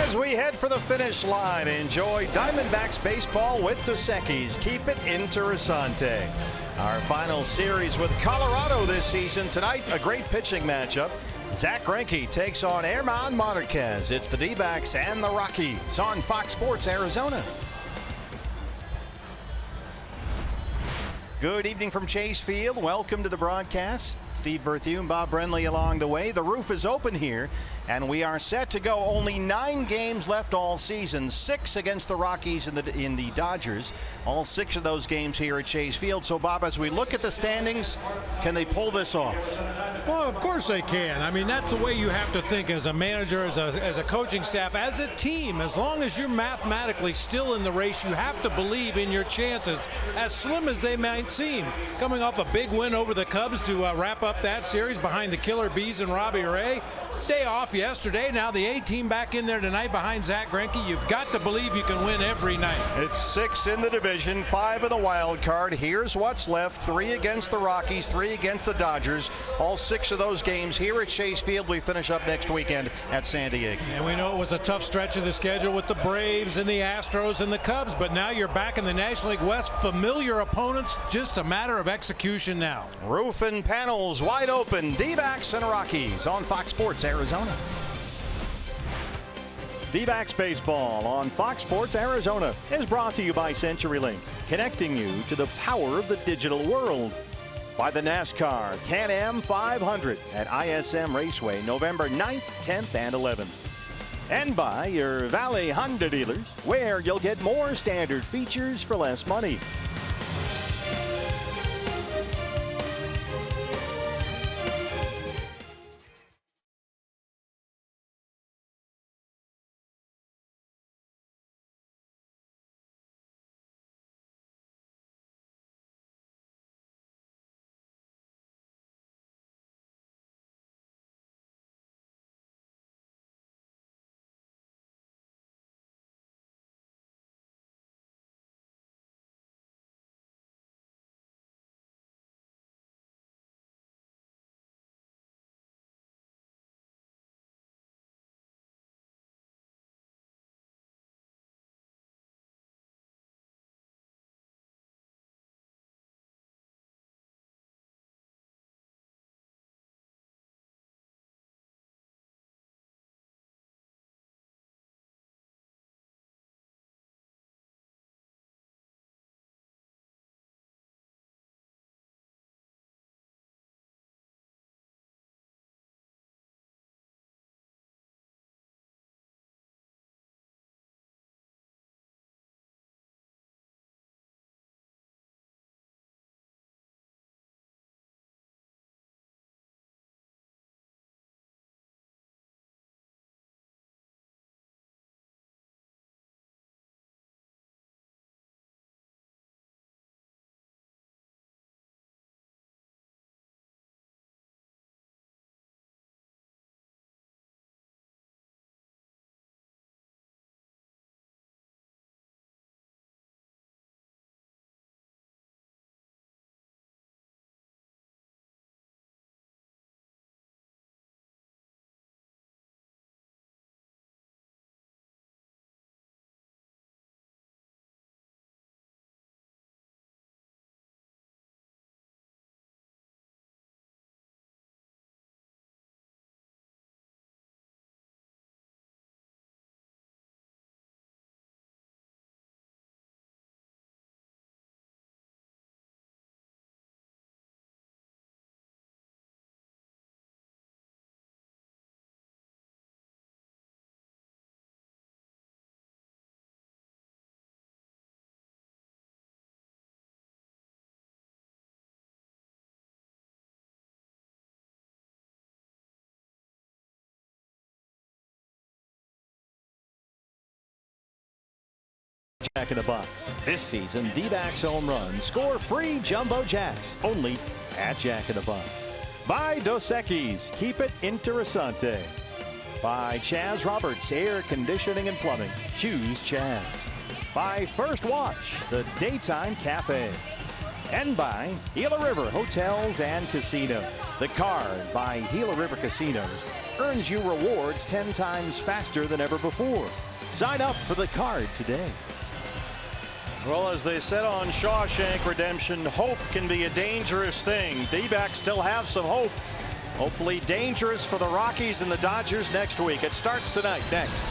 As we head for the finish line, enjoy Diamondbacks baseball with Dos Equis. Keep it interessante. Our final series with Colorado this season. Tonight, a great pitching matchup. Zach Greinke takes on Herman Marquez. It's the D-backs and the Rockies on Fox Sports Arizona. Good evening from Chase Field. Welcome to the broadcast. Steve Berthune, Bob Brenly along the way. The roof is open here, and we are set to go. Only 9 games left all season. 6 against the Rockies in the Dodgers. All 6 of those games here at Chase Field. So, Bob, as we look at the standings, can they pull this off? Well, of course they can. I mean, that's the way you have to think as a manager, as a coaching staff, as a team. As long as you're mathematically still in the race, you have to believe in your chances, as slim as they might seem. Coming off a big win over the Cubs to wrap up that series behind the Killer Bees and Robbie Ray. Day off yesterday. Now the A-team back in there tonight behind Zach Greinke. You've got to believe you can win every night. It's 6 in the division, 5 in the wild card. Here's what's left. 3 against the Rockies, 3 against the Dodgers. All 6 of those games here at Chase Field. We finish up next weekend at San Diego. And we know it was a tough stretch of the schedule with the Braves and the Astros and the Cubs, but now you're back in the National League West. Familiar opponents, just a matter of execution now. Roof and panels wide open. D-backs and Rockies on Fox Sports Arizona. D-backs baseball on Fox Sports Arizona is brought to you by CenturyLink, connecting you to the power of the digital world. By the NASCAR Can-Am 500 at ISM Raceway, November 9th, 10th, and 11th. And by your Valley Honda dealers, where you'll get more standard features for less money. Jack in the Box. This season, D-backs home runs score free Jumbo Jacks only at Jack in the Box. By Dos Equis, keep it interessante. By Chaz Roberts, air conditioning and plumbing. Choose Chaz. By First Watch, the daytime cafe. And by Gila River Hotels and Casinos. The card by Gila River Casinos earns you rewards 10 times faster than ever before. Sign up for the card today. Well, as they said on Shawshank Redemption, hope can be a dangerous thing. D-backs still have some hope. Hopefully dangerous for the Rockies and the Dodgers next week. It starts tonight. Next.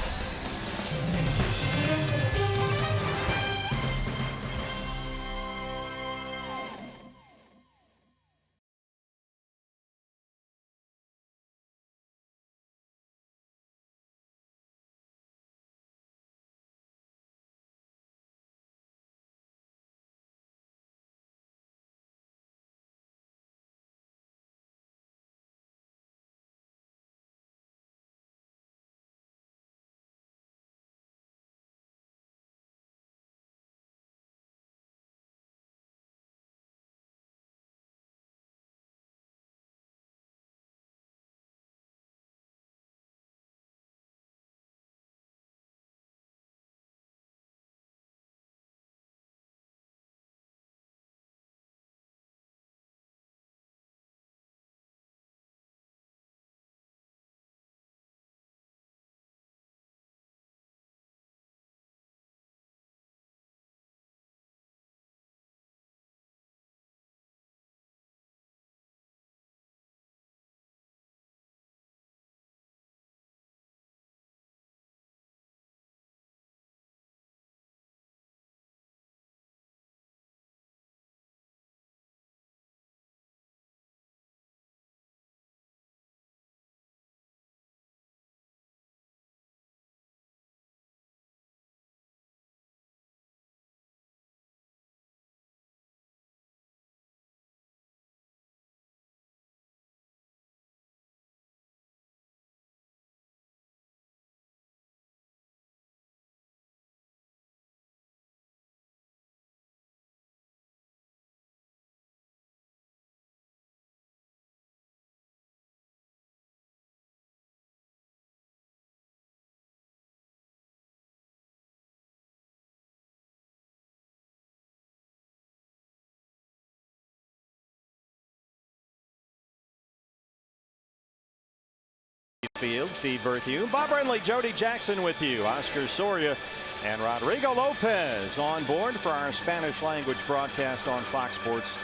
Field, Steve Berthew, Bob Renly, Jody Jackson with you, Oscar Soria and Rodrigo Lopez on board for our Spanish language broadcast on Fox Sports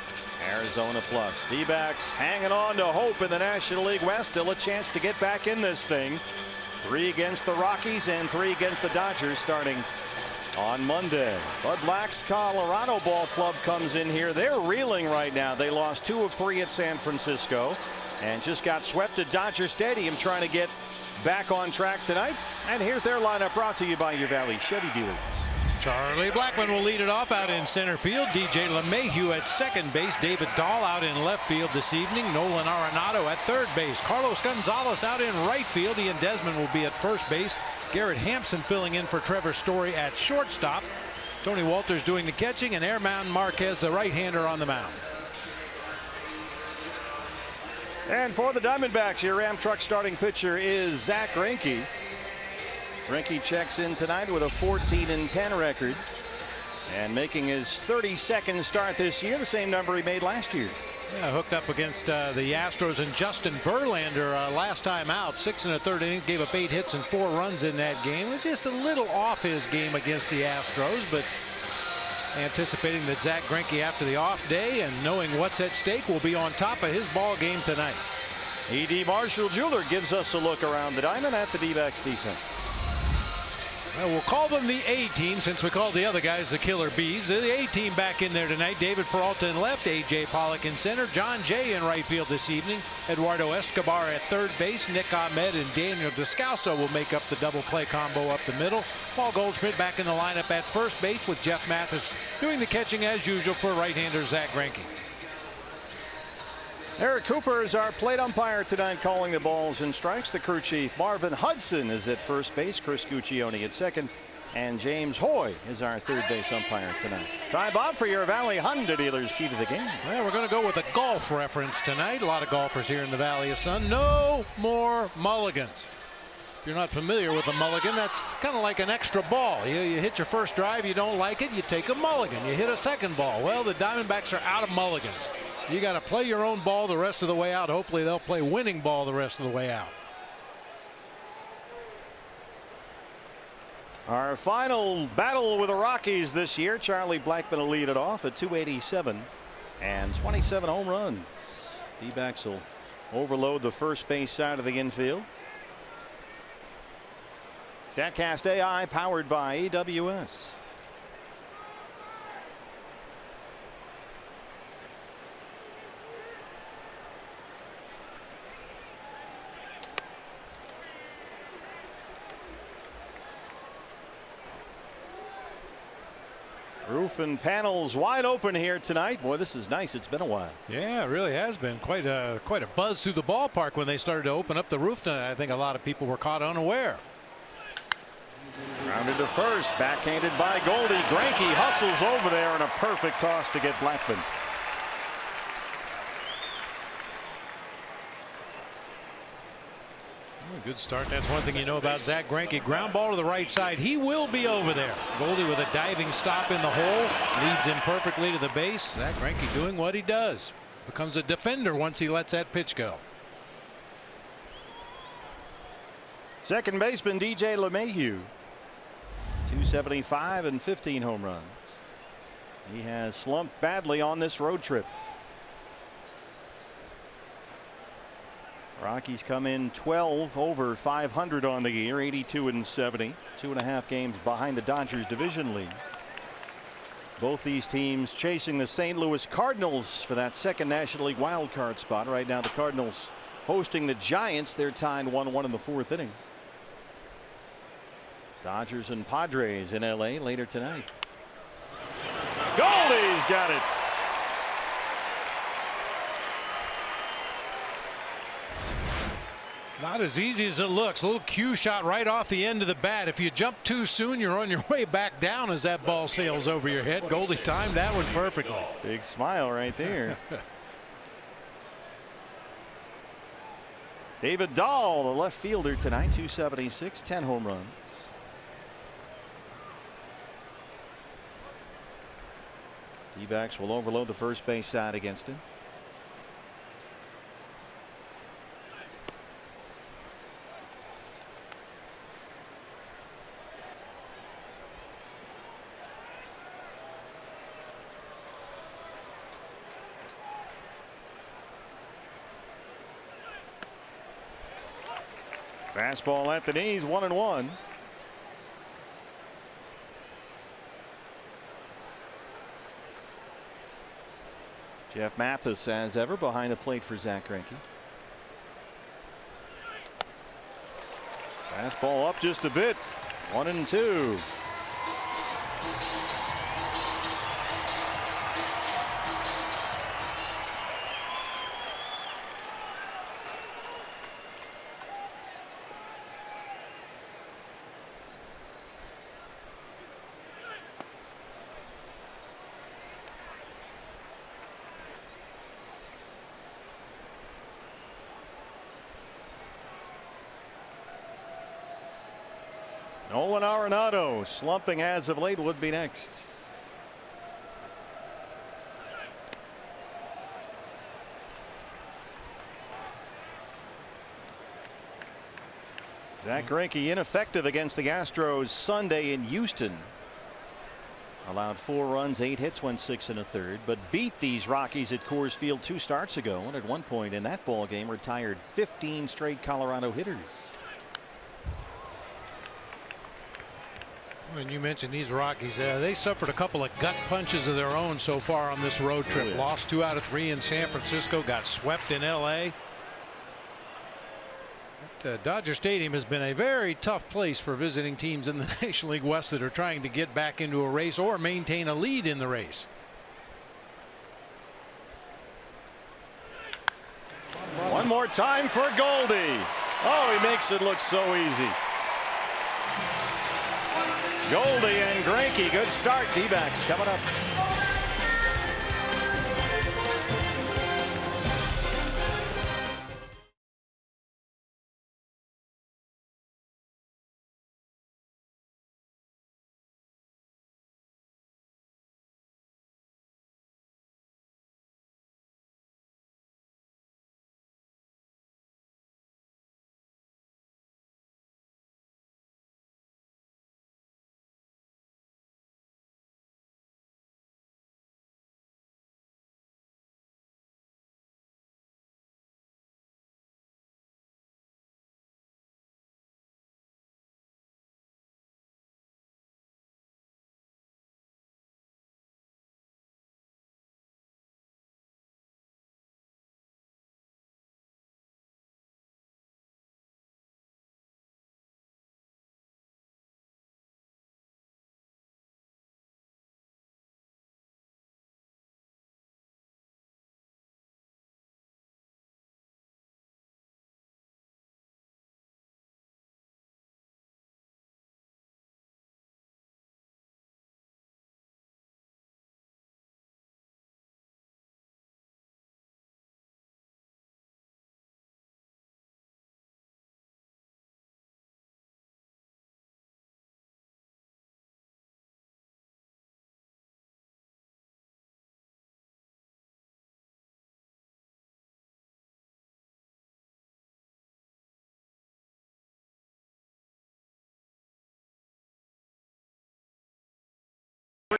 Arizona Plus. D-backs hanging on to hope in the National League West. Still a chance to get back in this thing. 3 against the Rockies and 3 against the Dodgers starting on Monday. Bud Black's Colorado Ball Club comes in here. They're reeling right now. They lost 2 of 3 at San Francisco and just got swept at Dodger Stadium, trying to get back on track tonight. And here's their lineup, brought to you by your Valley Chevy dealers. Charlie Blackmon will lead it off out in center field. DJ LeMahieu at second base. David Dahl out in left field this evening. Nolan Arenado at third base. Carlos Gonzalez out in right field. Ian Desmond will be at first base. Garrett Hampson filling in for Trevor Story at shortstop. Tony Walters doing the catching, and Herman Marquez, the right-hander, on the mound. And for the Diamondbacks, your Ram Truck starting pitcher is Zach Greinke. Greinke checks in tonight with a 14-10 record and making his 32nd start this year, the same number he made last year. Yeah, hooked up against the Astros and Justin Verlander last time out. 6 1/3 innings, gave up 8 hits and 4 runs in that game. Just a little off his game against the Astros, but anticipating that Zach Greinke, after the off day and knowing what's at stake, will be on top of his ball game tonight. E.D. Marshall Jeweler gives us a look around the diamond at the D-backs defense. Well, we'll call them the A team since we called the other guys the Killer Bees. The A team back in there tonight. David Peralta in left, A.J. Pollock in center, John Jay in right field this evening, Eduardo Escobar at third base, Nick Ahmed and Daniel Descalso will make up the double play combo up the middle. Paul Goldschmidt back in the lineup at first base, with Jeff Mathis doing the catching as usual for right-hander Zach Greinke. Eric Cooper is our plate umpire tonight, calling the balls and strikes. The crew chief Marvin Hudson is at first base, Chris Guccione at second, and James Hoy is our third base umpire tonight. Ty Bob for your Valley Honda dealers key to the game. Well, we're going to go with a golf reference tonight. A lot of golfers here in the Valley of Sun. No more mulligans. If you're not familiar with a mulligan, that's kind of like an extra ball. You hit your first drive, you don't like it, you take a mulligan. You hit a second ball. Well, the Diamondbacks are out of mulligans. You got to play your own ball the rest of the way out. Hopefully they'll play winning ball the rest of the way out. Our final battle with the Rockies this year. Charlie Blackmon will lead it off at 287 and 27 home runs. D-backs will overload the first base side of the infield. StatCast AI powered by AWS. Roof and panels wide open here tonight. Boy, this is nice. It's been a while. Yeah, it really has been quite a buzz through the ballpark when they started to open up the roof tonight. I think a lot of people were caught unaware. Grounded to first, backhanded by Goldie. Greinke hustles over there and a perfect toss to get Blackmon. Good start. That's one thing you know about Zach Greinke. Ground ball to the right side. He will be over there. Goldie with a diving stop in the hole. Leads him perfectly to the base. Zach Greinke doing what he does. Becomes a defender once he lets that pitch go. Second baseman DJ LeMahieu. 275 and 15 home runs. He has slumped badly on this road trip. Rockies come in 12 over 500 on the year, 82 and 70, 2.5 games behind the Dodgers division lead. Both these teams chasing the St. Louis Cardinals for that second National League wild card spot. Right now the Cardinals hosting the Giants. They're tied 1-1 in the fourth inning. Dodgers and Padres in LA later tonight. Goldie's got it. Not as easy as it looks. A little cue shot right off the end of the bat. If you jump too soon, you're on your way back down as that ball sails over your head. Goldie timed that one perfectly. Big smile right there. David Dahl, the left fielder tonight, 276, 10 home runs. D-backs will overload the first base side against him. Fastball at the knees, 1-1. Jeff Mathis, as ever, behind the plate for Zach Greinke. Fastball up just a bit, 1-2. Nolan Arenado slumping as of late, would be next. Zach Greinke ineffective against the Astros Sunday in Houston. Allowed 4 runs, 8 hits, went 6 1/3, but beat these Rockies at Coors Field 2 starts ago, and at one point in that ball game retired 15 straight Colorado hitters. When you mentioned these Rockies, they suffered a couple of gut punches of their own so far on this road trip. Oh, yeah. Lost 2 out of 3 in San Francisco, got swept in LA. Dodger Stadium has been a very tough place for visiting teams in the National League West that are trying to get back into a race or maintain a lead in the race. One more time for Goldie. Oh, he makes it look so easy. Goldie and Greinke, good start. D-backs coming up.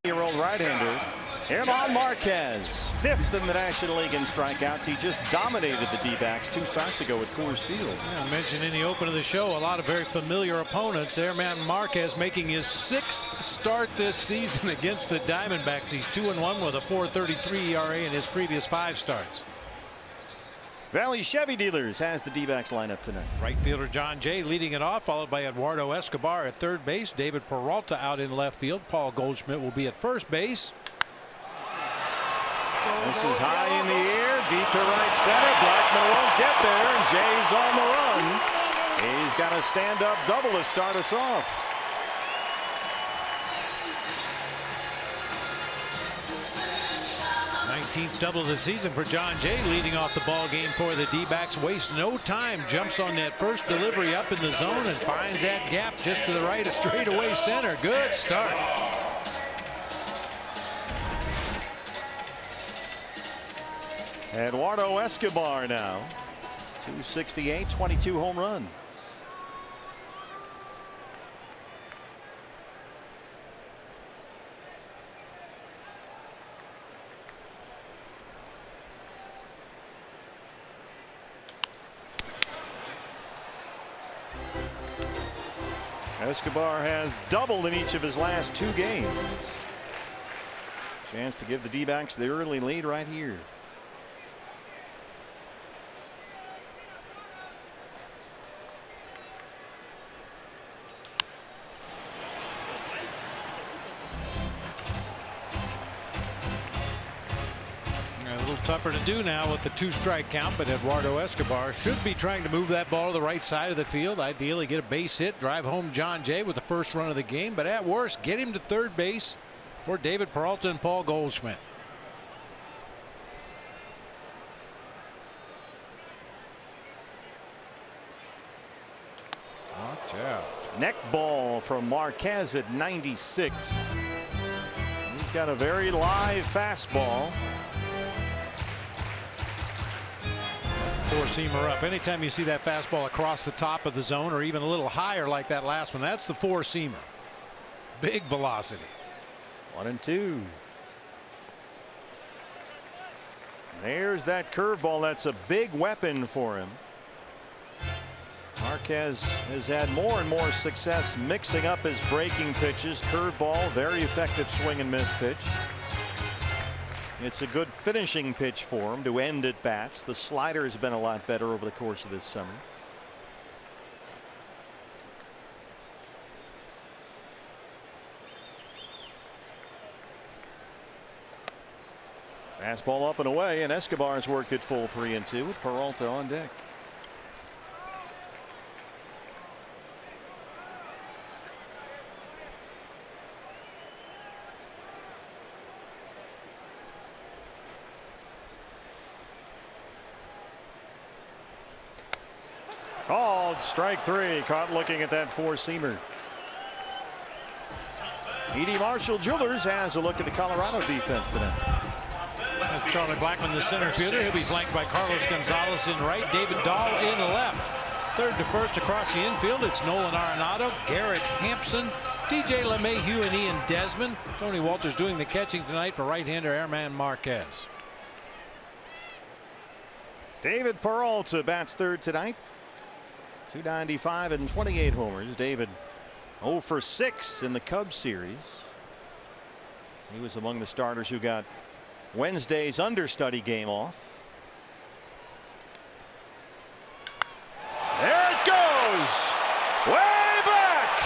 year-old right-hander. German Marquez, 5th in the National League in strikeouts. He just dominated the D-backs 2 starts ago at Coors Field. Yeah, I mentioned in the open of the show a lot of very familiar opponents. German Marquez making his 6th start this season against the Diamondbacks. He's 2-1 with a .433 ERA in his previous 5 starts. Valley Chevy Dealers has the D-backs lineup tonight. Right fielder John Jay leading it off, followed by Eduardo Escobar at third base. David Peralta out in left field. Paul Goldschmidt will be at first base. This is high in the air, deep to right center. Blackman won't get there, and Jay's on the run. He's got a stand-up double to start us off. Double of the season for John Jay, leading off the ball game for the D-backs. Wastes no time, jumps on that first delivery up in the zone and finds that gap just to the right of straightaway center. Good start. Eduardo Escobar now, 268, 22 home runs. Escobar has doubled in each of his last 2 games. Chance to give the D-backs the early lead right here. A little tougher to do now with the 2-strike count, but Eduardo Escobar should be trying to move that ball to the right side of the field. Ideally get a base hit, drive home John Jay with the first run of the game, but at worst get him to third base for David Peralta and Paul Goldschmidt. Watch out. Neck ball from Marquez at 96. He's got a very live fastball. 4-seamer up. Anytime you see that fastball across the top of the zone or even a little higher like that last one, that's the 4-seamer. Big velocity. 1-2. There's that curveball. That's a big weapon for him. Marquez has had more and more success mixing up his breaking pitches. Curveball, very effective swing and miss pitch. It's a good finishing pitch for him to end at bats. The slider has been a lot better over the course of this summer. Fastball up and away, and Escobar's worked at full 3-2 with Peralta on deck. Called strike 3. Caught looking at that 4-seamer. E.D. Marshall Jewelers has a look at the Colorado defense tonight. That's Charlie Blackmon, the center fielder. He'll be flanked by Carlos Gonzalez in right, David Dahl in left. Third to first across the infield, it's Nolan Arenado, Garrett Hampson, TJ LeMahieu, and Ian Desmond. Tony Walters doing the catching tonight for right-hander German Marquez. David Peralta bats third tonight. 295 and 28 homers. David 0 for 6 in the Cubs series. He was among the starters who got Wednesday's understudy game off. There it goes. Way back.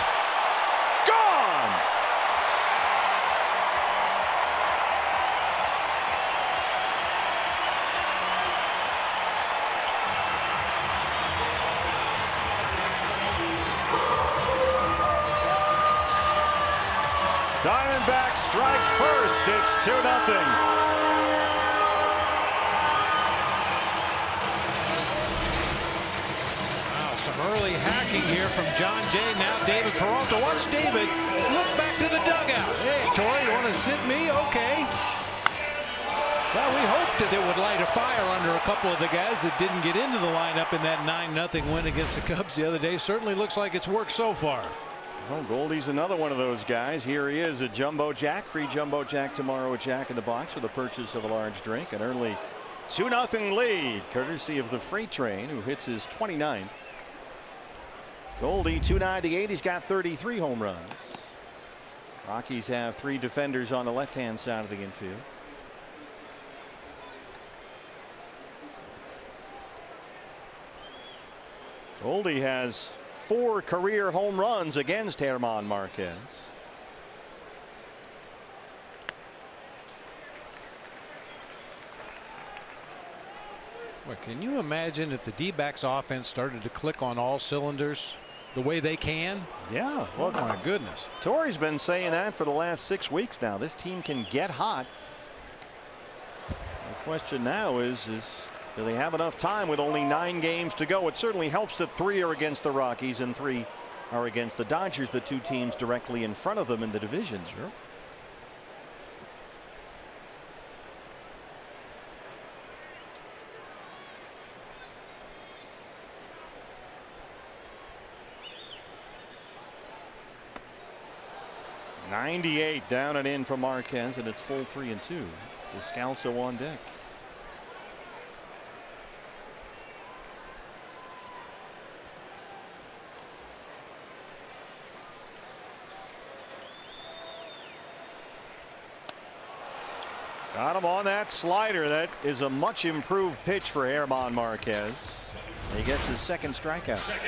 Gone. Diamondbacks strike first. It's 2-0. Some early hacking here from John Jay. Now David Peralta. Watch David look back to the dugout. Hey, Torrey, you want to sit me? Okay. Well, we hoped that it would light a fire under a couple of the guys that didn't get into the lineup in that 9-0 win against the Cubs the other day. Certainly looks like it's worked so far. Oh, Goldie's another one of those guys. Here he is, a jumbo jack. Free jumbo jack tomorrow at Jack in the Box with the purchase of a large drink. An early 2-0 lead, courtesy of the freight train, who hits his 29th. Goldie 298. He's got 33 home runs. Rockies have 3 defenders on the left-hand side of the infield. Goldie has 4 career home runs against German Marquez. Well, can you imagine if the D-backs offense started to click on all cylinders the way they can? Yeah. Well, oh my goodness. Torrey's been saying that for the last 6 weeks now. This team can get hot. The question now is do they have enough time with only 9 games to go? It certainly helps that 3 are against the Rockies and 3 are against the Dodgers, the 2 teams directly in front of them in the division. Sure. .98 down and in from Marquez, and it's full 3-2. Descalso on deck. Got him on that slider. That is a much improved pitch for German Marquez. He gets his 2nd strikeout.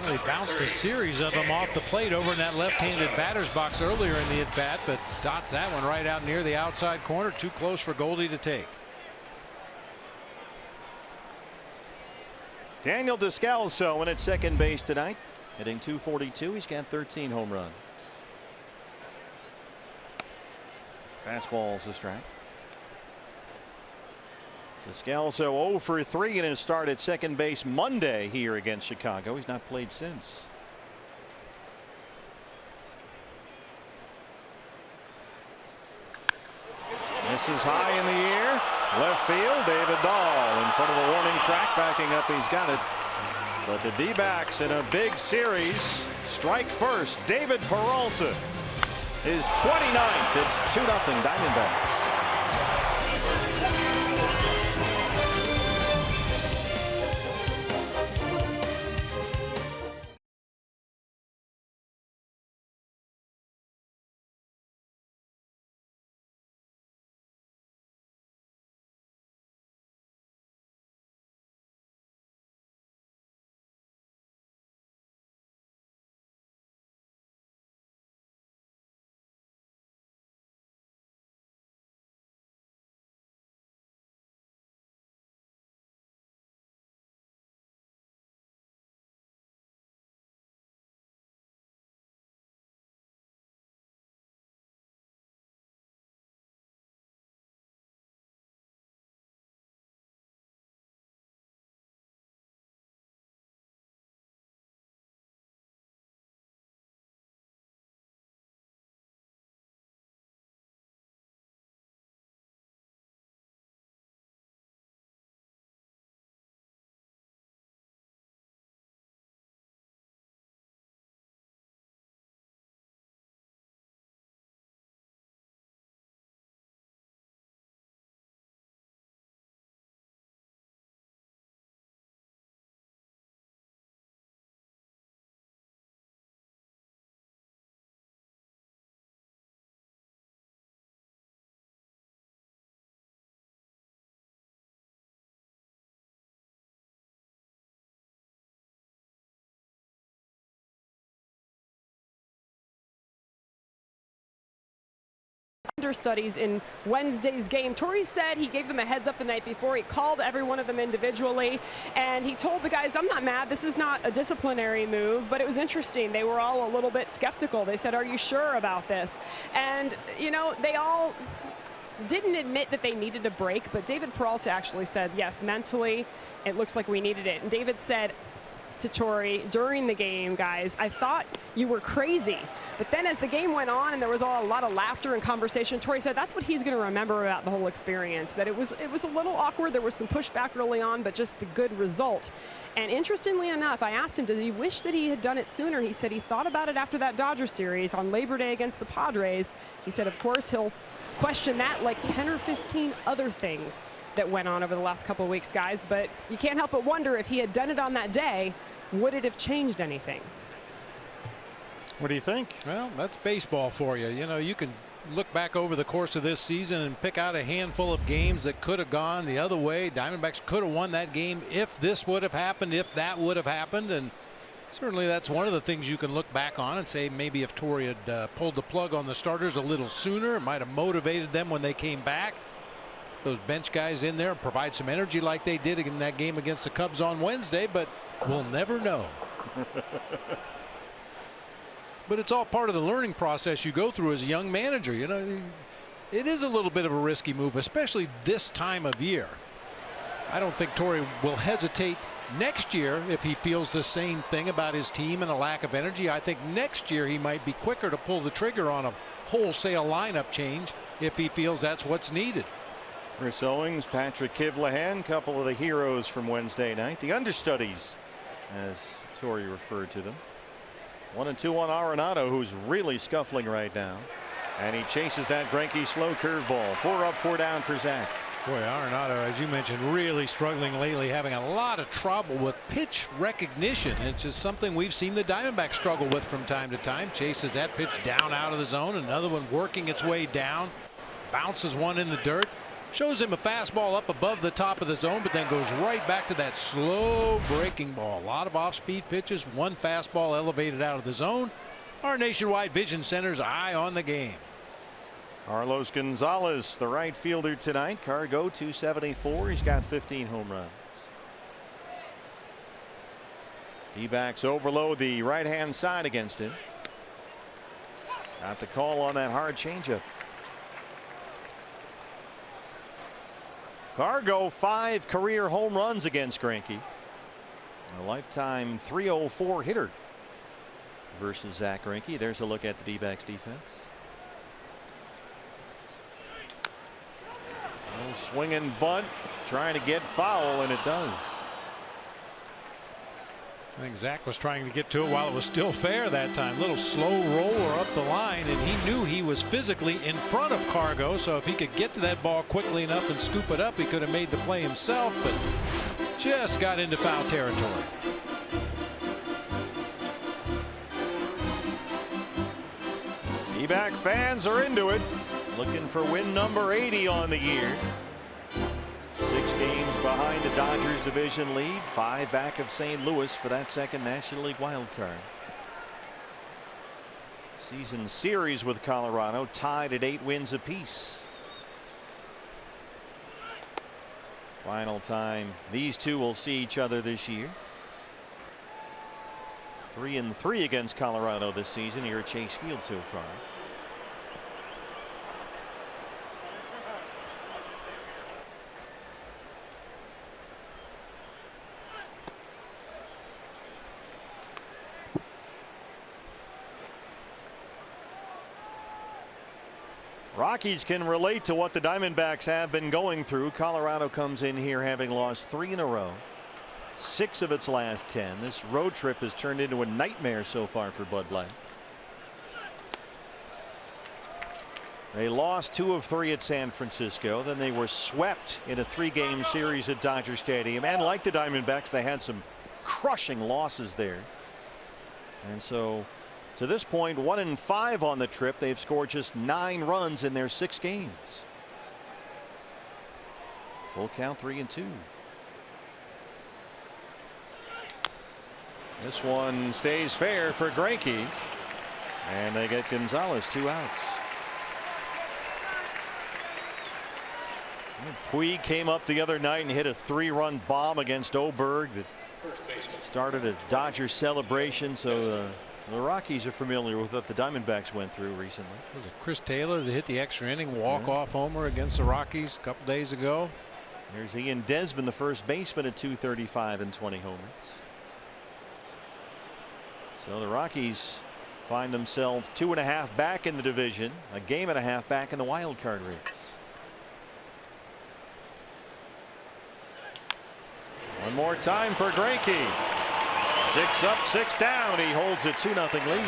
Well, he bounced a series of them off the plate over in that left-handed batter's box earlier in the at-bat, but dots that one right out near the outside corner. Too close for Goldie to take. Daniel Descalso in at second base tonight, hitting .242. He's got 13 home runs. Fastball's a strike. Descalso 0 for 3 in his start at second base Monday here against Chicago. He's not played since. This is high in the air. Left field. David Dahl in front of the warning track. Backing up. He's got it. But the D-backs in a big series. Strike first. David Peralta. His 29th. It's 2-0 Diamondbacks. Studies in Wednesday's game. Torrey said he gave them a heads up the night before. He called every one of them individually, and he told the guys, I'm not mad. This is not a disciplinary move, but it was interesting. They were all a little bit skeptical. They said, are you sure about this? And, you know, they all didn't admit that they needed a break, but David Peralta actually said, yes, mentally, it looks like we needed it. And David said, to Torrey during the game, guys, I thought you were crazy. But then as the game went on and there was a lot of laughter and conversation, Torrey said that's what he's going to remember about the whole experience, that it was a little awkward. There was some pushback early on, but just the good result. And interestingly enough, I asked him, does he wish that he had done it sooner? He said he thought about it after that Dodgers series on Labor Day against the Padres. He said, of course, he'll question that like 10 or 15 other things that went on over the last couple of weeks, guys. But you can't help but wonder if he had done it on that day, would it have changed anything? What do you think? Well, that's baseball for you. You know, you can look back over the course of this season and pick out a handful of games that could have gone the other way. Diamondbacks could have won that game if this would have happened, if that would have happened. And certainly that's one of the things you can look back on and say maybe if Torrey had pulled the plug on the starters a little sooner, it might have motivated them when they came back. Those bench guys in there provide some energy like they did in that game against the Cubs on Wednesday, but we'll never know. But it's all part of the learning process you go through as a young manager. You know, it is a little bit of a risky move, especially this time of year. I don't think Torrey will hesitate next year if he feels the same thing about his team and a lack of energy. I think next year he might be quicker to pull the trigger on a wholesale lineup change if he feels that's what's needed. Chris Owings, Patrick Kivlahan, couple of the heroes from Wednesday night, the understudies, as Torrey referred to them. 1-2 on Arenado, who's really scuffling right now, and he chases that Greinke slow curveball. 4 up, 4 down for Zach. Boy, Arenado, as you mentioned, really struggling lately, having a lot of trouble with pitch recognition. It's just something we've seen the Diamondbacks struggle with from time to time. Chases that pitch down out of the zone, another one working its way down, bounces one in the dirt. Shows him a fastball up above the top of the zone, but then goes right back to that slow breaking ball. A lot of off-speed pitches, one fastball elevated out of the zone. Our Nationwide Vision Center's eye on the game. Carlos Gonzalez, the right fielder tonight. Cargo 274. He's got 15 home runs. D-backs overload the right-hand side against him. Got the call on that hard changeup. Cargo 5 career home runs against Greinke. A lifetime .304 hitter versus Zach Greinke. There's a look at the D-backs defense. Swing and bunt, trying to get foul, and it does. I think Zach was trying to get to it while it was still fair that time. Little slow roller up the line, and he knew he was physically in front of Cargo, so if he could get to that ball quickly enough and scoop it up, he could have made the play himself, but just got into foul territory. D-back fans are into it, looking for win number 80 on the year. 6 games behind the Dodgers division lead, 5 back of St. Louis for that second National League wild card. Season series with Colorado tied at 8 wins apiece. Final time these two will see each other this year. 3-3 against Colorado this season here at Chase Field so far. Rockies can relate to what the Diamondbacks have been going through. Colorado comes in here having lost 3 in a row, 6 of its last 10. This road trip has turned into a nightmare so far for Bud Black. They lost 2 of 3 at San Francisco. Then they were swept in a 3-game series at Dodger Stadium. And like the Diamondbacks, they had some crushing losses there. And so to this point, 1-5 on the trip. They've scored just 9 runs in their 6 games. Full count, 3-2. This one stays fair for Greinke, and they get Gonzalez 2 outs. Puig came up the other night and hit a 3-run bomb against Oberg that started a Dodger celebration. So the Rockies are familiar with what the Diamondbacks went through recently. Was it Chris Taylor that hit the extra inning walk-off homer against the Rockies a couple days ago? There's Ian Desmond, the first baseman, at 235 and 20 homers. So the Rockies find themselves 2.5 back in the division, a game and a half back in the wild card race. One more time for Greinke. 6 up, 6 down. He holds a 2-0 lead.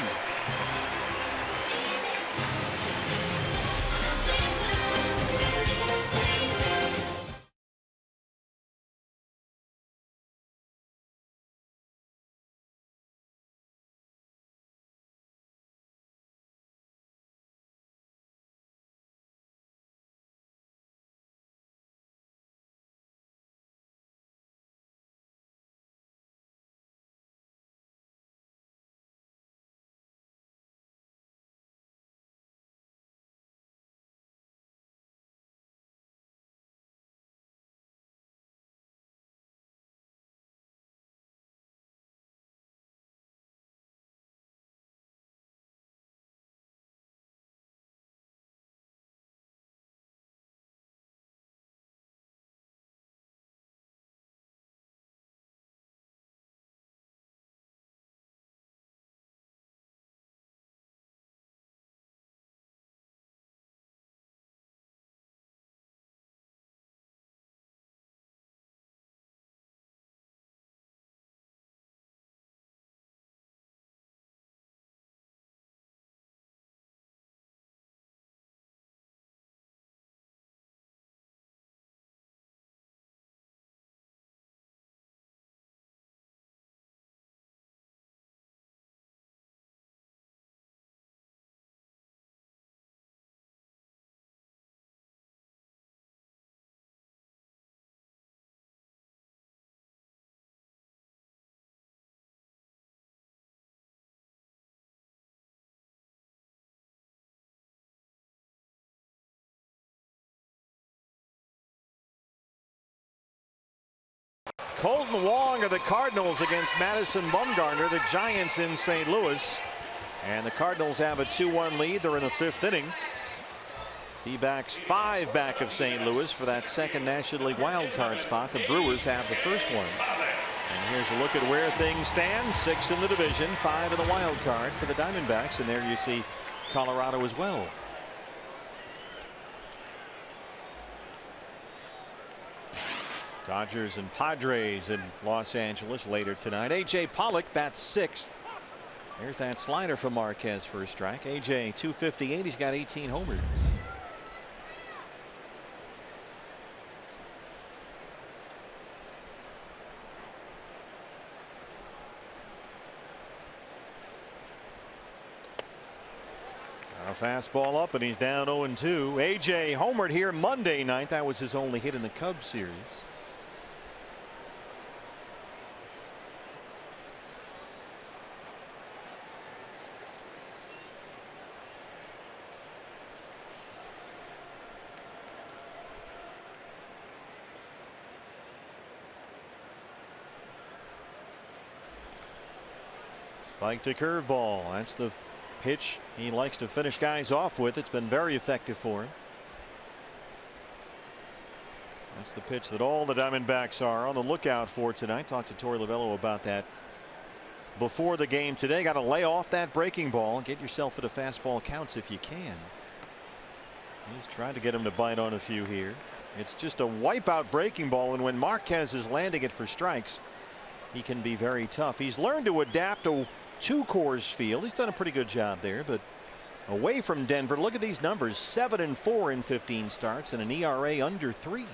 Colton Wong of the Cardinals against Madison Bumgarner, the Giants in St. Louis. And the Cardinals have a 2-1 lead. They're in the 5th inning. D-backs 5 back of St. Louis for that second National League wild card spot. The Brewers have the first one. And here's a look at where things stand. 6 in the division, 5 in the wild card for the Diamondbacks. And there you see Colorado as well. Dodgers and Padres in Los Angeles later tonight. A.J. Pollock bats 6th. There's that slider from Marquez for a strike. A.J. 258. He's got 18 homers. Got a fastball up and he's down 0-2. A.J. homered here Monday night. That was his only hit in the Cubs series. Spiked a curveball. That's the pitch he likes to finish guys off with. It's been very effective for him. That's the pitch that all the Diamondbacks are on the lookout for tonight. Talked to Torey Lovullo about that before the game today. Got to lay off that breaking ball and get yourself at a fastball counts if you can. He's trying to get him to bite on a few here. It's just a wipeout breaking ball, and when Marquez is landing it for strikes, he can be very tough. He's learned to adapt to Coors Field. He's done a pretty good job there, but away from Denver, look at these numbers: 7-4 in 15 starts and an ERA under 3.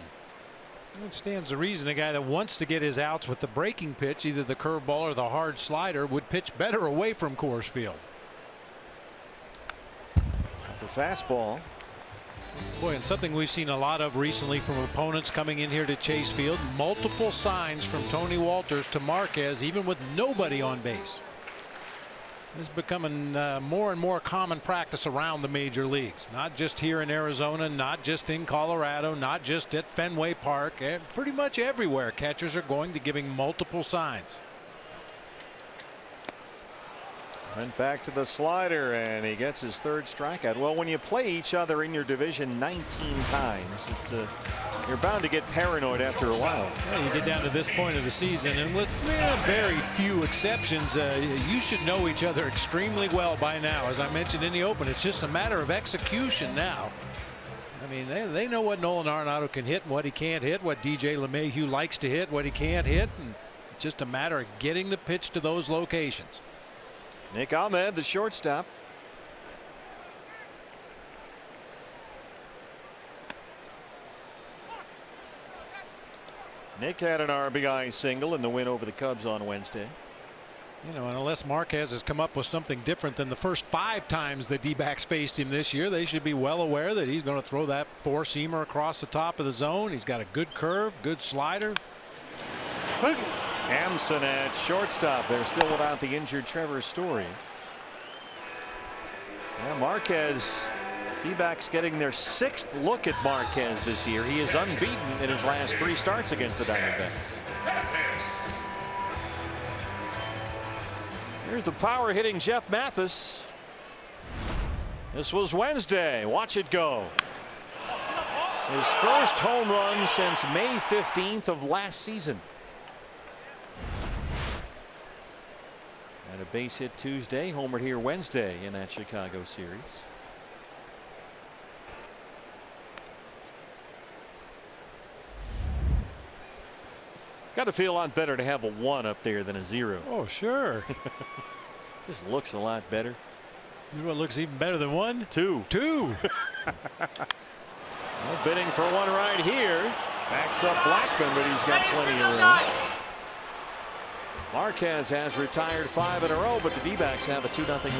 It stands to reason a guy that wants to get his outs with the breaking pitch, either the curveball or the hard slider, would pitch better away from Coors Field. Got the fastball. Boy, and something we've seen a lot of recently from opponents coming in here to Chase Field. Multiple signs from Tony Walters to Marquez, even with nobody on base. This is becoming more and more common practice around the major leagues. Not just here in Arizona, not just in Colorado, not just at Fenway Park. Pretty much everywhere, catchers are going to giving multiple signs. Went back to the slider, and he gets his third strikeout. Well, when you play each other in your division 19 times, it's you're bound to get paranoid after a while. Well, you get down to this point of the season, and with very few exceptions, you should know each other extremely well by now. As I mentioned in the open, it's just a matter of execution now. I mean, they know what Nolan Arenado can hit and what he can't hit, what DJ LeMahieu likes to hit, what he can't hit, and it's just a matter of getting the pitch to those locations. Nick Ahmed, the shortstop. Nick had an RBI single in the win over the Cubs on Wednesday. You know, and unless Marquez has come up with something different than the first 5 times the D-backs faced him this year, they should be well aware that he's going to throw that 4-seamer across the top of the zone. He's got a good curve, good slider. Hampson at shortstop. They're still without the injured Trevor Story. Yeah, Marquez, D-backs getting their 6th look at Marquez this year. He is unbeaten in his last 3 starts against the Diamondbacks. Here's the power hitting Jeff Mathis. This was Wednesday. Watch it go. His first home run since May 15th of last season. And a base hit Tuesday, homered here Wednesday in that Chicago series. Got to feel a lot better to have a 1 up there than a 0. Oh, sure. Just looks a lot better. You know what looks even better than 1? 2. 2. Well, bidding for 1 right here. Backs up Blackman, but he's got plenty of room. Marquez has retired 5 in a row, but the D-backs have a 2-0 lead.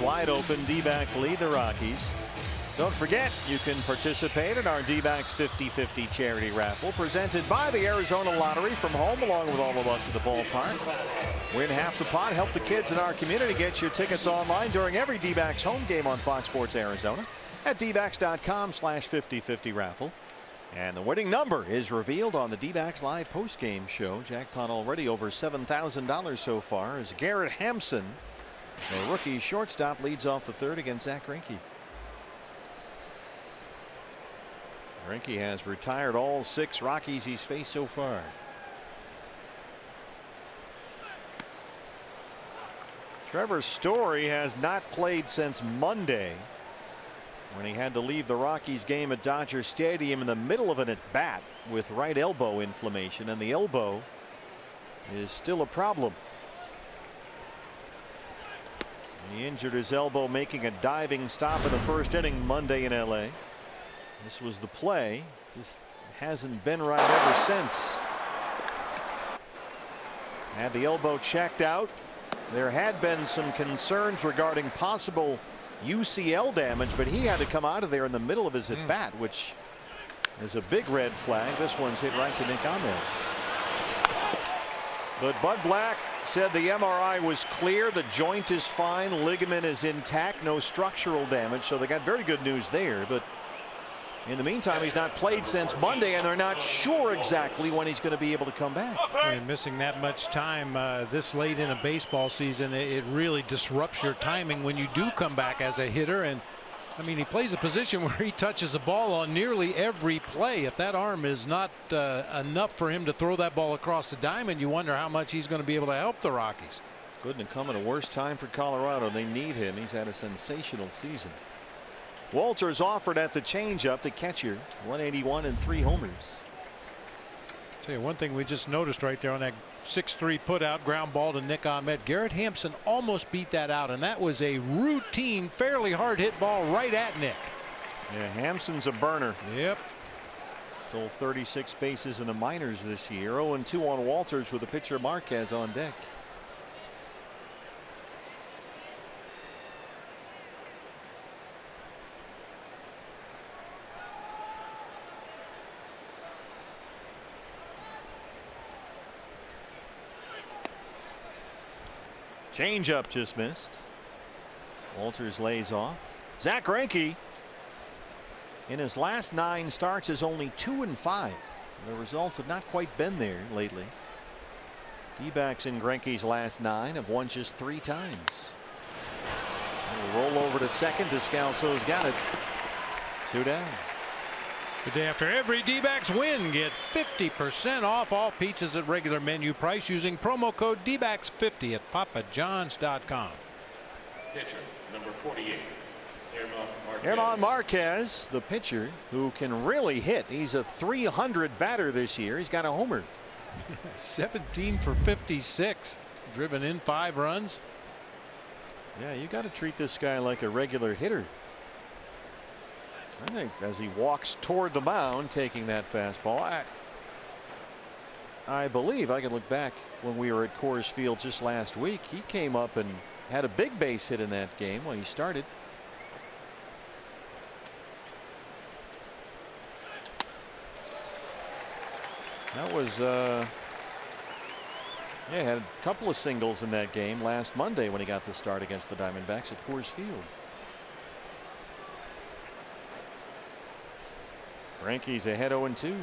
Wide open. D-backs lead the Rockies. Don't forget, you can participate in our D-backs 50-50 charity raffle presented by the Arizona Lottery from home, along with all of us at the ballpark. Win half the pot. Help the kids in our community. Get your tickets online during every D-backs home game on Fox Sports Arizona at dbacks.com/50-50 raffle. And the winning number is revealed on the D-backs live post-game show. Jackpot already over $7,000 so far as Garrett Hampson, the rookie shortstop, leads off the 3rd against Zach Greinke. Greinke has retired all 6 Rockies he's faced so far. Trevor Story has not played since Monday, when he had to leave the Rockies game at Dodger Stadium in the middle of an at-bat with right elbow inflammation, and the elbow is still a problem. He injured his elbow making a diving stop in the 1st inning Monday in LA. This was the play. Just hasn't been right ever since. Had the elbow checked out. There had been some concerns regarding possible UCL damage, but he had to come out of there in the middle of his at bat, which is a big red flag. This one's hit right to Nick Ahmed. But Bud Black said the MRI was clear. The joint is fine. Ligament is intact. No structural damage. So they got very good news there. But in the meantime, he's not played since Monday, and they're not sure exactly when he's going to be able to come back. And missing that much time this late in a baseball season, it really disrupts your timing when you do come back as a hitter. And I mean, he plays a position where he touches the ball on nearly every play. If that arm is not enough for him to throw that ball across the diamond, you wonder how much he's going to be able to help the Rockies. Couldn't have come at a worse time for Colorado. They need him. He's had a sensational season. Walters offered at the changeup to catcher. 181 and 3 homers. Tell you one thing we just noticed right there on that 6-3 put out ground ball to Nick Ahmed. Garrett Hampson almost beat that out, and that was a routine, fairly hard hit ball right at Nick. Yeah, Hampson's a burner. Yep. Stole 36 bases in the minors this year. 0-2 on Walters with the pitcher Marquez on deck. Changeup just missed. Walters lays off. Zach Greinke in his last 9 starts is only 2-5. The results have not quite been there lately. D-backs in Greinke's last 9 have won just 3 times. We'll roll over to second. Descalso's got it. 2 down. The day after every D-backs win, get 50% off all pizzas at regular menu price using promo code D-backs50 at papajohns.com. Pitcher number 48, German Marquez, the pitcher who can really hit. He's a 300 batter this year. He's got a homer. 17 for 56, driven in 5 runs. Yeah, you got to treat this guy like a regular hitter. I think as he walks toward the mound taking that fastball, I believe I can look back when we were at Coors Field just last week. He came up and had a big base hit in that game when he started. That was yeah, had a couple of singles in that game last Monday when he got the start against the Diamondbacks at Coors Field. Greinke's ahead 0-2.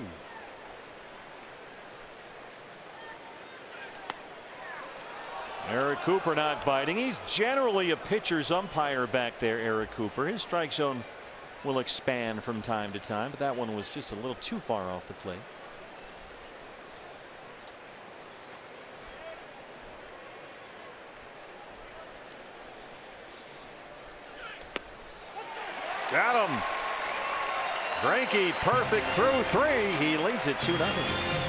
Eric Cooper not biting. He's generally a pitcher's umpire back there, Eric Cooper. His strike zone will expand from time to time, but that one was just a little too far off the plate. Got him. Greinke perfect through 3. He leads it 2-0.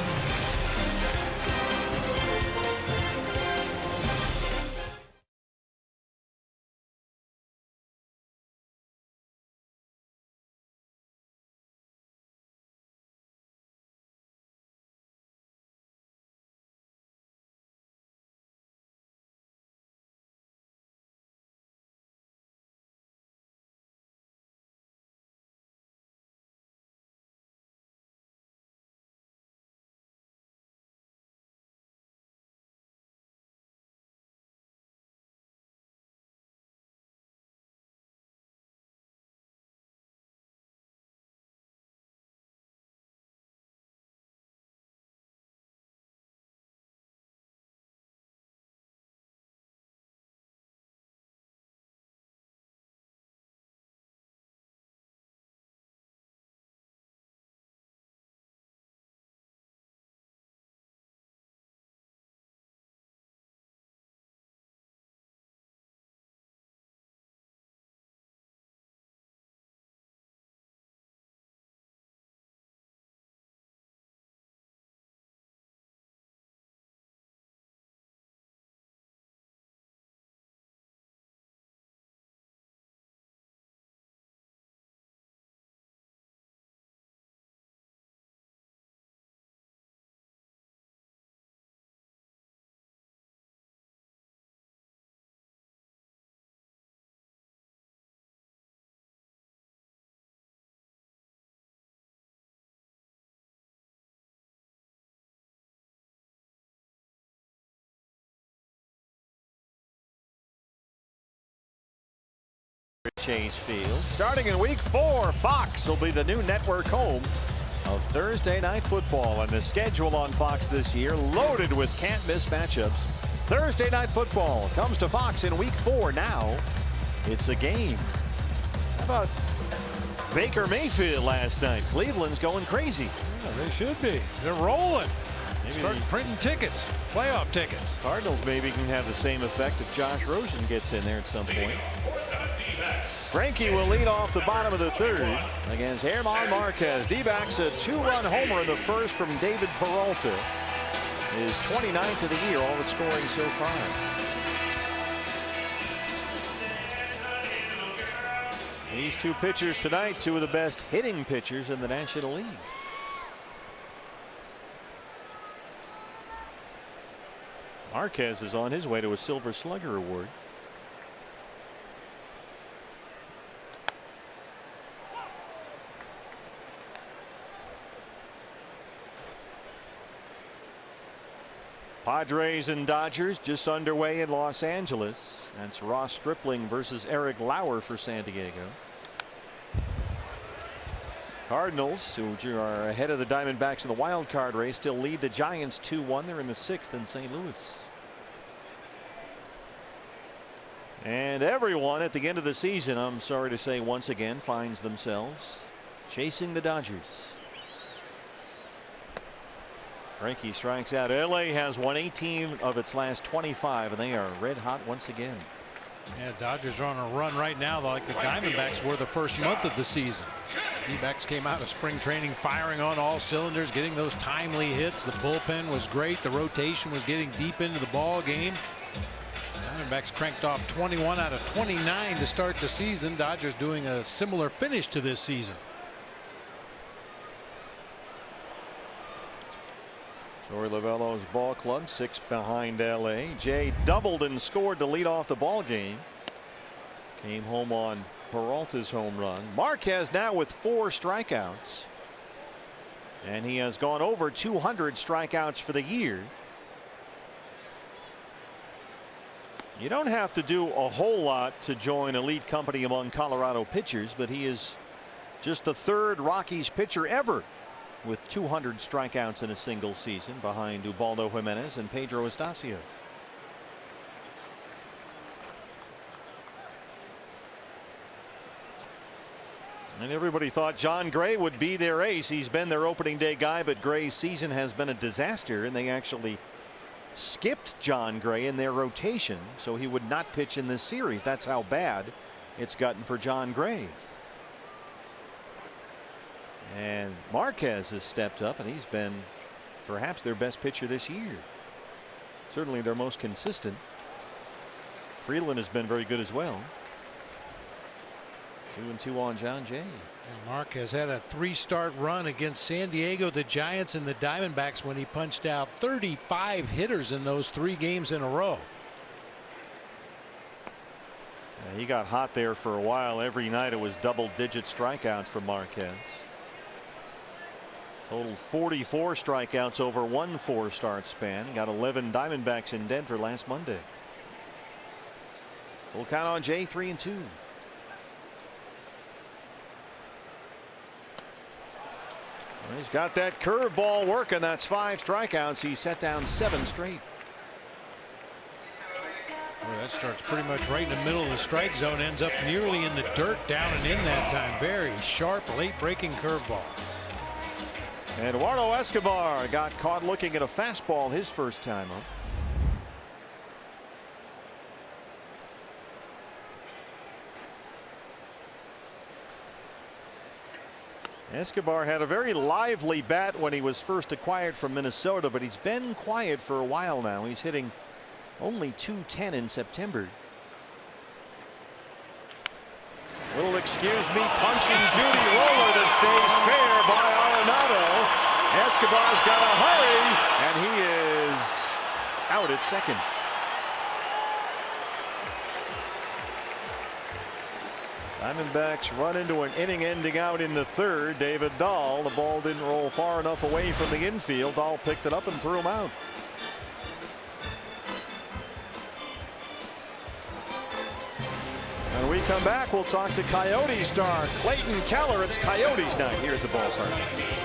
Chase Field. Starting in week 4, Fox will be the new network home of Thursday night football, and the schedule on Fox this year loaded with can't-miss matchups. Thursday night football comes to Fox in week 4. Now it's a game. How about Baker Mayfield last night? Cleveland's going crazy. Yeah, they should be. They're rolling. Maybe start printing tickets, playoff tickets. Cardinals maybe can have the same effect if Josh Rosen gets in there at some point. Frankie will lead off the bottom of the 3rd against Germán Marquez. D-backs a 2-run homer in the 1st from David Peralta. His 29th of the year, all the scoring so far. These two pitchers tonight, two of the best hitting pitchers in the National League. Marquez is on his way to a Silver Slugger award. Padres and Dodgers just underway in Los Angeles. That's Ross Stripling versus Eric Lauer for San Diego. Cardinals, who are ahead of the Diamondbacks in the wild card race, still lead the Giants 2-1. They're in the 6th in St. Louis. And everyone at the end of the season, I'm sorry to say once again, finds themselves chasing the Dodgers. Frankie strikes out. LA has won 18 of its last 25, and they are red hot once again. Yeah, Dodgers are on a run right now, like the Diamondbacks were the first month of the season. D-backs came out of spring training firing on all cylinders, getting those timely hits. The bullpen was great. The rotation was getting deep into the ball game. Diamondbacks cranked off 21 out of 29 to start the season. Dodgers doing a similar finish to this season. Torey Lovullo's ball club 6 behind LA. Jay doubled and scored to lead off the ball game. Came home on Peralta's home run. Marquez now with 4 strikeouts. And he has gone over 200 strikeouts for the year. You don't have to do a whole lot to join elite company among Colorado pitchers, but he is just the 3rd Rockies pitcher ever with 200 strikeouts in a single season, behind Ubaldo Jimenez and Pedro Estacio. And everybody thought John Gray would be their ace. He's been their opening day guy, but Gray's season has been a disaster, and they actually skipped John Gray in their rotation so he would not pitch in this series. That's how bad it's gotten for John Gray. And Marquez has stepped up, and he's been perhaps their best pitcher this year. Certainly their most consistent. Freeland has been very good as well. 2-2 on John Jay. And Marquez had a 3-start run against San Diego, the Giants, and the Diamondbacks when he punched out 35 hitters in those 3 games in a row. Yeah, he got hot there for a while. Every night it was double-digit strikeouts for Marquez. Total 44 strikeouts over 1 4-start span. He got 11 Diamondbacks in Denver last Monday. Full count on Jay, 3-2. Well, he's got that curveball working. That's 5 strikeouts. He set down 7 straight. Well, that starts pretty much right in the middle of the strike zone, ends up nearly in the dirt, down and in that time. Very sharp, late breaking curveball. And Eduardo Escobar got caught looking at a fastball his first time up. Escobar had a very lively bat when he was first acquired from Minnesota, but he's been quiet for a while now. He's hitting only .210 in September. Little excuse me punch and Judy roller that stays fair by Arenado. Escobar's got to hurry, and he is out at second. Diamondbacks run into an inning ending out in the 3rd. David Dahl, the ball didn't roll far enough away from the infield. Dahl picked it up and threw him out. When we come back, we'll talk to Coyote star Clayton Keller. It's Coyotes night here at the ballpark.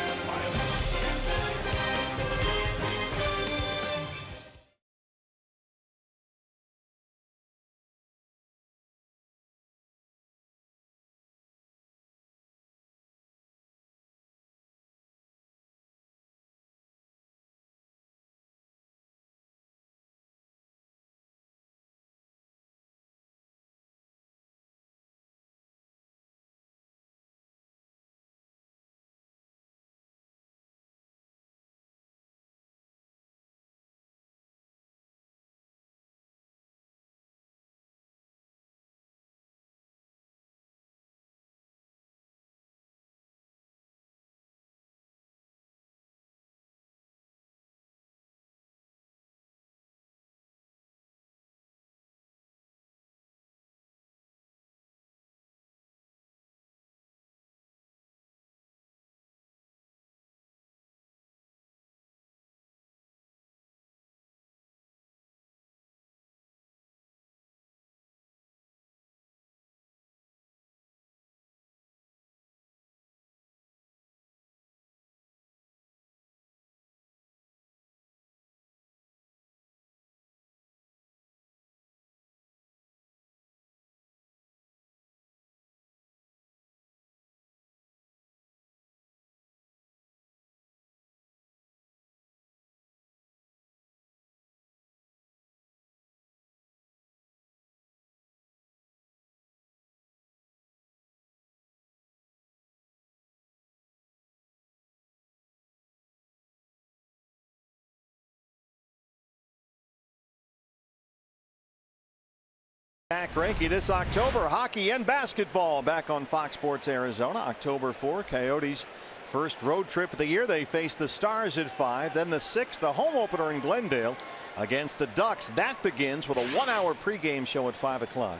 Back Greinke this October, hockey and basketball back on Fox Sports Arizona. October 4, Coyotes first road trip of the year. They face the Stars at 5, then the 6th, the home opener in Glendale against the Ducks. That begins with a 1-hour pregame show at 5 o'clock.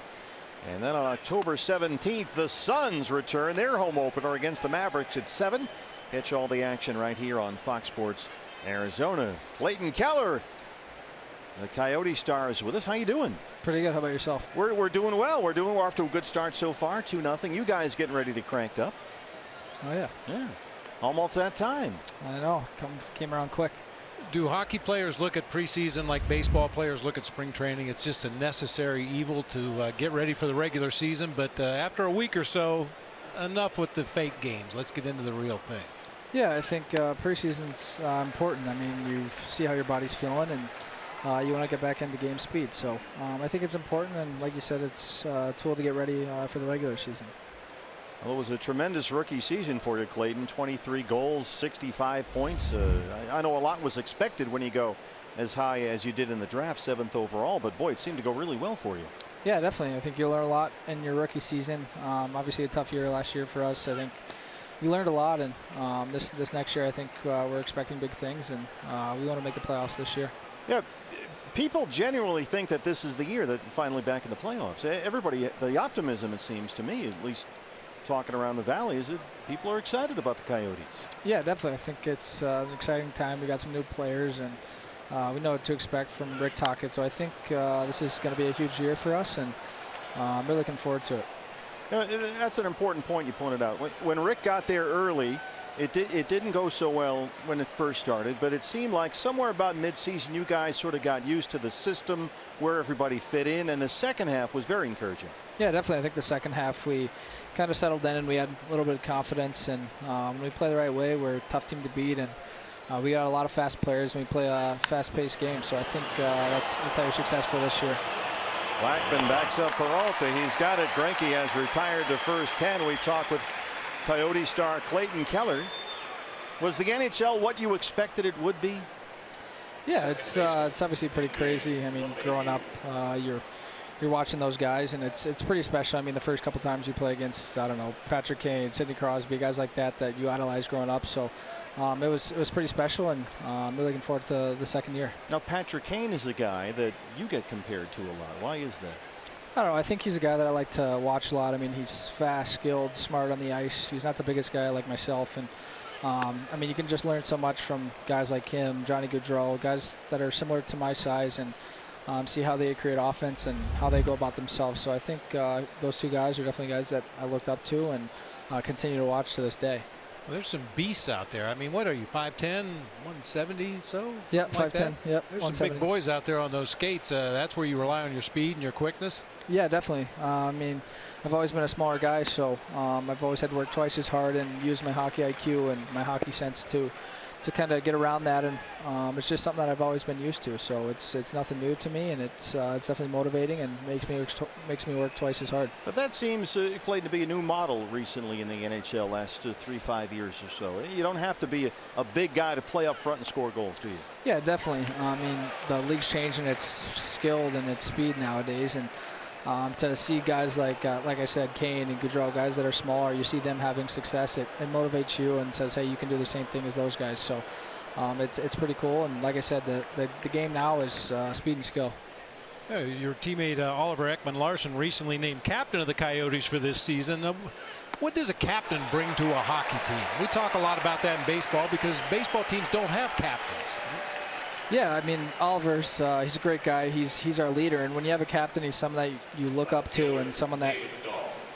And then on October 17th, the Suns return their home opener against the Mavericks at 7. Catch all the action right here on Fox Sports Arizona. Clayton Keller, the Coyote Stars with us. How you doing? Pretty good. How about yourself? We're doing well. We're off to a good start so far. 2-0. You guys getting ready to crank up. Oh yeah. Yeah. Almost that time. I know. Came around quick. Do hockey players look at preseason like baseball players look at spring training? It's just a necessary evil to get ready for the regular season. But after a week or so, enough with the fake games. Let's get into the real thing. Yeah, I think preseason's important. I mean, you see how your body's feeling, and you want to get back into game speed. So I think it's important, and like you said, it's a tool to get ready for the regular season. Well, it was a tremendous rookie season for you, Clayton. 23 goals, 65 points. I know a lot was expected when you go as high as you did in the draft, 7th overall, but boy, it seemed to go really well for you. Yeah, definitely. I think you'll learn a lot in your rookie season. Obviously a tough year last year for us. I think we learned a lot, and this next year I think we're expecting big things, and we want to make the playoffs this year. Yeah, people genuinely think that this is the year that finally back in the playoffs. Everybody, the optimism, it seems to me, at least talking around the valley, is that people are excited about the Coyotes. Yeah, definitely. I think it's an exciting time. We got some new players, and we know what to expect from Rick Tocchet. So I think this is going to be a huge year for us, and I'm really looking forward to it. That's an important point you pointed out. When Rick got there early, it didn't go so well when it first started, but it seemed like somewhere about mid-season you guys sort of got used to the system, where everybody fit in, and the second half was very encouraging. Yeah, definitely. I think the second half we kind of settled in, and we had a little bit of confidence, and when we play the right way, we're a tough team to beat, and we got a lot of fast players, and we play a fast-paced game, so I think that's how you're successful this year. Blackman backs up Peralta. He's got it. Greinke has retired the first 10. We talked with Coyote star Clayton Keller. Was the NHL what you expected it would be? Yeah, it's obviously pretty crazy. I mean, growing up, you're watching those guys, and it's pretty special. I mean, the first couple times you play against, I don't know, Patrick Kane, Sidney Crosby, guys like that you idolized growing up. So it was pretty special, and I'm really looking forward to the second year. Now, Patrick Kane is a guy that you get compared to a lot. Why is that? I don't know. I think he's a guy that I like to watch a lot. I mean, he's fast, skilled, smart on the ice. He's not the biggest guy like myself, and I mean, you can just learn so much from guys like him, Johnny Gaudreau, guys that are similar to my size, and see how they create offense and how they go about themselves. So I think those two guys are definitely guys that I looked up to and continue to watch to this day. Well, there's some beasts out there. I mean, what are you, 5'10", 170 so? Yeah, 5'10". Yep, there's some big boys out there on those skates. That's where you rely on your speed and your quickness. Yeah, definitely. I mean, I've always been a smaller guy, so I've always had to work twice as hard and use my hockey IQ and my hockey sense to kind of get around that, and it's just something that I've always been used to. So it's nothing new to me, and it's definitely motivating and makes me work twice as hard. But that seems, Clayton, to be a new model recently in the NHL last 3-5 years or so. You don't have to be a big guy to play up front and score goals, do you? Yeah, definitely. I mean, the league's changing its skill and its speed nowadays, and to see guys like I said, Kane and Gaudreau, guys that are smaller, you see them having success, it motivates you and says, hey, you can do the same thing as those guys. So it's pretty cool. And like I said, the game now is speed and skill. Yeah, your teammate Oliver Ekman-Larsson recently named captain of the Coyotes for this season. What does a captain bring to a hockey team? We talk a lot about that in baseball because baseball teams don't have captains. Yeah, I mean, Oliver's he's a great guy. He's our leader, and when you have a captain, he's someone that you look up to and someone that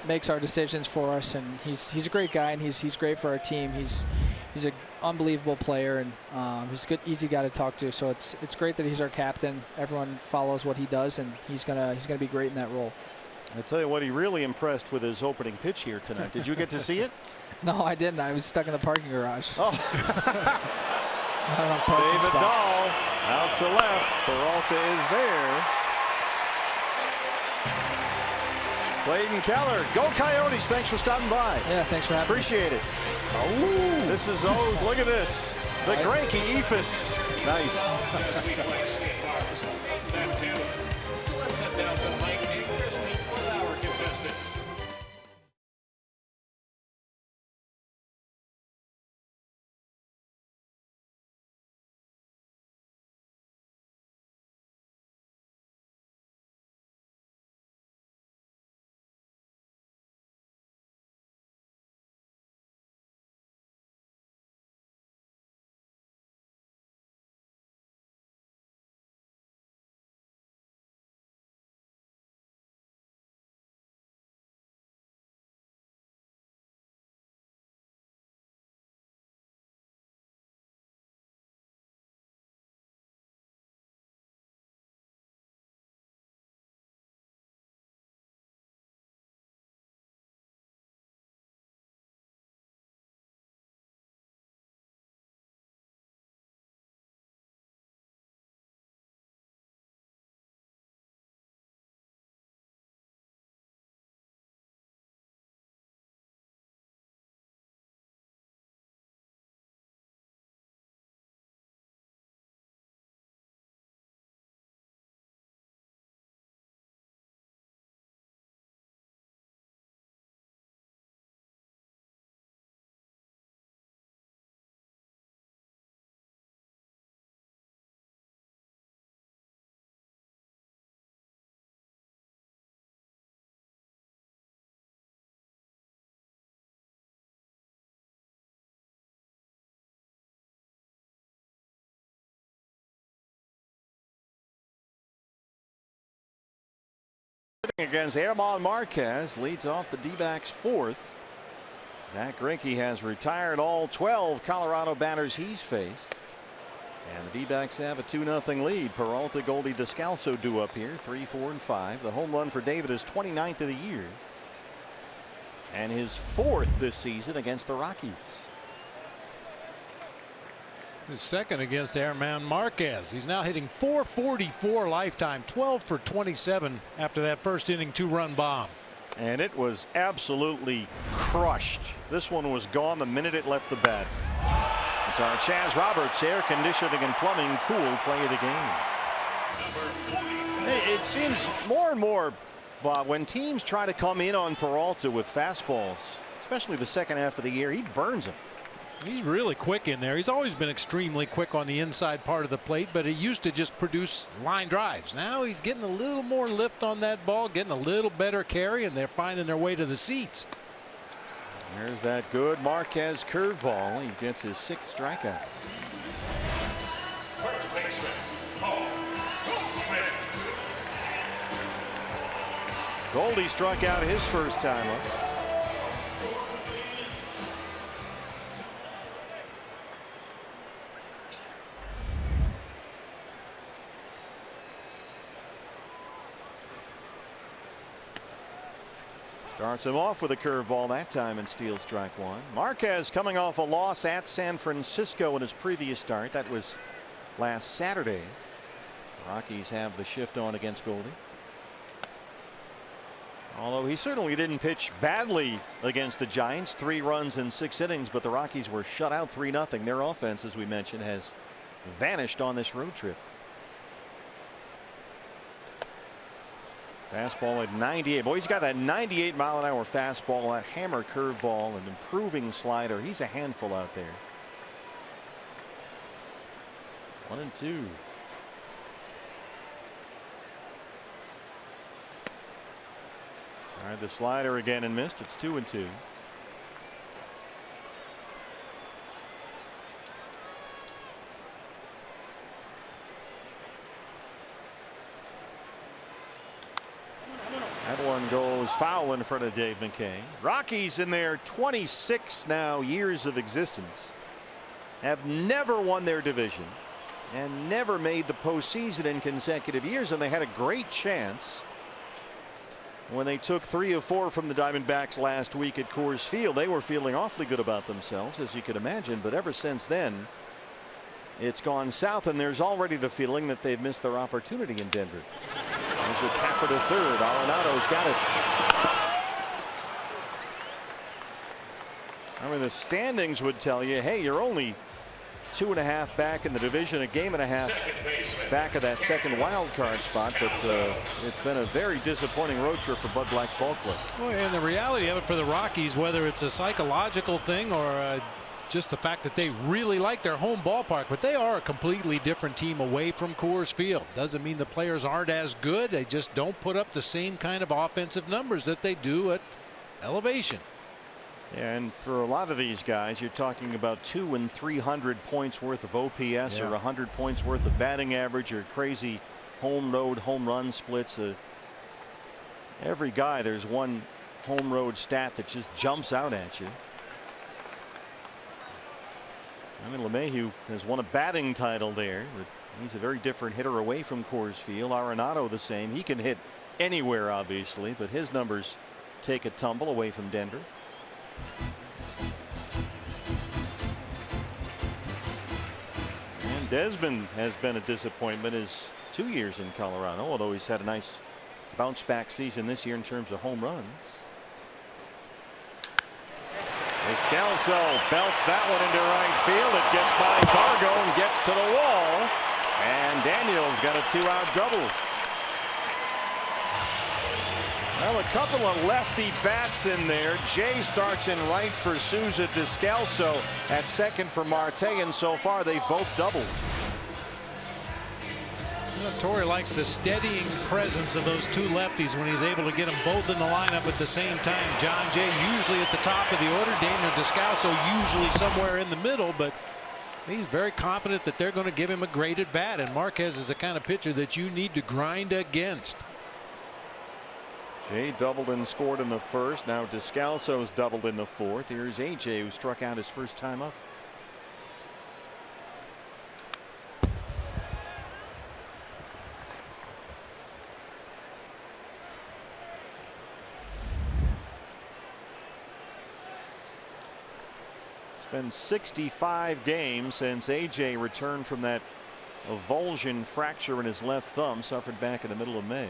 makes our decisions for us. And he's a great guy, and he's great for our team. He's an unbelievable player, and he's a good, easy guy to talk to. So it's great that he's our captain. Everyone follows what he does, and he's gonna be great in that role. I tell you what, he really impressed with his opening pitch here tonight. Did you get to see it? No, I didn't. I was stuck in the parking garage. Oh. David Dahl out to left. Peralta is there. Clayton Keller. Go Coyotes. Thanks for stopping by. Yeah, thanks for having me. Appreciate it. Oh, this is, look at this. The Granky Ephus. Nice. Against Herman Marquez, leads off the D-backs fourth. Zach Greinke has retired all 12 Colorado batters he's faced. And the D-backs have a 2-0 lead. Peralta, Goldie, Descalso due up here, 3, 4, and 5. The home run for David is 29th of the year. And his 4th this season against the Rockies. His second against Herman Marquez. He's now hitting .444 lifetime, 12 for 27 after that first inning 2-run bomb. And it was absolutely crushed. This one was gone the minute it left the bat. It's our Chaz Roberts air conditioning and plumbing cool play of the game. Hey, it seems more and more, Bob, when teams try to come in on Peralta with fastballs, especially the second half of the year, he burns them. He's really quick in there. He's always been extremely quick on the inside part of the plate, but he used to just produce line drives. Now he's getting a little more lift on that ball, getting a little better carry, and they're finding their way to the seats. There's that good Marquez curveball. He gets his 6th strikeout. Goldie struck out his first time up. Starts him off with a curveball that time and steals strike one. Marquez coming off a loss at San Francisco in his previous start. That was last Saturday. Rockies have the shift on against Goldie. Although he certainly didn't pitch badly against the Giants. 3 runs in 6 innings, but the Rockies were shut out 3-0. Their offense, as we mentioned, has vanished on this road trip. Fastball at 98. Boy, he's got that 98-mile-an-hour fastball, that hammer curveball, an improving slider. He's a handful out there. 1-2. Tried the slider again and missed. It's 2-2. That one goes foul in front of Dave McKay. Rockies in their 26 now years of existence have never won their division and never made the postseason in consecutive years, and they had a great chance when they took 3 of 4 from the Diamondbacks last week at Coors Field. They were feeling awfully good about themselves, as you could imagine, but ever since then it's gone south, and there's already the feeling that they've missed their opportunity in Denver. There's a tapper to third. Arenado's got it. I mean, the standings would tell you, hey, you're only 2.5 back in the division, a game and a half back of that second wild card spot, but it's been a very disappointing road trip for Bud Black's ball club. Well, and the reality of it for the Rockies, whether it's a psychological thing or just the fact that they really like their home ballpark, but they are a completely different team away from Coors Field. Doesn't mean the players aren't as good. They just don't put up the same kind of offensive numbers that they do at elevation. And for a lot of these guys, you're talking about 200 and 300 points worth of OPS, or 100 points worth of batting average, or crazy home road home run splits. Every guy, there's one home road stat that just jumps out at you. I mean, LeMahieu has won a batting title there, but he's a very different hitter away from Coors Field. Arenado the same. He can hit anywhere, obviously, but his numbers take a tumble away from Denver. And Desmond has been a disappointment his 2 years in Colorado, although he's had a nice bounce back season this year in terms of home runs. Descalso belts that one into right field. It gets by Cargo and gets to the wall, and Daniels got a 2-out double. Well, a couple of lefty bats in there. Jay starts in right for Souza. Descalso at second for Marte, and so far they've both doubled. You know, Torrey likes the steadying presence of those 2 lefties when he's able to get them both in the lineup at the same time. John Jay usually at the top of the order. Daniel Descalso usually somewhere in the middle, but he's very confident that they're going to give him a great at bat, and Marquez is the kind of pitcher that you need to grind against. Jay doubled and scored in the first. Now Descalso's doubled in the fourth. Here's AJ, who struck out his first time up. It's been 65 games since AJ returned from that avulsion fracture in his left thumb, suffered back in the middle of May.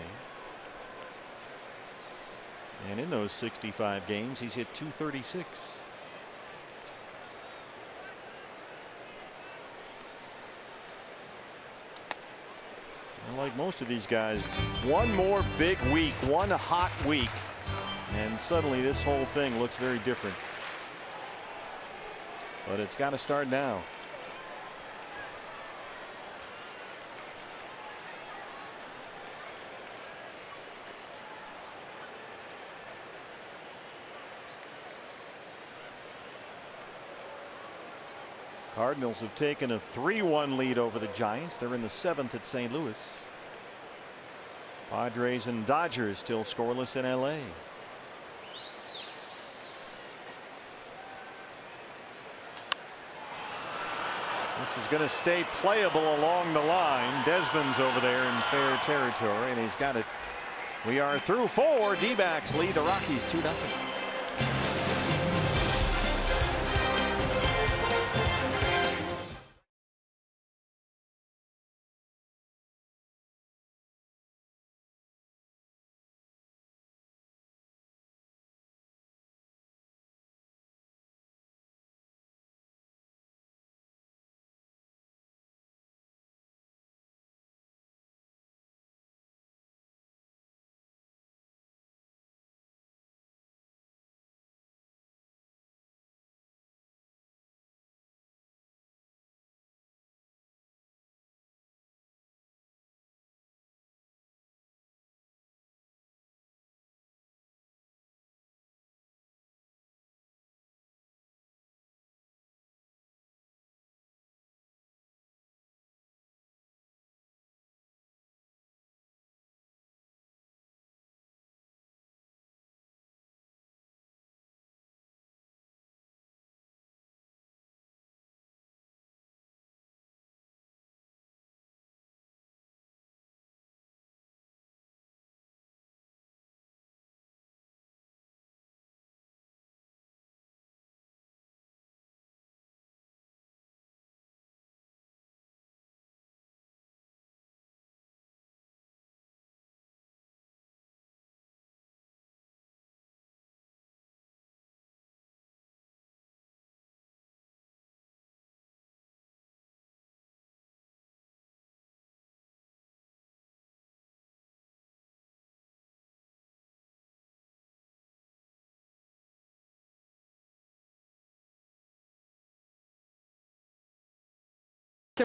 And in those 65 games, he's hit .236. And like most of these guys, one more big week, one hot week, and suddenly this whole thing looks very different. But it's got to start now. Cardinals have taken a 3-1 lead over the Giants. They're in the 7th at St. Louis. Padres and Dodgers still scoreless in LA. This is going to stay playable along the line. Desmond's over there in fair territory, and he's got it. We are through 4. D-backs lead the Rockies 2-0.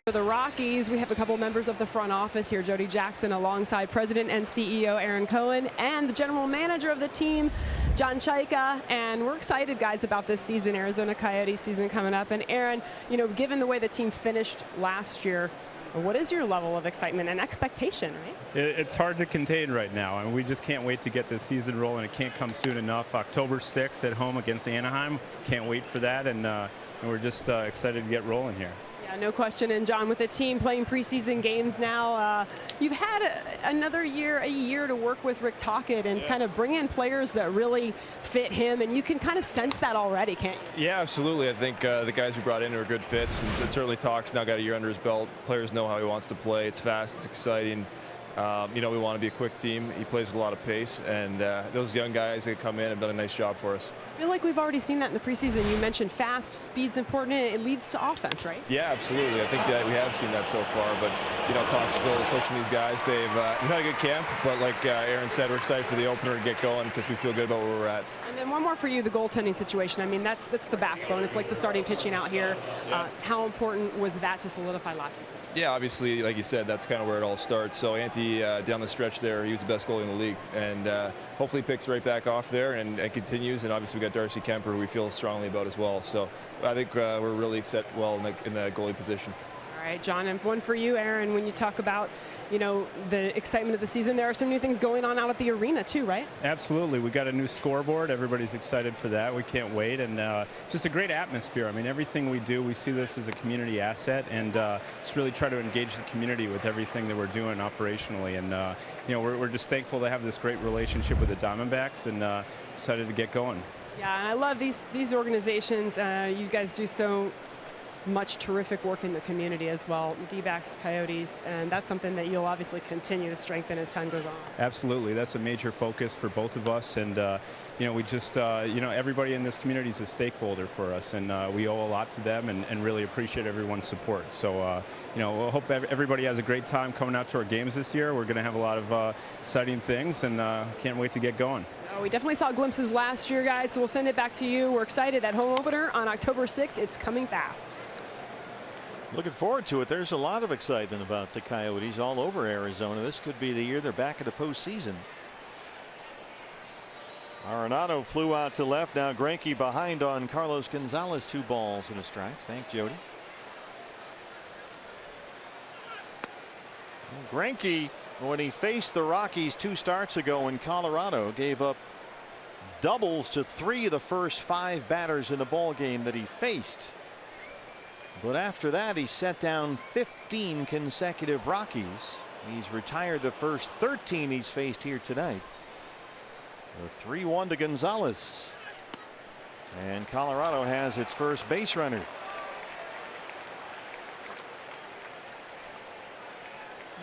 For the Rockies, we have a couple members of the front office here. Jody Jackson alongside President and CEO Aaron Cohen and the General Manager of the team, John Chaika. And we're excited, guys, about this season, Arizona Coyotes season coming up. And Aaron, you know, given the way the team finished last year, what is your level of excitement and expectation, right? It's hard to contain right now, and we just can't wait to get this season rolling. It can't come soon enough. October 6th at home against Anaheim. Can't wait for that, and we're just excited to get rolling here. Yeah, no question. And John, with the team playing preseason games now, you've had another year, a year to work with Rick Tocchet and kind of bring in players that really fit him, and you can kind of sense that already, can't you? Yeah, absolutely. I think the guys we brought in are good fits, and certainly Tocchet's now got a year under his belt. Players know how he wants to play. It's fast, it's exciting. You know, we want to be a quick team. He plays with a lot of pace, and those young guys that come in have done a nice job for us. I feel like we've already seen that in the preseason. You mentioned fast, speed's important, and it leads to offense, right? Yeah, absolutely. I think that we have seen that so far, but, you know, Tocchet's still pushing these guys. We've had a good camp, but like Aaron said, we're excited for the opener to get going because we feel good about where we're at. And then one more for you, the goaltending situation. I mean, that's the backbone. It's like the starting pitching out here. How important was that to solidify last season? Yeah, obviously, like you said, that's kind of where it all starts. So Ante, down the stretch there, he was the best goalie in the league, and hopefully picks right back off there and continues. And obviously, we got Darcy Kemper, who we feel strongly about as well. So I think we're really set well in the goalie position. All right, John, and one for you, Aaron. When you talk about, you know, the excitement of the season, there are some new things going on out at the arena too, right? Absolutely. We got a new scoreboard. Everybody's excited for that. We can't wait. And just a great atmosphere. I mean, everything we do, we see this as a community asset, and just really try to engage the community with everything that we're doing operationally. And, you know, we're just thankful to have this great relationship with the Diamondbacks, and excited to get going. Yeah, I love these organizations. You guys do so much terrific work in the community as well, the D-backs, Coyotes, and that's something that you'll obviously continue to strengthen as time goes on. Absolutely. That's a major focus for both of us, and you know, we just, you know, everybody in this community is a stakeholder for us, and we owe a lot to them, and really appreciate everyone's support. So, you know, we'll hope everybody has a great time coming out to our games this year. We're going to have a lot of exciting things, and can't wait to get going. We definitely saw glimpses last year, guys, so we'll send it back to you. We're excited. That home opener on October 6th. It's coming fast. Looking forward to it. There's a lot of excitement about the Coyotes all over Arizona. This could be the year they're back in the postseason. Arenado flew out to left. Now Greinke behind on Carlos Gonzalez. 2 balls and a strike. Thank Jody. Greinke When he faced the Rockies 2 starts ago in Colorado, gave up doubles to 3 of the first 5 batters in the ball game that he faced. But after that, he set down 15 consecutive Rockies. He's retired the first 13 he's faced here tonight. The 3-1 to Gonzalez. And Colorado has its first base runner.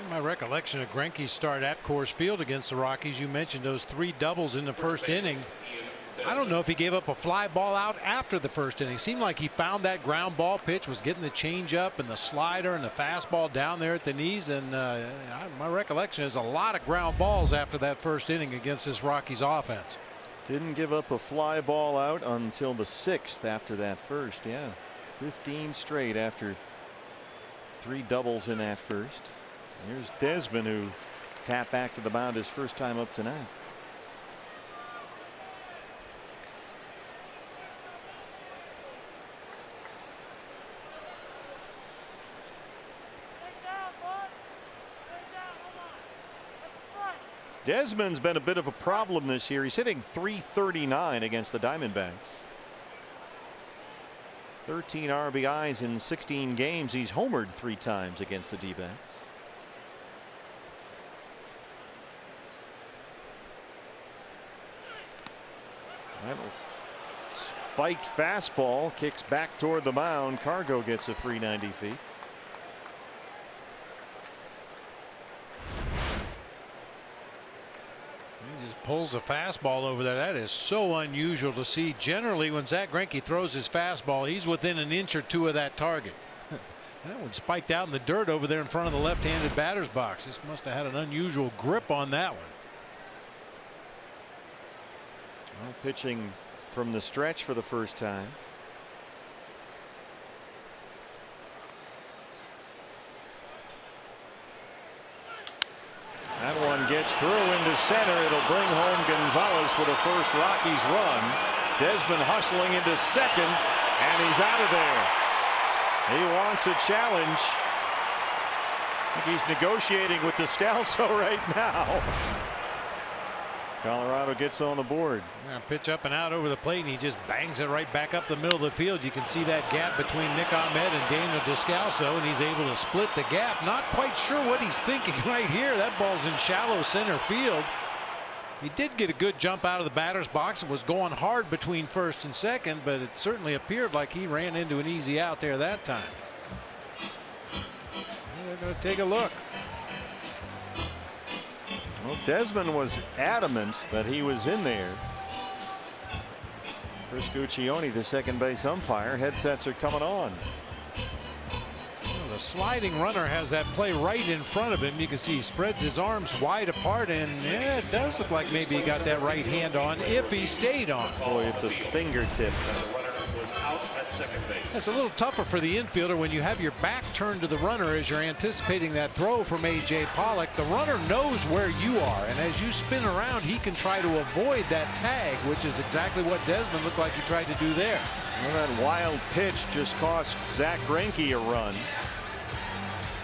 In my recollection of Greinke's start at Coors Field against the Rockies, you mentioned those 3 doubles in the first inning. I don't know if he gave up a fly ball out after the first inning. Seemed like he found that ground ball pitch, was getting the changeup and the slider and the fastball down there at the knees. And my recollection is a lot of ground balls after that first inning against this Rockies offense. Didn't give up a fly ball out until the 6th after that first. Yeah, 15 straight after 3 doubles in that first. Here's Desmond, who tapped back to the mound his first time up tonight. Desmond's been a bit of a problem this year. He's hitting .339 against the Diamondbacks. 13 RBIs in 16 games. He's homered 3 times against the D-backs. Spiked fastball kicks back toward the mound. Cargo gets a free 90 feet. He just pulls a fastball over there. That is so unusual to see. Generally, when Zach Greinke throws his fastball, he's within an inch or 2 of that target. That one spiked out in the dirt over there in front of the left-handed batter's box. This must have had an unusual grip on that one. Well, pitching from the stretch for the first time. That one gets through into center. It'll bring home Gonzalez with a first Rockies run. Desmond hustling into second, and he's out of there. He wants a challenge. I think he's negotiating with Descalso right now. Colorado gets on the board. Yeah, pitch up and out over the plate, and he just bangs it right back up the middle of the field. You can see that gap between Nick Ahmed and Daniel Descalso, and he's able to split the gap. Not quite sure what he's thinking right here. That ball's in shallow center field. He did get a good jump out of the batter's box and was going hard between first and second, but it certainly appeared like he ran into an easy out there that time. They're going to take a look. Well, Desmond was adamant that he was in there. Chris Guccione, the second base umpire. Headsets are coming on. Well, the sliding runner has that play right in front of him. You can see he spreads his arms wide apart, and yeah, it does look like maybe he got that right hand on if he stayed on. Boy, it's a fingertip. That's a little tougher for the infielder when you have your back turned to the runner as you're anticipating that throw from A.J. Pollock. The runner knows where you are, and as you spin around, he can try to avoid that tag, which is exactly what Desmond looked like he tried to do there. Well, that wild pitch just cost Zach Greinke a run.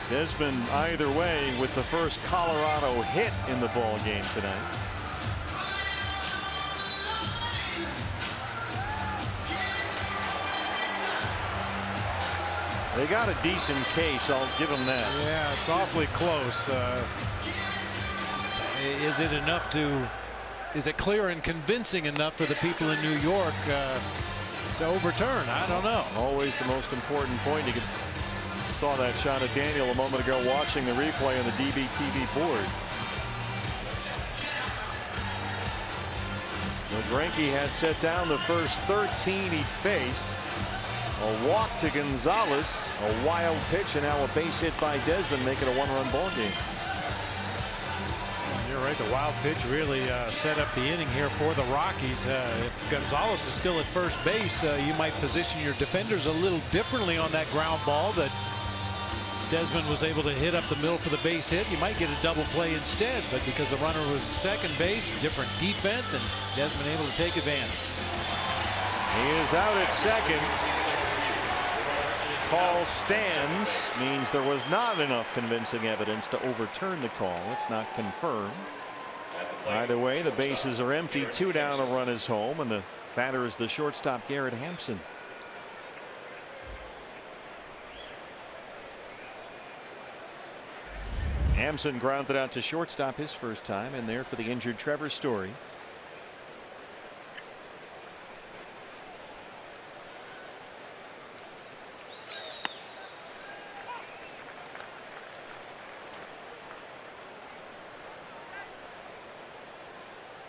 Desmond either way with the first Colorado hit in the ball game tonight. They got a decent case. I'll give them that. Yeah, it's awfully close. Is it enough to? Is it clear and convincing enough for the people in New York to overturn? I don't know. Always the most important point. You saw that shot of Daniel a moment ago watching the replay on the DBTV board. So Greinke had set down the first 13 he'd faced. A walk to Gonzalez, a wild pitch, and now a base hit by Desmond, making a 1-run ball game. You're right. The wild pitch really set up the inning here for the Rockies. If Gonzalez is still at first base, you might position your defenders a little differently on that ground ball that Desmond was able to hit up the middle for the base hit. You might get a double play instead, but because the runner was at second base, different defense, and Desmond able to take advantage. He is out at second. Call stands means there was not enough convincing evidence to overturn the call. It's not confirmed. Either way, the bases are empty. 2 down, a run is home, and the batter is the shortstop Garrett Hampson. Hampson grounded out to shortstop his first time, and there for the injured Trevor Story.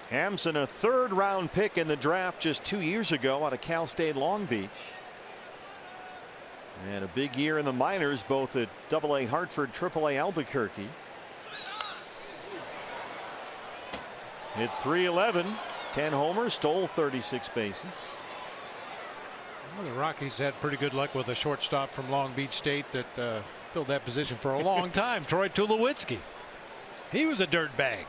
Hampson, a 3rd round pick in the draft just 2 years ago out of Cal State Long Beach. And a big year in the minors, both at AA Hartford, AAA Albuquerque. Hit .311, 10 homers, stole 36 bases. Well, the Rockies had pretty good luck with a shortstop from Long Beach State that filled that position for a long time, Troy Tulowitzki. He was a dirt bag.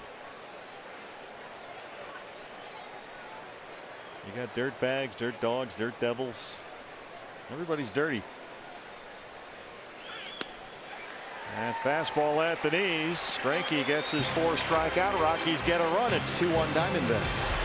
You got dirt bags, dirt dogs, dirt devils. Everybody's dirty. And fastball at the knees. Greinke gets his 4th strikeout. Rockies get a run. It's 2-1 Diamondbacks.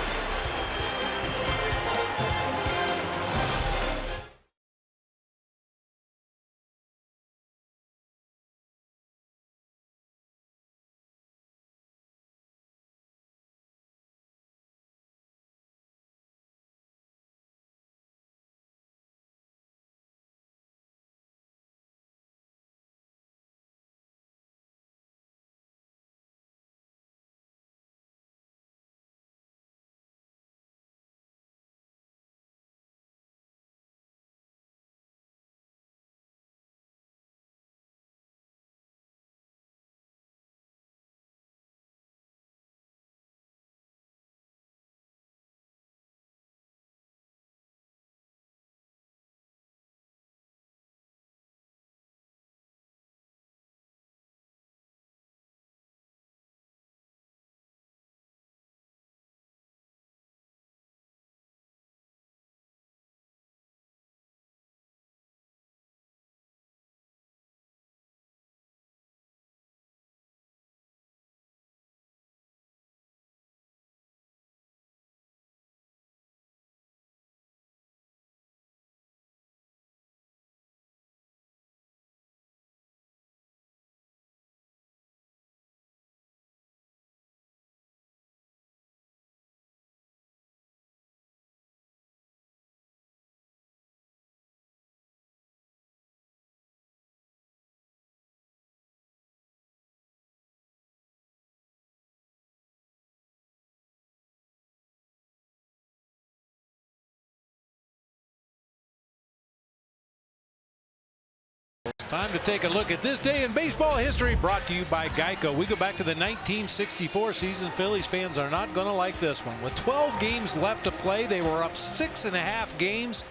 Time to take a look at this day in baseball history, brought to you by Geico. We go back to the 1964 season. Phillies fans are not going to like this one. With 12 games left to play, they were up 6.5 games,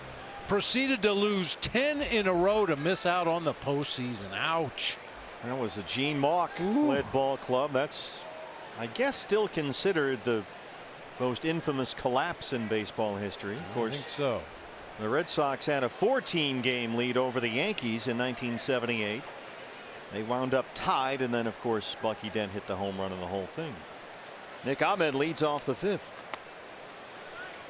proceeded to lose 10 in a row to miss out on the postseason. Ouch. That was a Gene Mauch led ball club. That's, I guess, still considered the most infamous collapse in baseball history. Of course, I think so. The Red Sox had a 14-game lead over the Yankees in 1978. They wound up tied, and then, of course, Bucky Dent hit the home run in the whole thing. Nick Ahmed leads off the 5th.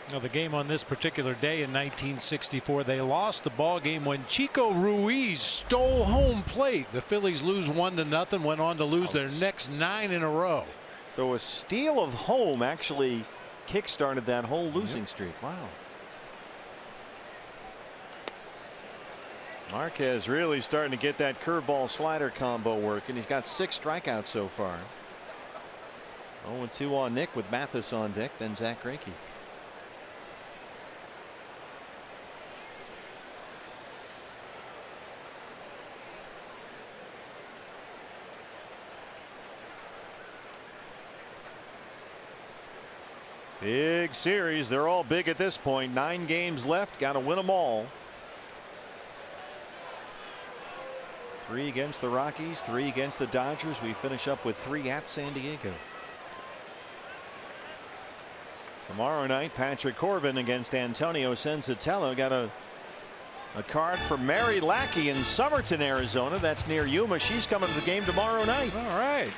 Now, the game on this particular day in 1964, they lost the ball game when Chico Ruiz stole home plate. The Phillies lose 1-0, went on to lose their next 9 in a row. So a steal of home actually kick-started that whole losing streak. Wow. Marquez really starting to get that curveball slider combo working. He's got 6 strikeouts so far. 0-2 on Nick with Mathis on deck, then Zach Greinke. Big series. They're all big at this point. 9 games left. Got to win them all. 3 against the Rockies, 3 against the Dodgers. We finish up with 3 at San Diego. Tomorrow night, Patrick Corbin against Antonio Senzatella. Got a A card for Mary Lackey in Somerton, Arizona. That's near Yuma. She's coming to the game tomorrow night. All right.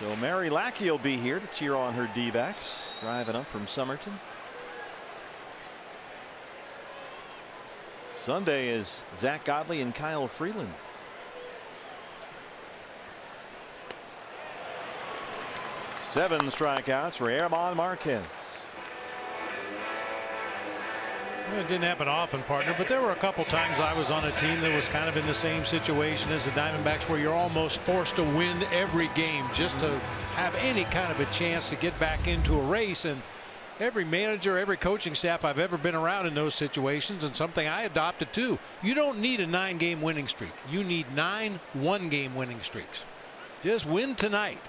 So Mary Lackey will be here to cheer on her D-backs, driving up from Somerton. Sunday is Zach Godley and Kyle Freeland. Seven strikeouts for Herman Marquez. It didn't happen often, partner, but there were a couple times I was on a team that was kind of in the same situation as the Diamondbacks, where you're almost forced to win every game just to have any kind of a chance to get back into a race. And every manager, every coaching staff I've ever been around in those situations, and something I adopted too, you don't need a 9-game winning streak. You need 9 one-game winning streaks. Just win tonight.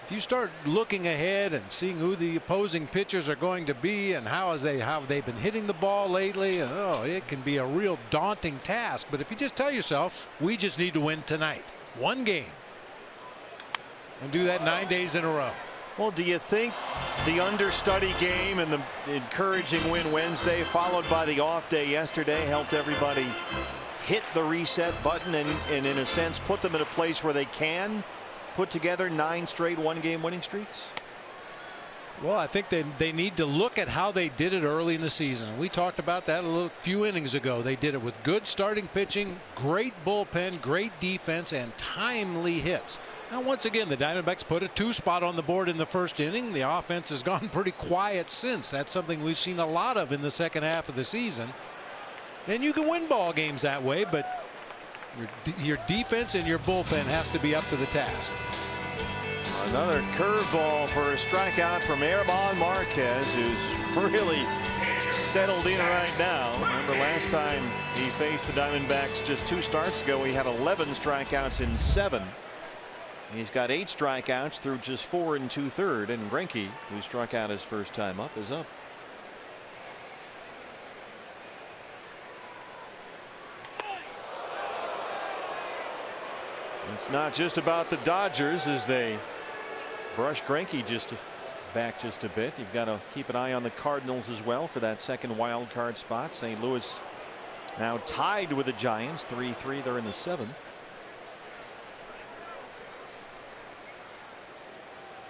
If you start looking ahead and seeing who the opposing pitchers are going to be and how they've been hitting the ball lately, it can be a real daunting task. But if you just tell yourself, we just need to win tonight, one game, and do that 9 days in a row. Well, do you think the understudy game and the encouraging win Wednesday, followed by the off day yesterday, helped everybody hit the reset button and in a sense put them in a place where they can put together 9 straight one-game winning streaks? Well, I think they need to look at how they did it early in the season. We talked about that a few innings ago. They did it with good starting pitching, great bullpen, great defense, and timely hits. Now, once again, the Diamondbacks put a 2 spot on the board in the first inning. The offense has gone pretty quiet since. That's something we've seen a lot of in the second half of the season. And you can win ball games that way, but your defense and your bullpen has to be up to the task. Another curveball for a strikeout from Herman Marquez, who's really settled in right now. Remember last time he faced the Diamondbacks just 2 starts ago, he had 11 strikeouts in 7. He's got 8 strikeouts through just 4 2/3, and Greinke, who struck out his first time up, is up. It's not just about the Dodgers as they brush Greinke back just a bit. You've got to keep an eye on the Cardinals as well for that second wild card spot. St. Louis now tied with the Giants 3-3. They're in the 7th.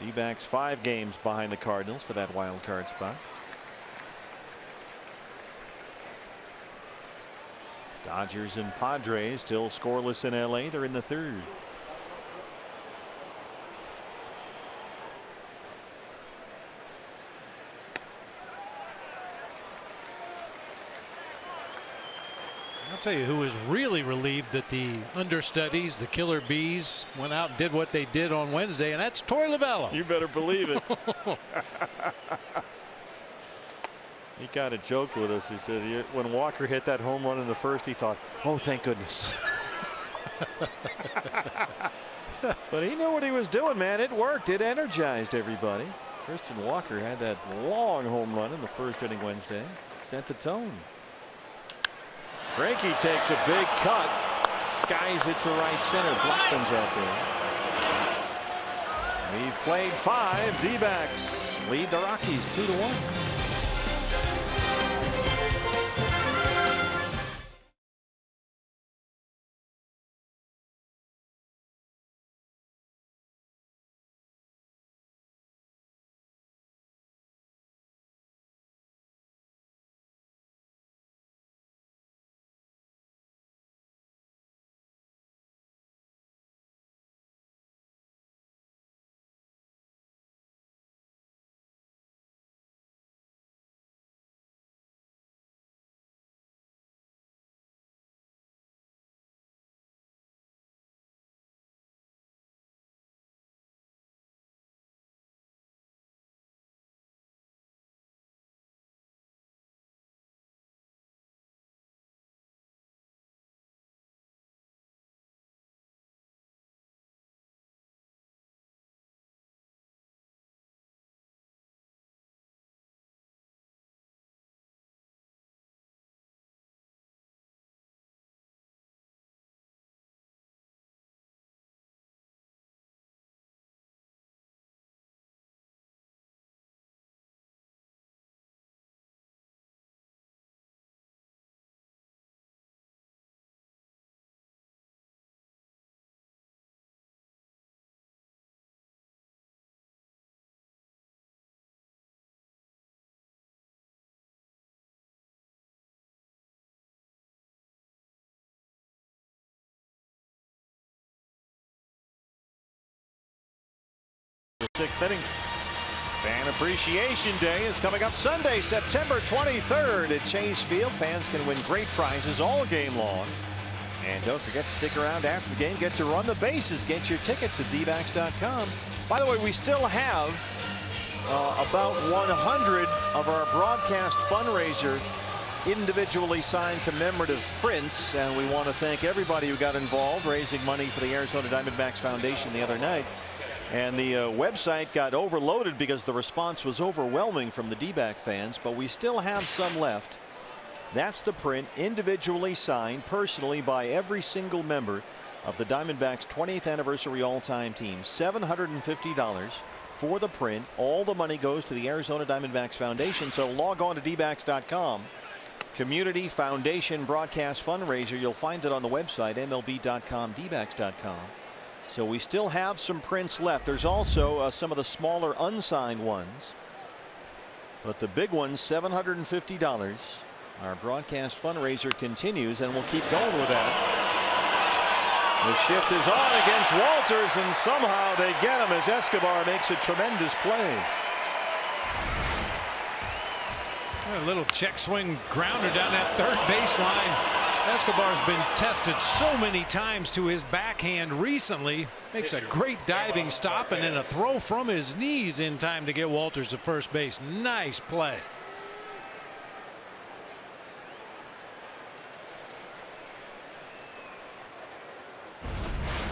D-backs 5 games behind the Cardinals for that wild card spot. Dodgers and Padres still scoreless in LA. They're in the 3rd. I'll tell you who was really relieved that the understudies, the Killer Bees, went out and did what they did on Wednesday, and that's Torey Lovullo. You better believe it. He kind of joked with us. He said when Walker hit that home run in the first, he thought, oh, thank goodness. But he knew what he was doing, man. It worked. It energized everybody. Christian Walker had that long home run in the first inning Wednesday. Set the tone. Greinke takes a big cut. Skies it to right center. Blackman's out there. We've played 5. D-backs lead the Rockies 2-1. 6th inning. Fan Appreciation Day is coming up Sunday, September 23rd at Chase Field. Fans can win great prizes all game long. And don't forget to stick around after the game. Get to run the bases. Get your tickets at dbacks.com. By the way, we still have about 100 of our broadcast fundraiser individually signed commemorative prints, and we want to thank everybody who got involved raising money for the Arizona Diamondbacks Foundation the other night. And the website got overloaded because the response was overwhelming from the D-back fans, but we still have some left. That's the print, individually signed personally by every single member of the Diamondbacks 20th anniversary all-time team. $750 for the print. All the money goes to the Arizona Diamondbacks Foundation, so log on to dbacks.com. Community Foundation Broadcast Fundraiser. You'll find it on the website, mlb.com, dbacks.com. So we still have some prints left. There's also some of the smaller unsigned ones, but the big ones, $750. Our broadcast fundraiser continues, and we'll keep going with that. The shift is on against Walters, and somehow they get him as Escobar makes a tremendous play. A little check swing grounder down that third baseline. Escobar's been tested so many times to his backhand recently. Makes a great diving stop and then a throw from his knees in time to get Walters to first base. Nice play.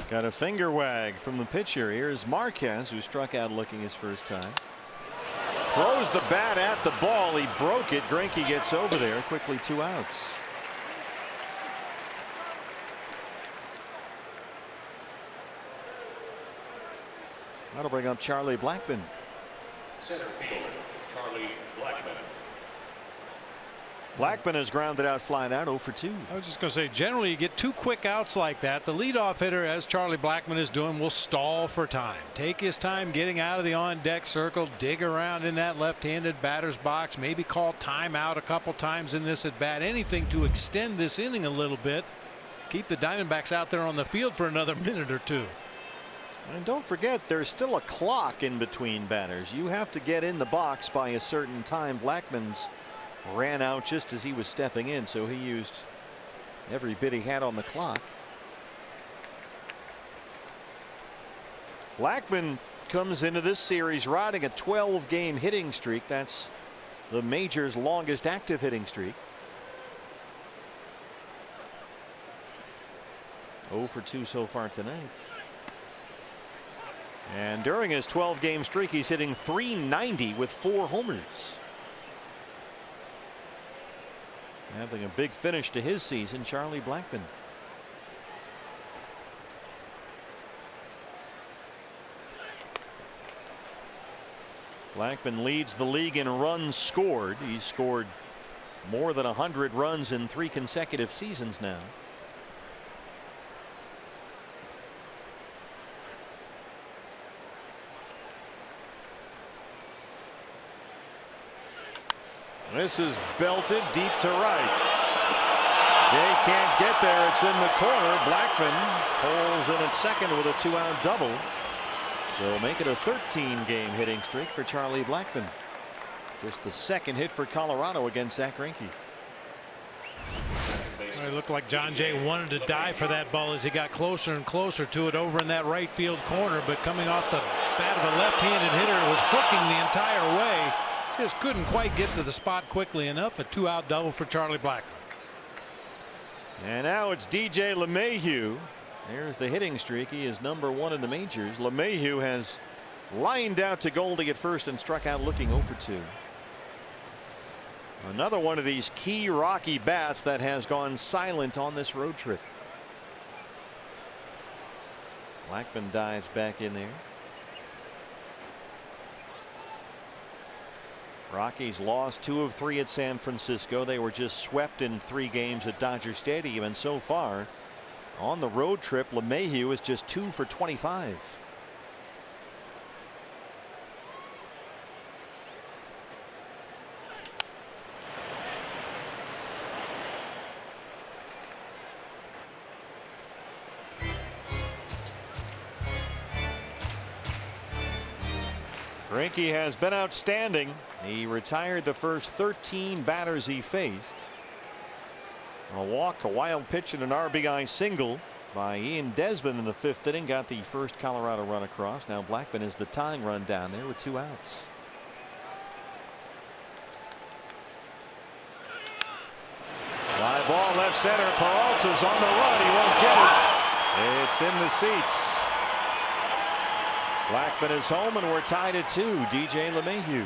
Got a finger wag from the pitcher. Here's Marquez, who struck out looking his first time. Throws the bat at the ball. He broke it. Greinke gets over there. Quickly 2 outs. That'll bring up Charlie Blackmon. Center fielder, Charlie Blackmon. Blackmon has grounded out, flying out 0 for 2. I was just going to say, generally you get 2 quick outs like that. The leadoff hitter, as Charlie Blackmon is doing, will stall for time. Take his time getting out of the on-deck circle, dig around in that left-handed batter's box, maybe call timeout a couple times in this at-bat. Anything to extend this inning a little bit. Keep the Diamondbacks out there on the field for another minute or 2. And don't forget, there's still a clock in between batters. You have to get in the box by a certain time. Blackmon's ran out just as he was stepping in, so he used every bit he had on the clock. Blackmon comes into this series riding a 12-game hitting streak. That's the major's longest active hitting streak. 0 for 2 so far tonight. And during his 12-game streak, he's hitting .390 with 4 homers. Having a big finish to his season, Charlie Blackmon. Blackmon leads the league in runs scored. He's scored more than 100 runs in 3 consecutive seasons now. This is belted deep to right. Jay can't get there. It's in the corner. Blackmon pulls in at second with a 2-out double. So make it a 13-game hitting streak for Charlie Blackmon. Just the second hit for Colorado against Zach Greinke. It looked like John Jay wanted to dive for that ball as he got closer and closer to it over in that right field corner, but coming off the bat of a left-handed hitter, it was hooking the entire way. Just couldn't quite get to the spot quickly enough. A 2-out double for Charlie Blackmon. And now it's DJ LeMahieu. There's the hitting streak. He is #1 in the majors. LeMahieu has lined out to Goldie at first and struck out looking 0 for 2. Another one of these key Rocky bats that has gone silent on this road trip. Blackmon dives back in there. Rockies lost 2 of 3 at San Francisco. They were just swept in 3 games at Dodger Stadium, and so far on the road trip, LeMahieu is just 2 for 25. Greinke has been outstanding. He retired the first 13 batters he faced. A walk, a wild pitch, and an RBI single by Ian Desmond in the 5th inning got the first Colorado run across. Now Blackman is the tying run down there with 2 outs. Fly ball left center. Peralta's on the run. He won't get it. It's in the seats. Blackman is home, and we're tied at 2. DJ LeMahieu.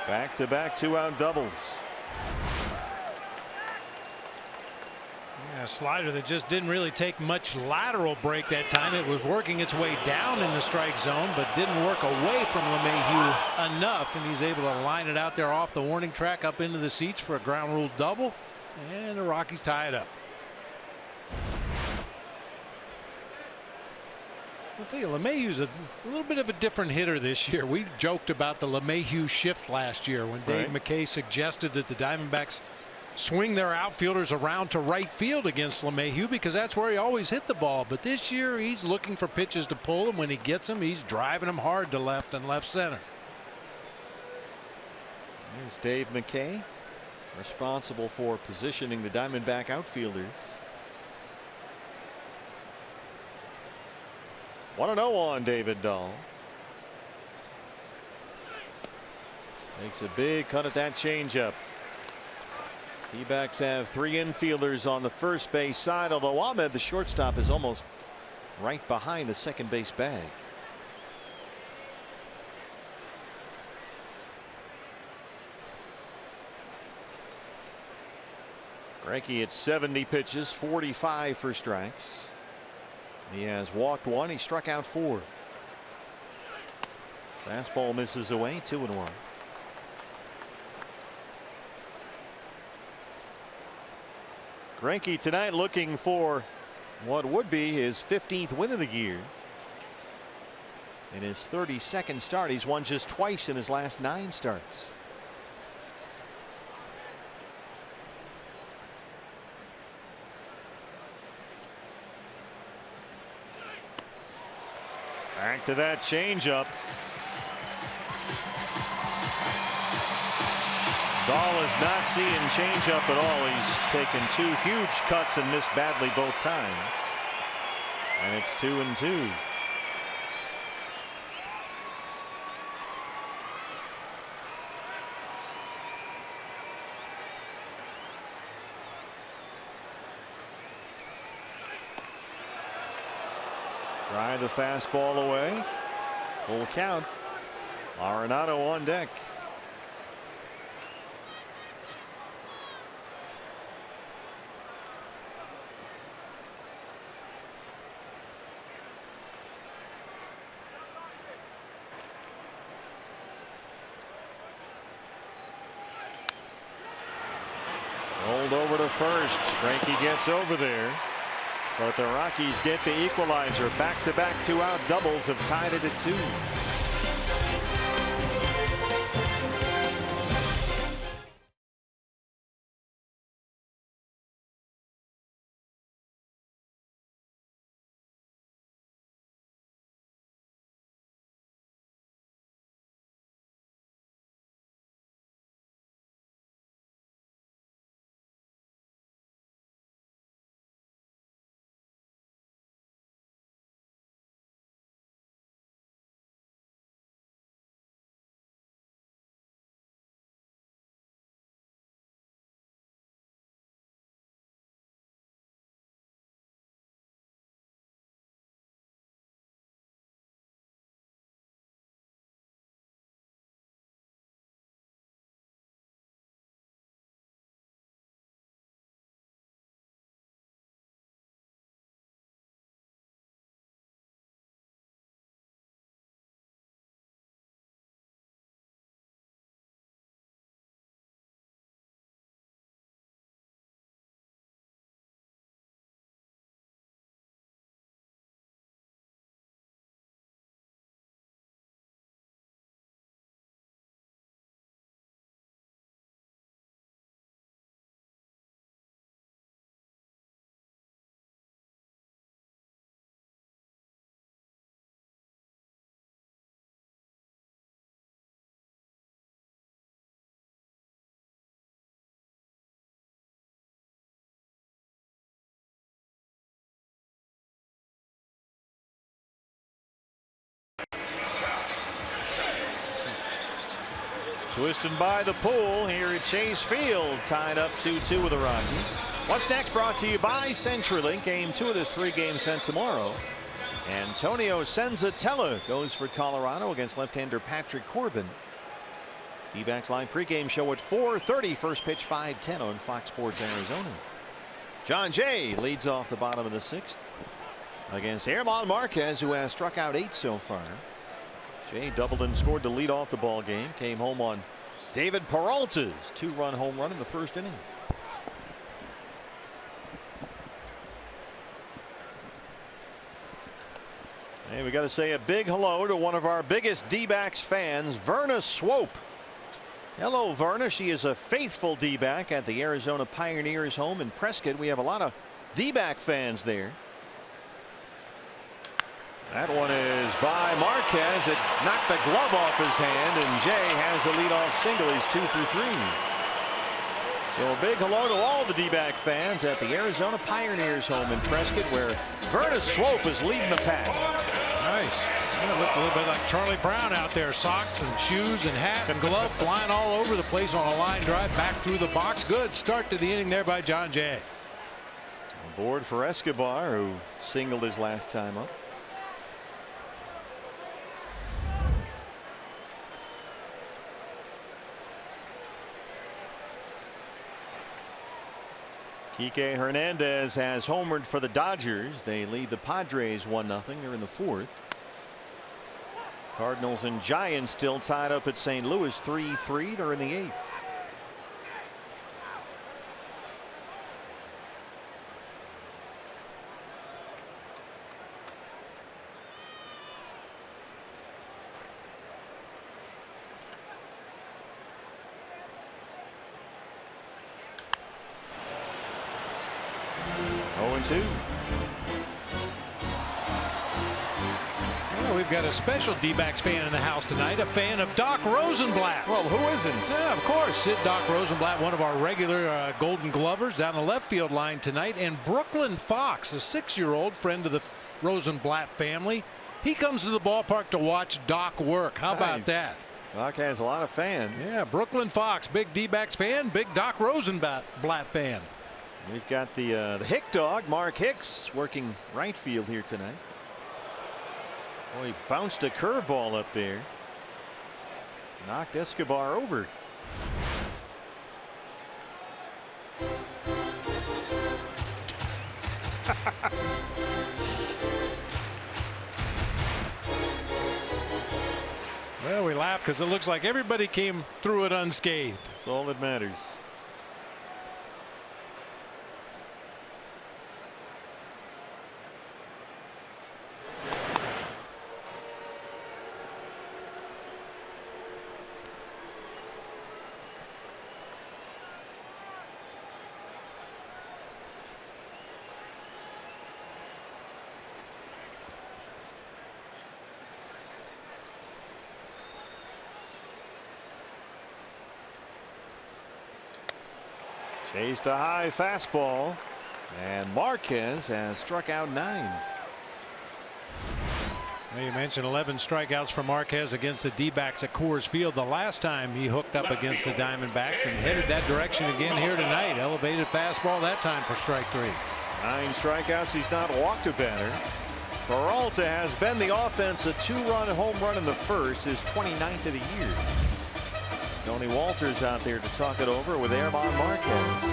Back-to-back 2-out doubles. Yeah, a slider that just didn't really take much lateral break that time. It was working its way down in the strike zone, but didn't work away from LeMahieu enough, and he's able to line it out there off the warning track up into the seats for a ground rule double, and the Rockies tie it up. I'll tell you, LeMahieu's a little bit of a different hitter this year. We joked about the LeMahieu shift last year when Dave McKay suggested that the Diamondbacks swing their outfielders around to right field against LeMahieu because that's where he always hit the ball. But this year he's looking for pitches to pull, and when he gets them, he's driving them hard to left and left center. There's Dave McKay, responsible for positioning the Diamondback outfielders. 1-0 on David Dahl. Makes a big cut at that changeup. D-backs have 3 infielders on the first base side, although Ahmed, the shortstop, is almost right behind the second base bag. Greinke at 70 pitches, 45 for strikes. He has walked 1. He struck out 4. Fastball misses away, 2-1. Greinke tonight looking for what would be his 15th win of the year. In his 32nd start, he's won just twice in his last 9 starts. Back to that changeup. Dahl is not seeing changeup at all. He's taken 2 huge cuts and missed badly both times. And it's 2-2. Try the fastball away. Full count. Arenado on deck. Rolled over to first. Greinke gets over there. But the Rockies get the equalizer. Back-to-back 2-out doubles have tied it at 2. Twisting by the pool here at Chase Field, tied up 2-2 with the Rockies. What's next brought to you by CenturyLink. Game 2 of this 3-game set tomorrow. Antonio Senzatella goes for Colorado against left-hander Patrick Corbin. D-backs live pregame show at 4:30. First pitch 5:10 on Fox Sports Arizona. John Jay leads off the bottom of the 6th against Germán Marquez, who has struck out 8 so far. Jay doubled and scored to lead off the ball game. Came home on David Peralta's 2-run home run in the first inning. And we got to say a big hello to one of our biggest D-backs fans, Verna Swope. Hello, Verna. She is a faithful D-back at the Arizona Pioneers home in Prescott. We have a lot of D-back fans there. That one is by Marquez. It knocked the glove off his hand, and Jay has a leadoff single. He's 2 for 3. So a big hello to all the D-back fans at the Arizona Pioneers home in Prescott, where Verna Swope is leading the pack. Nice. It looked a little bit like Charlie Brown out there. Socks and shoes and hat and glove flying all over the place on a line drive back through the box. Good start to the inning there by John Jay. Aboard for Escobar, who singled his last time up. Kike Hernandez has homered for the Dodgers. They lead the Padres 1-0. They're in the 4th. Cardinals and Giants still tied up at St. Louis 3-3. They're in the 8th. Well, we've got a special D-backs fan in the house tonight, a fan of Doc Rosenblatt. Well, who isn't? Yeah, of course. Sid Doc Rosenblatt, one of our regular Golden Glovers down the left field line tonight. And Brooklyn Fox, a 6-year-old friend of the Rosenblatt family. He comes to the ballpark to watch Doc work. How about that? Doc has a lot of fans. Yeah, Brooklyn Fox, big D-backs fan, big Doc Rosenblatt fan. We've got the Hick dog, Mark Hicks, working right field here tonight. Oh, he bounced a curveball up there. Knocked Escobar over. Well, we laugh because it looks like everybody came through it unscathed. That's all that matters. Chased a high fastball, and Marquez has struck out 9. Well, you mentioned 11 strikeouts for Marquez against the D-backs at Coors Field the last time he hooked up against the Diamondbacks, and headed that direction again here tonight. Elevated fastball that time for strike 3. 9 strikeouts. He's not walked a batter. Peralta has been the offense, a 2-run home run in the first, his 29th of the year. Tony Walters out there to talk it over with Germán Marquez.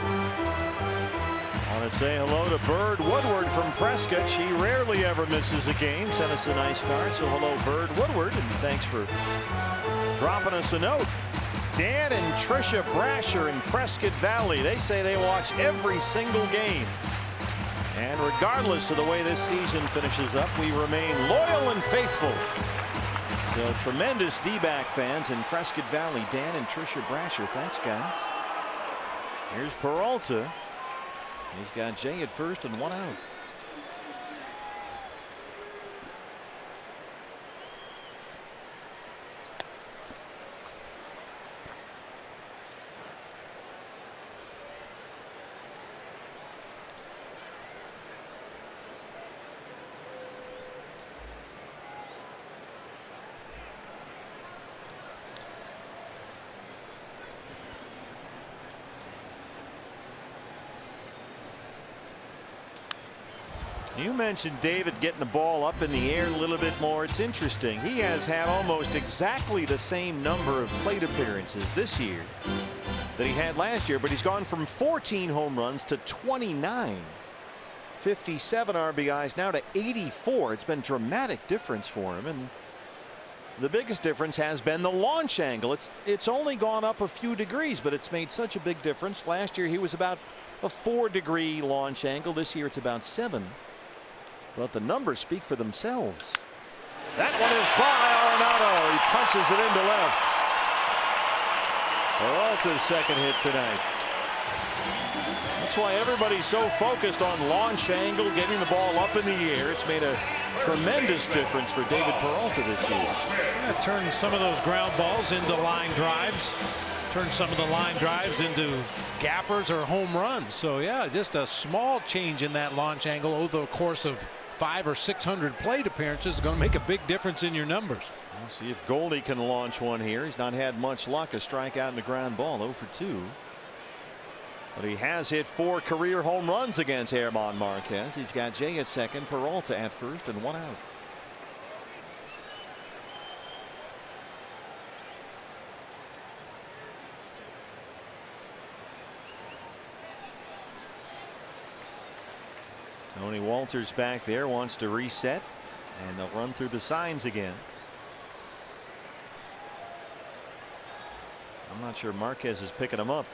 I want to say hello to Bird Woodward from Prescott. She rarely ever misses a game. Sent us a nice card. So hello, Bird Woodward, and thanks for dropping us a note. Dan and Tricia Brasher in Prescott Valley. They say they watch every single game. And regardless of the way this season finishes up, we remain loyal and faithful. So tremendous D-back fans in Prescott Valley. Dan and Tricia Brasher. Thanks, guys. Here's Peralta. He's got Jay at first and 1 out. You mentioned David getting the ball up in the air a little bit more. It's interesting. He has had almost exactly the same number of plate appearances this year that he had last year, but he's gone from 14 home runs to 29. 57 RBIs now to 84. It's been a dramatic difference for him, and the biggest difference has been the launch angle. It's only gone up a few degrees, but it's made such a big difference. Last year he was about a 4-degree launch angle. This year it's about 7. But the numbers speak for themselves. That one is by Arenado. He punches it into left. Peralta's second hit tonight. That's why everybody's so focused on launch angle, getting the ball up in the air. It's made a tremendous difference for David Peralta this year. Yeah, turned some of those ground balls into line drives. Turned some of the line drives into gappers or home runs. So yeah, just a small change in that launch angle over the course of 500 or 600 plate appearances is going to make a big difference in your numbers. We'll see if Goldie can launch one here. He's not had much luck. A strikeout and a ground ball, 0 for 2. But he has hit 4 career home runs against German Marquez. He's got Jay at second, Peralta at first, and 1 out. Tony Walters back there, wants to reset, and they'll run through the signs again. I'm not sure Marquez is picking him up.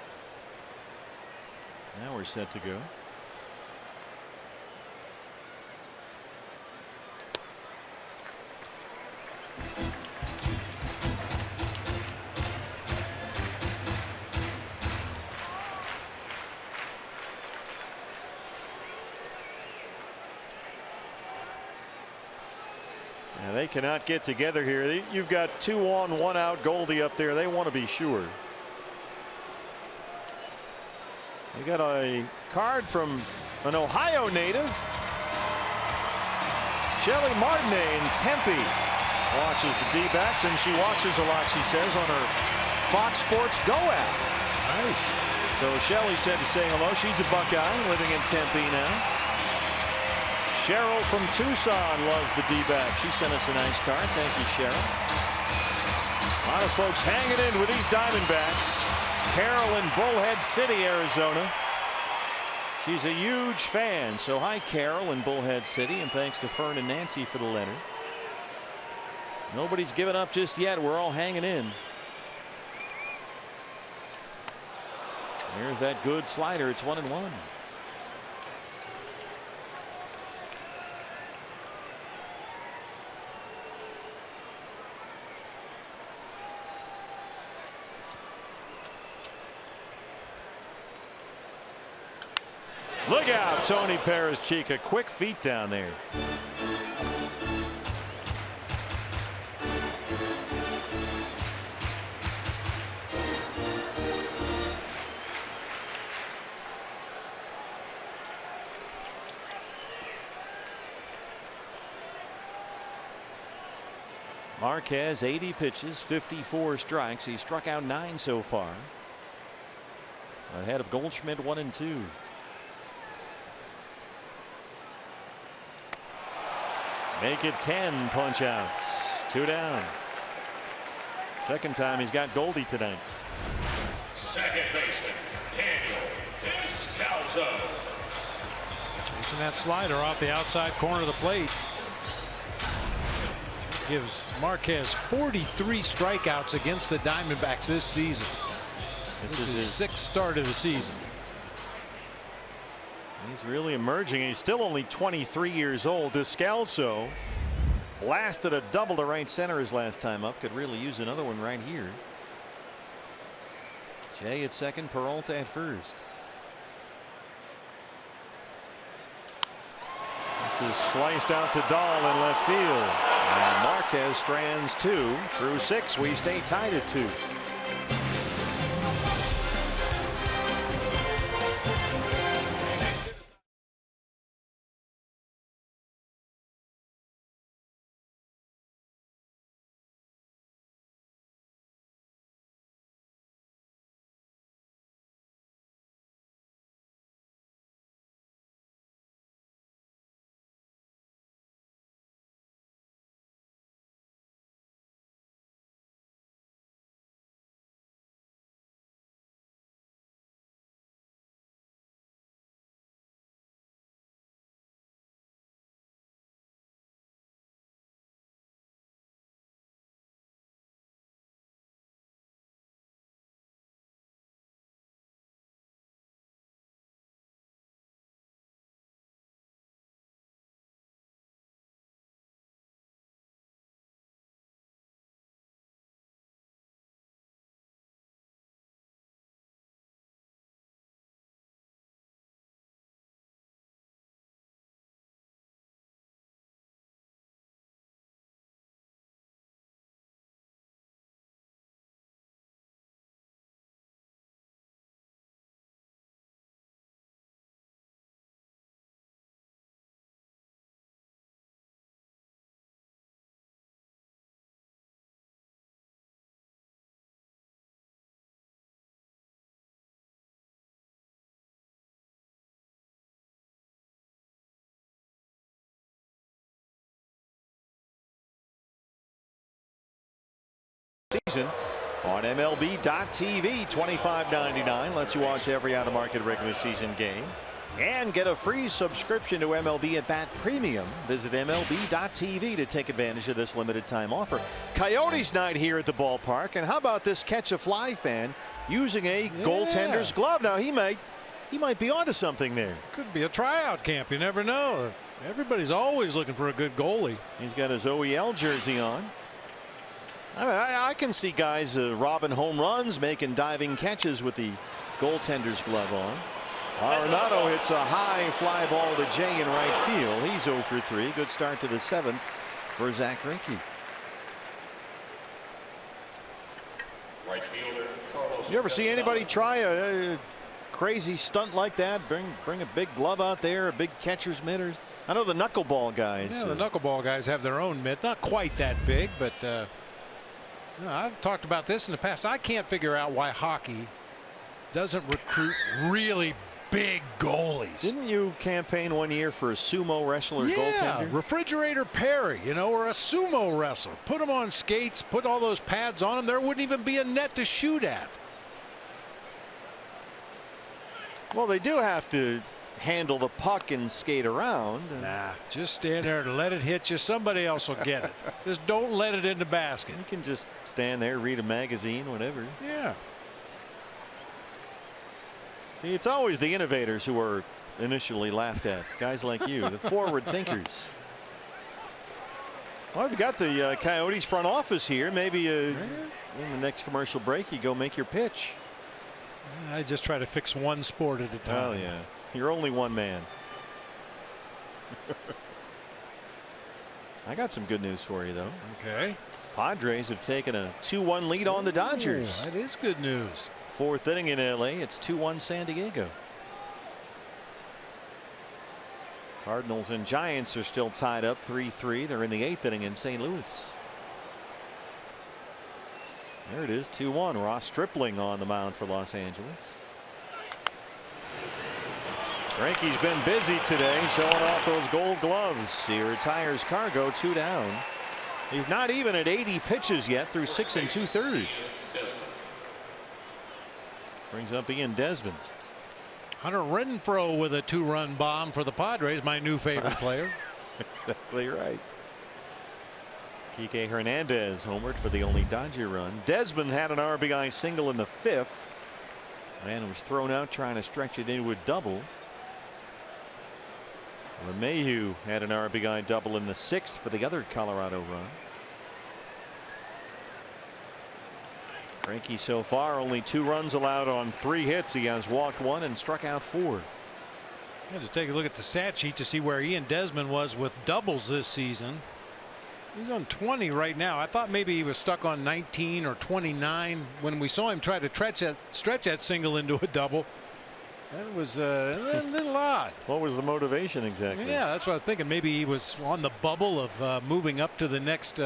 Now we're set to go. Now they cannot get together here. You've got 2 on, 1 out Goldie up there. They want to be sure. They got a card from an Ohio native. Shelly Martinet in Tempe watches the D-backs, and she watches a lot, she says, on her Fox Sports Go app. Nice. So Shelly said to say hello. She's a Buckeye living in Tempe now. Cheryl from Tucson loves the D-back. She sent us a nice card. Thank you, Cheryl. A lot of folks hanging in with these Diamondbacks. Carol in Bullhead City, Arizona. She's a huge fan. So hi, Carol in Bullhead City, and thanks to Fern and Nancy for the letter. Nobody's given up just yet. We're all hanging in. There's that good slider. It's 1-1. Look out, Tony Perez-Chica. Quick feet down there. Marquez, 80 pitches, 54 strikes. He struck out 9 so far. Ahead of Goldschmidt, 1 and 2. Make it 10 punch outs. 2 down. Second time he's got Goldie tonight. Second baseman, Daniel Descalzo. Chasing that slider off the outside corner of the plate. Gives Marquez 43 strikeouts against the Diamondbacks this season. This is his 6th start of the season. He's really emerging. He's still only 23 years old. Descalzo blasted a double to right center his last time up. Could really use another one right here. Jay at second, Peralta at first. This is sliced out to Dahl in left field. And Marquez strands 2 through 6. We stay tied at 2. season on MLB.TV. $25.99 lets you watch every out-of-market regular season game and get a free subscription to MLB at Bat Premium. Visit MLB.TV to take advantage of this limited time offer. Coyotes night here at the ballpark, and how about this catch a fly fan using a goaltender's glove? Now he might be onto something there. Could be a tryout camp. You never know. Everybody's always looking for a good goalie. He's got his OEL jersey on. I mean, I can see guys robbing home runs, making diving catches with the goaltender's glove on. Arenado hits a high fly ball to Jay in right field. He's 0 for 3. Good start to the 7th for Zach Greinke. Right fielder, Carlos. You ever see anybody try a crazy stunt like that? Bring a big glove out there, a big catcher's mitt? I know the knuckleball guys. Yeah, the knuckleball guys have their own mitt. Not quite that big, but I've talked about this in the past. I can't figure out why hockey doesn't recruit really big goalies. Didn't you campaign one year for a sumo wrestler goaltender? Refrigerator Perry, or a sumo wrestler. Put them on skates, put all those pads on them. There wouldn't even be a net to shoot at. Well, they do have to handle the puck and skate around. Nah, just stand there and let it hit you. Somebody else will get it. Just don't let it in the basket. You can just stand there, read a magazine, whatever. Yeah. See, it's always the innovators who are initially laughed at. Guys like you, the forward thinkers. Well, I've got the Coyotes front office here. Maybe in the next commercial break, you go make your pitch. I just try to fix one sport at a time. Oh, yeah. You're only one man. I got some good news for you, though. Okay. Padres have taken a 2-1 lead on the Dodgers. That is good news. 4th inning in LA. It's 2-1 San Diego. Cardinals and Giants are still tied up 3-3. They're in the 8th inning in St. Louis. There it is, 2-1. Ross Stripling on the mound for Los Angeles. Greinke's been busy today, showing off those gold gloves. He retires Cargo, 2 down. He's not even at 80 pitches yet through 6 2/3. Brings up Ian Desmond. Hunter Renfroe with a 2-run bomb for the Padres, my new favorite player. Exactly right. Kike Hernandez homered for the only Dodger run. Desmond had an RBI single in the 5th and was thrown out trying to stretch it into a double. LeMahieu had an RBI double in the 6th for the other Colorado run. Greinke so far only 2 runs allowed on 3 hits. He has walked 1 and struck out 4. Yeah, just take a look at the stat sheet to see where Ian Desmond was with doubles this season. He's on 20 right now. I thought maybe he was stuck on 19 or 29 when we saw him try to stretch that single into a double. That was a little odd. What was the motivation exactly? Yeah, that's what I was thinking. Maybe he was on the bubble of moving up to the next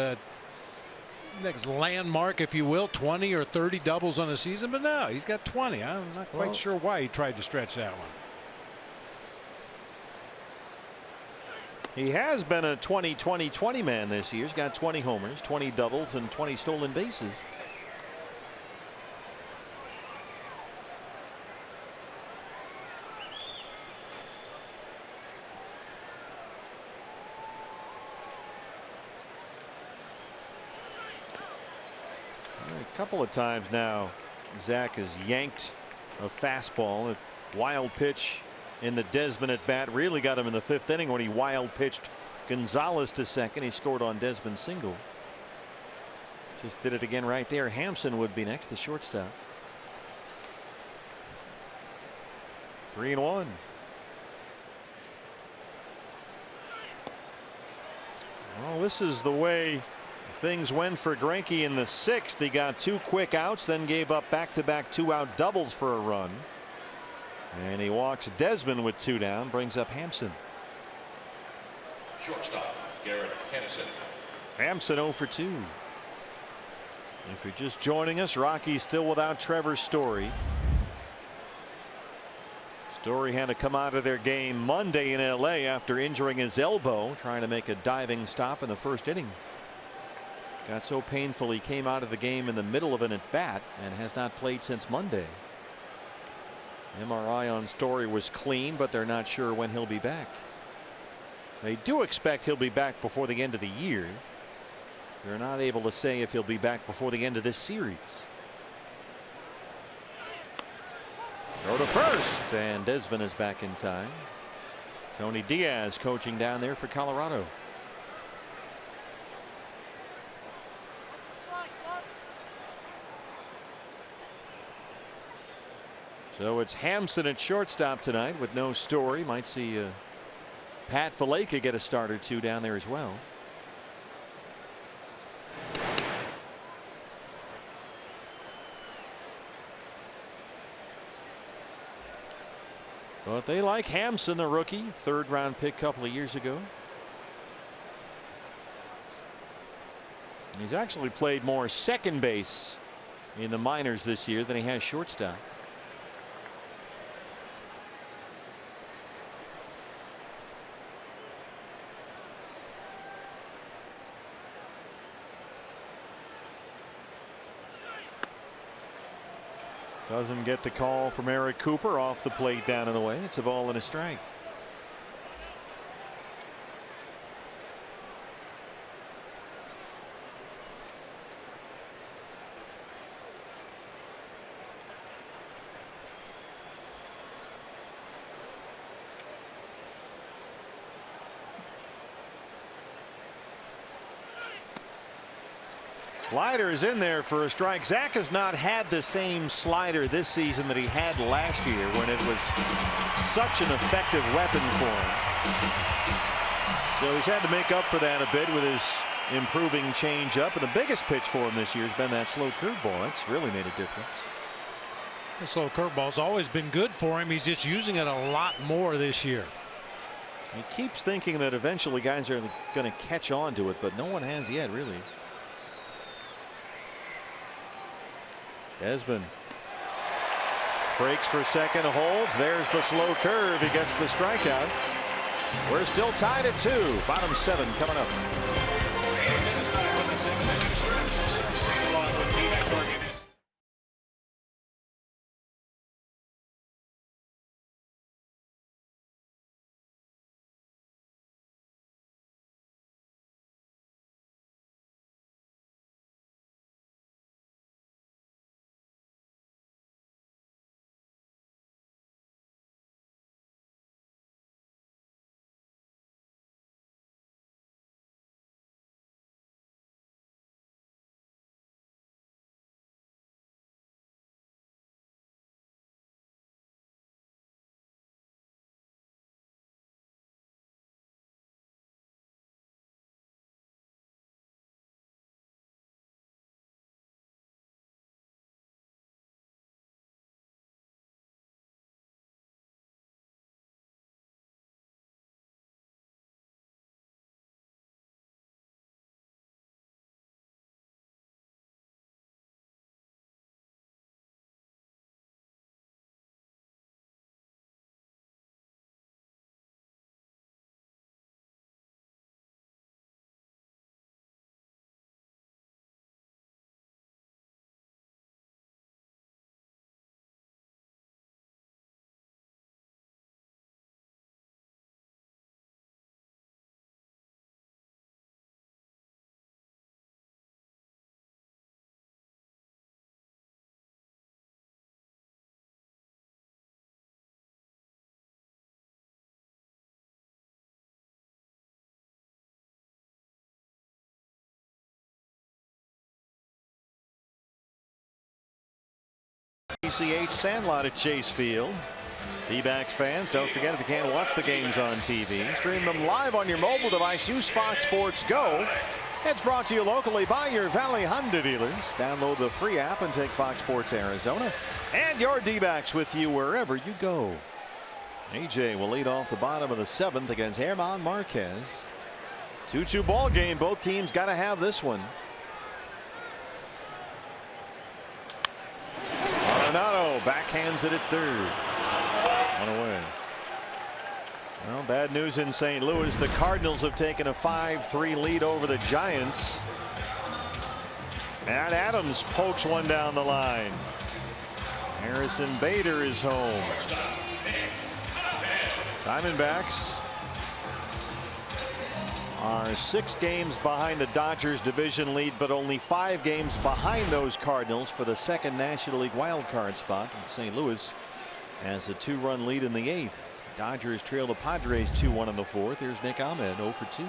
landmark, if you will, 20 or 30 doubles on a season. But no, he's got 20. I'm not quite sure why he tried to stretch that one. He has been a 20-20-20 man this year. He's got 20 homers, 20 doubles, and 20 stolen bases. A couple of times now, Zach has yanked a fastball, a wild pitch in the Desmond at bat. Really got him in the 5th inning when he wild pitched Gonzalez to second. He scored on Desmond's single. Just did it again right there. Hampson would be next, the shortstop. 3-1. Well, this is the way things went for Greinke in the 6th. He got 2 quick outs, then gave up back-to-back 2-out doubles for a run. And he walks Desmond with 2 down, brings up Hampson. Shortstop, Garrett Hampson. Hampson 0 for 2. If you're just joining us, Rocky's still without Trevor Story. Story had to come out of their game Monday in LA after injuring his elbow, trying to make a diving stop in the 1st inning. Got so painful he came out of the game in the middle of an at-bat and has not played since Monday. MRI on Story was clean, but they're not sure when he'll be back. They do expect he'll be back before the end of the year. They're not able to say if he'll be back before the end of this series. Throw to first, and Desmond is back in time. Tony Diaz coaching down there for Colorado. So it's Hampson at shortstop tonight with no Story. Might see Pat Valaika get a start or two down there as well. But they like Hampson, the rookie, third-round pick a couple of years ago. He's actually played more second base in the minors this year than he has shortstop. Doesn't get the call from Eric Cooper off the plate down and away. It's a ball and a strike. Slider is in there for a strike. Zach has not had the same slider this season that he had last year when it was such an effective weapon for him. So he's had to make up for that a bit with his improving changeup. And the biggest pitch for him this year has been that slow curveball. That's really made a difference. The slow curveball's always been good for him. He's just using it a lot more this year. He keeps thinking that eventually guys are going to catch on to it, but no one has yet, really. Desmond breaks for second, holds. There's the slow curve. He gets the strikeout. We're still tied at 2. Bottom 7 coming up. PCH Sandlot at Chase Field. D-backs fans, don't forget, if you can't watch the games on TV, stream them live on your mobile device. Use Fox Sports Go. It's brought to you locally by your Valley Honda dealers. Download the free app and take Fox Sports Arizona and your D-backs with you wherever you go. AJ will lead off the bottom of the 7th against German Marquez. 2-2 ball game. Both teams got to have this one. Arenado backhands it at third. One away. Well, bad news in St. Louis. The Cardinals have taken a 5-3 lead over the Giants. And Adams pokes one down the line. Harrison Bader is home. Diamondbacks are 6 games behind the Dodgers division lead, but only 5 games behind those Cardinals for the 2nd National League wild card spot. St. Louis has a 2-run lead in the 8th. Dodgers trail the Padres 2-1 in the 4th. Here's Nick Ahmed 0 for 2.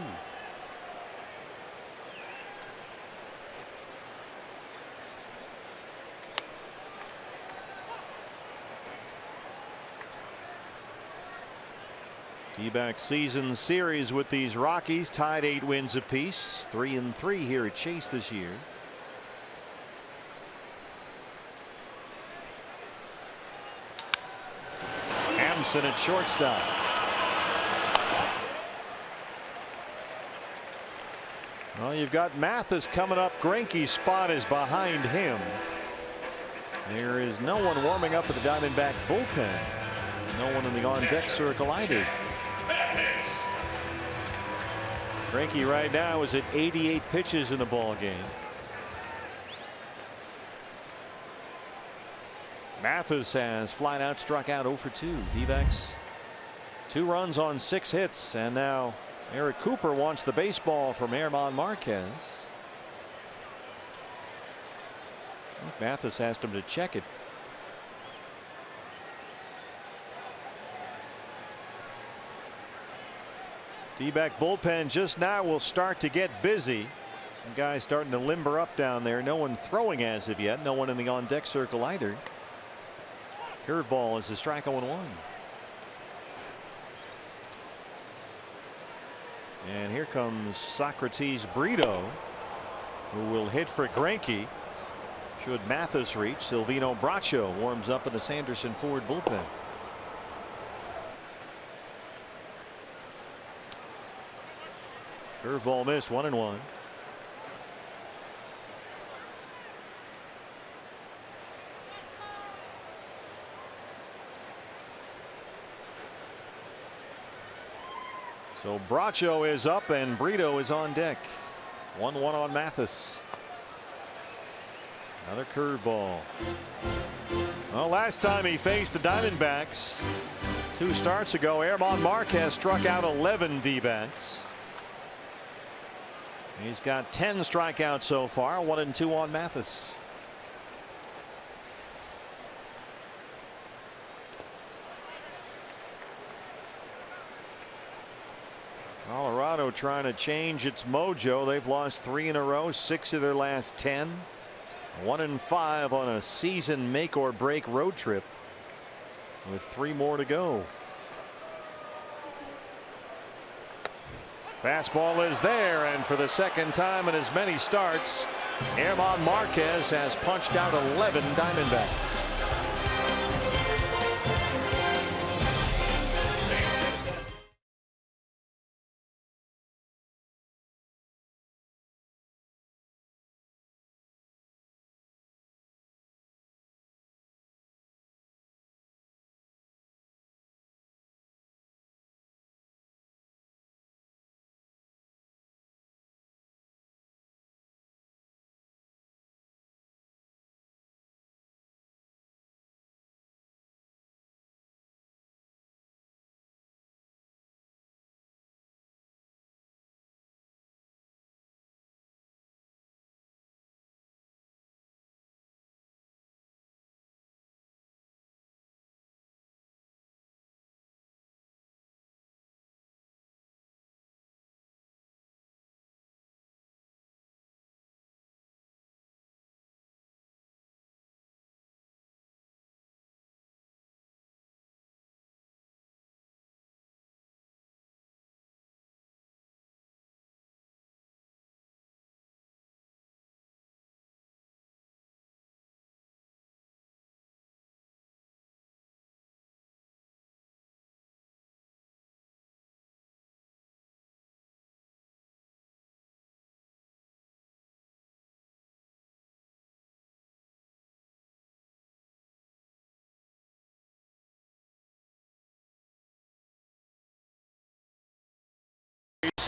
D-back season series with these Rockies tied 8 wins apiece, 3-3 here at Chase this year. Hampson at shortstop. Well, you've got Mathis coming up. Greinke's spot is behind him. There is no one warming up at the Diamondback bullpen. No one in the on-deck circle either. Greinke right now is at 88 pitches in the ball game. Mathis has flat out struck out 0 for 2. D-backs 2 runs on 6 hits, and now Eric Cooper wants the baseball from German Marquez. Mathis asked him to check it. D-back bullpen just now will start to get busy. Some guys starting to limber up down there. No one throwing as of yet. No one in the on-deck circle either. Curveball is a strike 0-1. And here comes Socrates Brito, who will hit for Greinke. Should Mathis reach, Silvino Bracho warms up in the Sanderson Ford bullpen. Curveball missed, 1-1. So Bracho is up and Brito is on deck. 1-1 on Mathis. Another curveball. Well, last time he faced the Diamondbacks 2 starts ago, German Marquez struck out 11 D-backs. He's got 10 strikeouts so far, 1-2 on Mathis. Colorado trying to change its mojo. They've lost 3 in a row, 6 of their last 10. 1-5 on a season make or break road trip with 3 more to go. Fastball is there, and for the 2nd time in as many starts, German Marquez has punched out 11 Diamondbacks.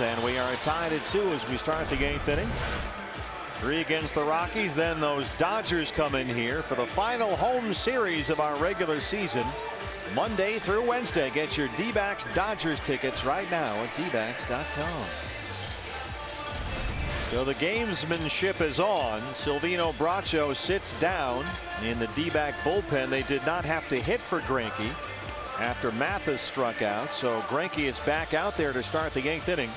And we are tied at 2 as we start the 8th inning. 3 against the Rockies. Then those Dodgers come in here for the final home series of our regular season. Monday through Wednesday. Get your D-backs Dodgers tickets right now at dbacks.com. So the gamesmanship is on. Silvino Bracho sits down in the D-back bullpen. They did not have to hit for Greinke after Mathis struck out. So Greinke is back out there to start the 8th inning.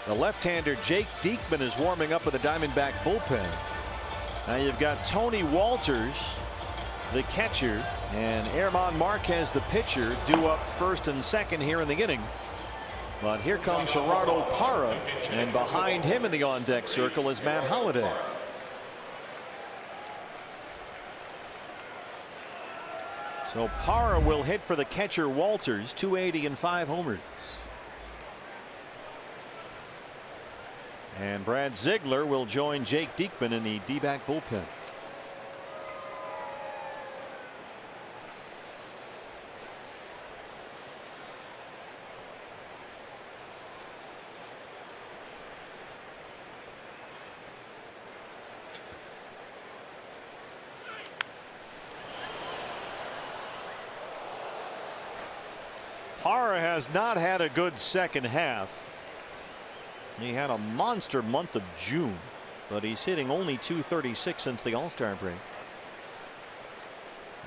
The left-hander Jake Diekman is warming up with the Diamondback bullpen. Now you've got Tony Walters, the catcher, and Herman Marquez, the pitcher, due up first and second here in the inning. But here comes Gerardo Parra, and behind him in the on-deck circle is Matt Holliday. So Parra will hit for the catcher Walters, 280 and 5 homers. And Brad Ziegler will join Jake Diekman in the D-back bullpen. Parra has not had a good second half. He had a monster month of June, but he's hitting only .236 since the All-Star break,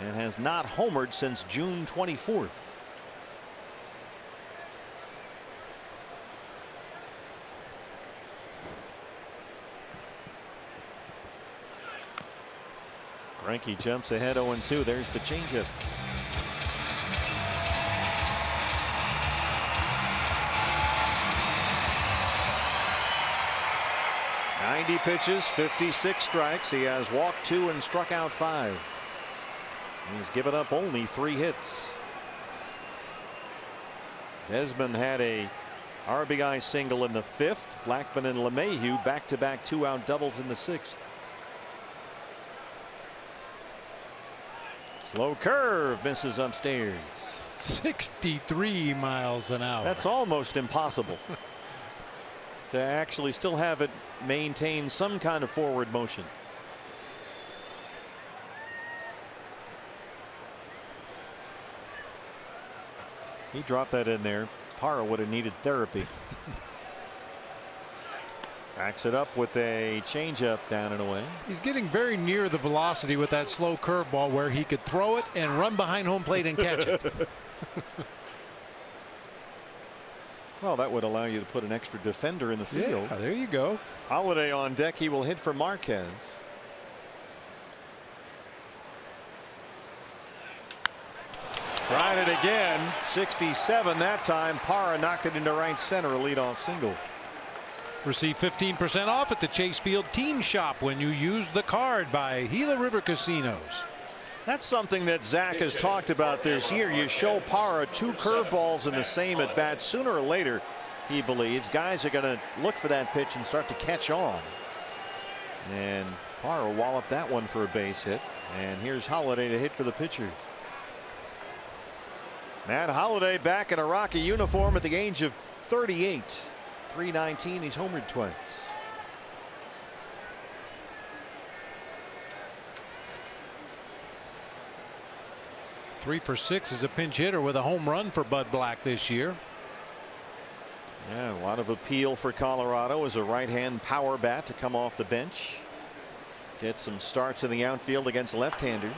and has not homered since June 24th. Greinke jumps ahead 0-2. There's the changeup. 90 pitches, 56 strikes. He has walked 2 and struck out 5. He's given up only 3 hits. Desmond had a RBI single in the 5th. Blackmon and LeMahieu back-to-back 2-out doubles in the 6th. Slow curve misses upstairs. 63 miles an hour. That's almost impossible. To actually still have it maintain some kind of forward motion. He dropped that in there. Parra would have needed therapy. Backs it up with a changeup down and away. He's getting very near the velocity with that slow curveball where he could throw it and run behind home plate and catch it. Well, that would allow you to put an extra defender in the field. Yeah, there you go. Holliday on deck. He will hit for Marquez. Tried it again. 67 that time. Parra knocked it into right center. A leadoff single. Receive 15% off at the Chase Field Team Shop when you use the card by Gila River Casinos. That's something that Zach has talked about this year. You show Parra 2 curveballs in the same at bat. Sooner or later, he believes, guys are going to look for that pitch and start to catch on. And Parra walloped that one for a base hit. And here's Holliday to hit for the pitcher. Matt Holliday back in a Rocky uniform at the age of 38. .319. He's homered twice. Three for 6 as a pinch hitter with a home run for Bud Black this year. Yeah, a lot of appeal for Colorado as a right-hand power bat to come off the bench. Get some starts in the outfield against left-handers.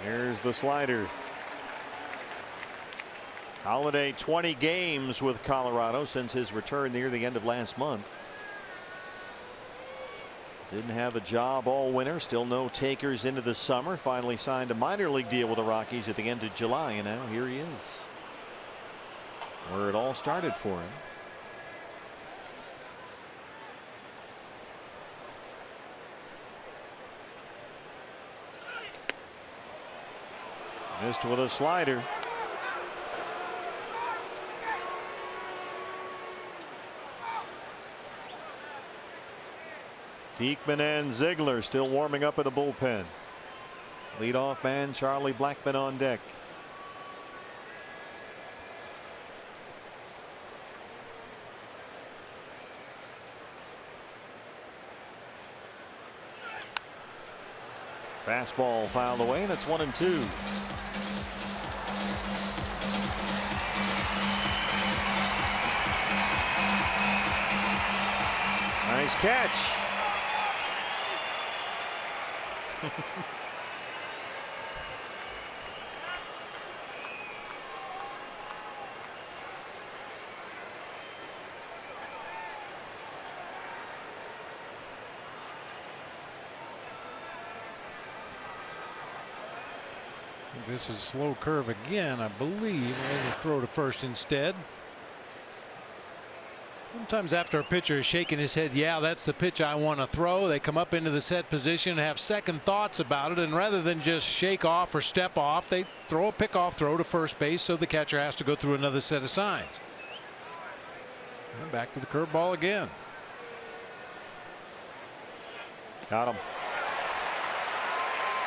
Here's the slider. Holliday 20 games with Colorado since his return near the end of last month. Didn't have a job all winter. Still no takers into the summer. Finally signed a minor league deal with the Rockies at the end of July, and now here he is, where it all started for him. Missed with a slider. Diekman and Ziegler still warming up in the bullpen. Leadoff man Charlie Blackmon on deck. Fastball fouled away, and it's 1-2. Nice catch. This is a slow curve again, I believe. And throw to first instead. Sometimes after a pitcher is shaking his head, yeah, that's the pitch I want to throw, they come up into the set position, have second thoughts about it, and rather than just shake off or step off, they throw a pickoff throw to first base, so the catcher has to go through another set of signs. And back to the curveball again. Got him.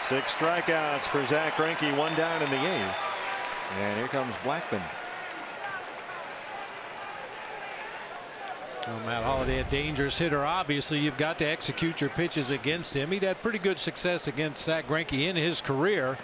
6 strikeouts for Zach Greinke, 1 down in the 8th. And here comes Blackmon. Well, Matt Holliday, a dangerous hitter. Obviously, you've got to execute your pitches against him. He'd had pretty good success against Zach Greinke in his career.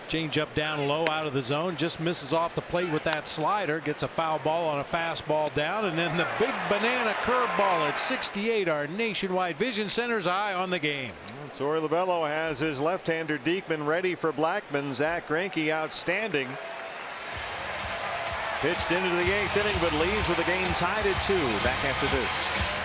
Change up down low out of the zone, just misses off the plate with that slider, gets a foul ball on a fastball down, and then the big banana curveball at 68. Our Nationwide Vision Center's eye on the game. Torey Lovullo has his left-hander Diekman ready for Blackmon. Zach Greinke outstanding. Pitched into the 8th inning, but leaves with the game tied at 2. Back after this.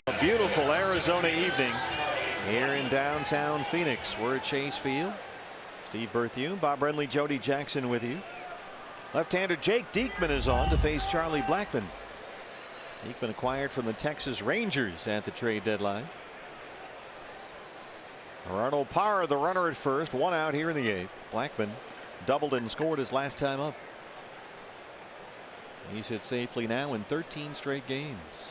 A beautiful Arizona evening here in downtown Phoenix. We're at Chase Field. Steve Berthiaume, Bob Brenly, Jody Jackson with you. Left-hander Jake Diekman is on to face Charlie Blackmon. Diekman acquired from the Texas Rangers at the trade deadline. Arnold Parr, the runner at first, 1 out here in the 8th. Blackmon doubled and scored his last time up. He's hit safely now in 13 straight games.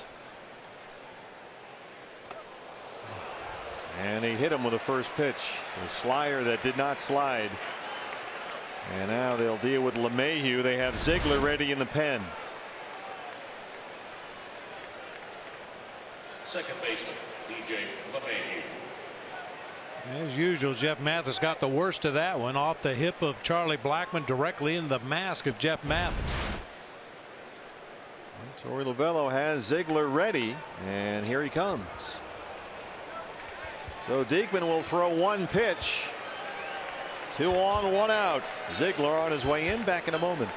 And he hit him with the first pitch, a slider that did not slide. And now they'll deal with LeMahieu. They have Ziegler ready in the pen. Second baseman, DJ LeMahieu. As usual, Jeff Mathis got the worst of that one, off the hip of Charlie Blackmon directly into the mask of Jeff Mathis. Torey Lovullo has Ziegler ready, and here he comes. So Diekman will throw 1 pitch. 2 on, 1 out. Ziegler on his way in. Back in a moment.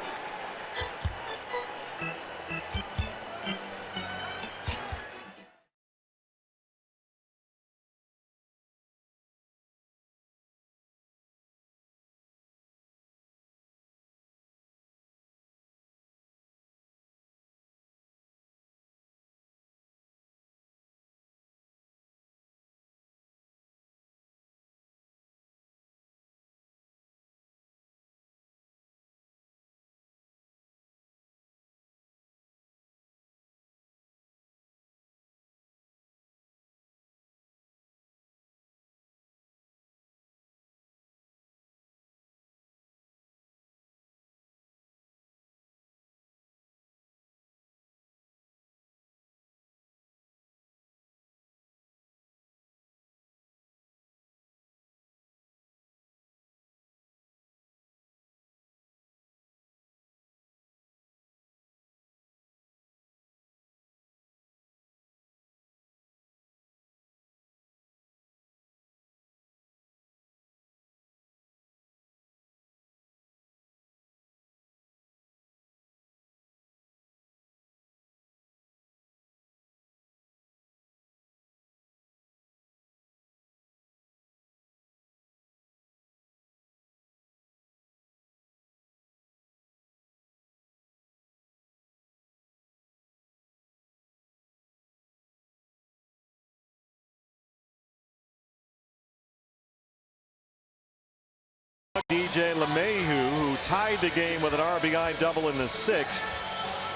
DJ LeMahieu, who tied the game with an RBI double in the 6th,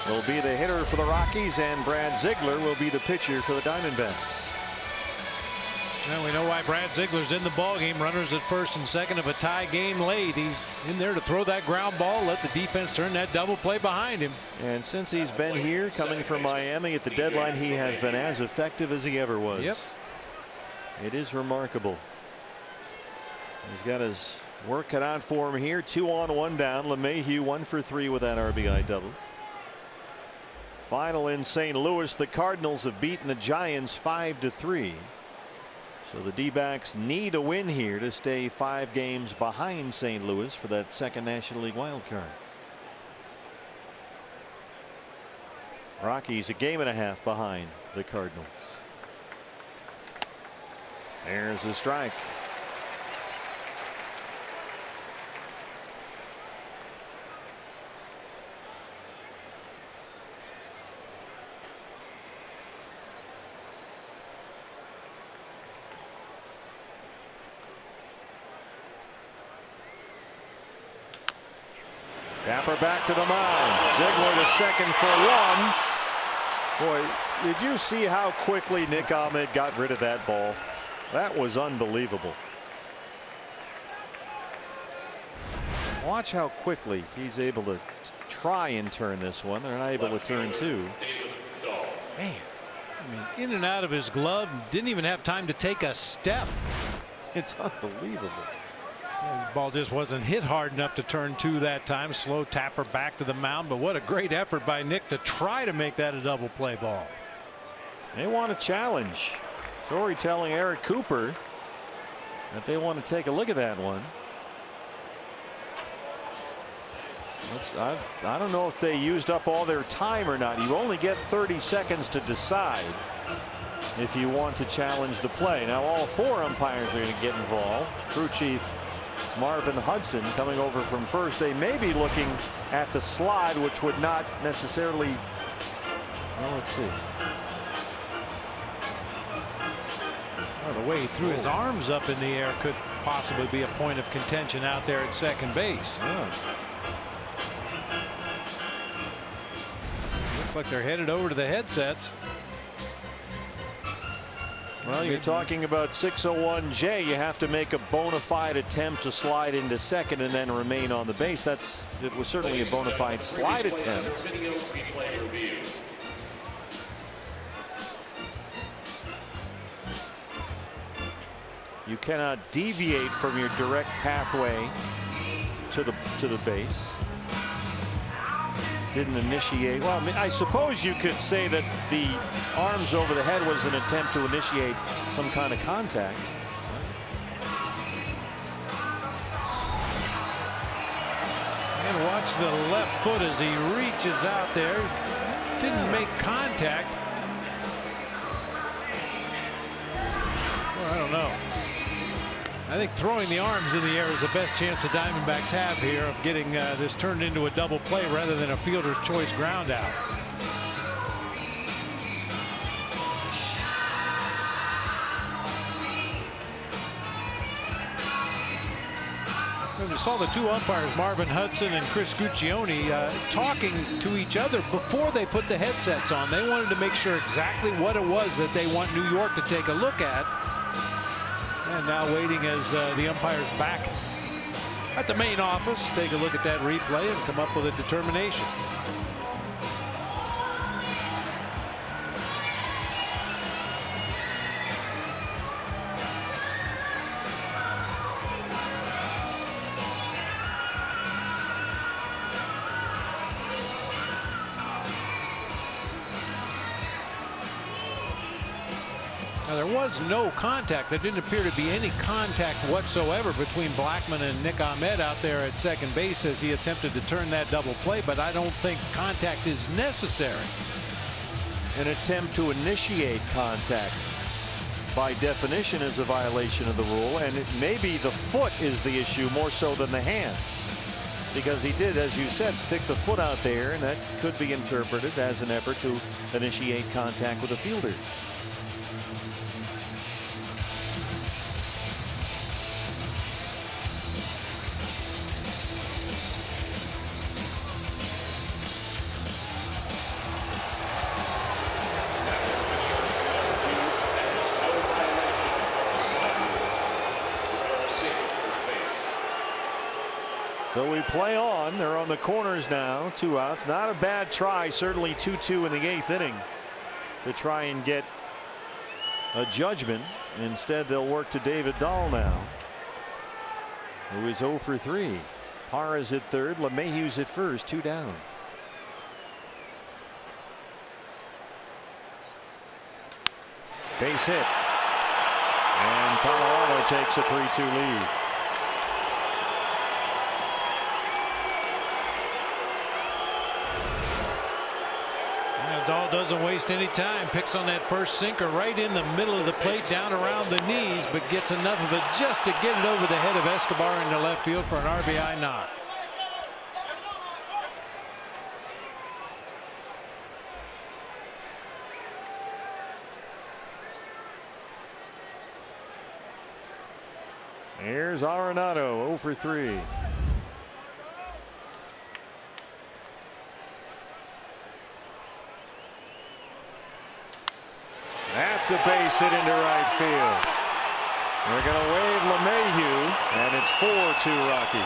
will be the hitter for the Rockies, and Brad Ziegler will be the pitcher for the Diamondbacks. Well, we know why Brad Ziegler's in the ballgame. Runners at first and second of a tie game late. He's in there to throw that ground ball, let the defense turn that double play behind him. And since he's been here, coming from Miami at the deadline, he has been as effective as he ever was. Yep. It is remarkable. He's got his work cut out for him here. 2 on 1 down. LeMahieu 1 for 3 with that RBI double. Final in St. Louis, the Cardinals have beaten the Giants 5-3. So the D-backs need a win here to stay 5 games behind St. Louis for that second National League wild card. Rockies a game and a half behind the Cardinals. There's a strike. Tapper back to the mound. Ziegler to second for 1. Boy, did you see how quickly Nick Ahmed got rid of that ball? That was unbelievable. Watch how quickly he's able to try and turn this one. They're not able to turn 2. Man, I mean, in and out of his glove, didn't even have time to take a step. It's unbelievable. The ball just wasn't hit hard enough to turn 2 that time. Slow Tapper back to the mound, but what a great effort by Nick to try to make that a double play ball. They want a challenge. Torrey telling Eric Cooper that they want to take a look at that one. I don't know if they used up all their time or not. You only get 30 seconds to decide if you want to challenge the play. Now all 4 umpires are going to get involved. Crew chief Marvin Hudson coming over from first. They may be looking at the slide, which would not necessarily. Well, let's see. Well, the way he threw his arms up in the air could possibly be a point of contention out there at second base. Yeah. Looks like they're headed over to the headsets. Well, you're talking about 601J. You have to make a bona fide attempt to slide into second and then remain on the base. It was certainly a bona fide slide attempt. You cannot deviate from your direct pathway to the base. Didn't initiate. Well, I mean, I suppose you could say that the arms over the head was an attempt to initiate some kind of contact. And watch the left foot as he reaches out there. Didn't make contact. Well, I don't know. I think throwing the arms in the air is the best chance the Diamondbacks have here of getting this turned into a double play rather than a fielder's choice ground out. We saw the 2 umpires, Marvin Hudson and Chris Guccione, talking to each other before they put the headsets on. They wanted to make sure exactly what it was that they want New York to take a look at. And now waiting as the umpires back at the main office take a look at that replay and come up with a determination. Now, there was no contact. There didn't appear to be any contact whatsoever between Blackman and Nick Ahmed out there at second base as he attempted to turn that double play, but I don't think contact is necessary. An attempt to initiate contact by definition is a violation of the rule, and maybe the foot is the issue more so than the hands, because he did, as you said, stick the foot out there, and that could be interpreted as an effort to initiate contact with a fielder. So we play on. They're on the corners now. 2 outs. Not a bad try. Certainly 2-2 in the 8th inning to try and get a judgment. Instead, they'll work to David Dahl now, who is 0 for 3. Parr is at third. LeMahieu's at first. 2 down. Base hit. And Colorado takes a 3-2 lead. Dahl doesn't waste any time. Picks on that first sinker right in the middle of the plate, down around the knees, but gets enough of it just to get it over the head of Escobar into left field for an RBI knock. Here's Arenado, 0 for 3. That's a base hit into right field. They're going to wave LeMahieu, and it's 4-2 Rockies.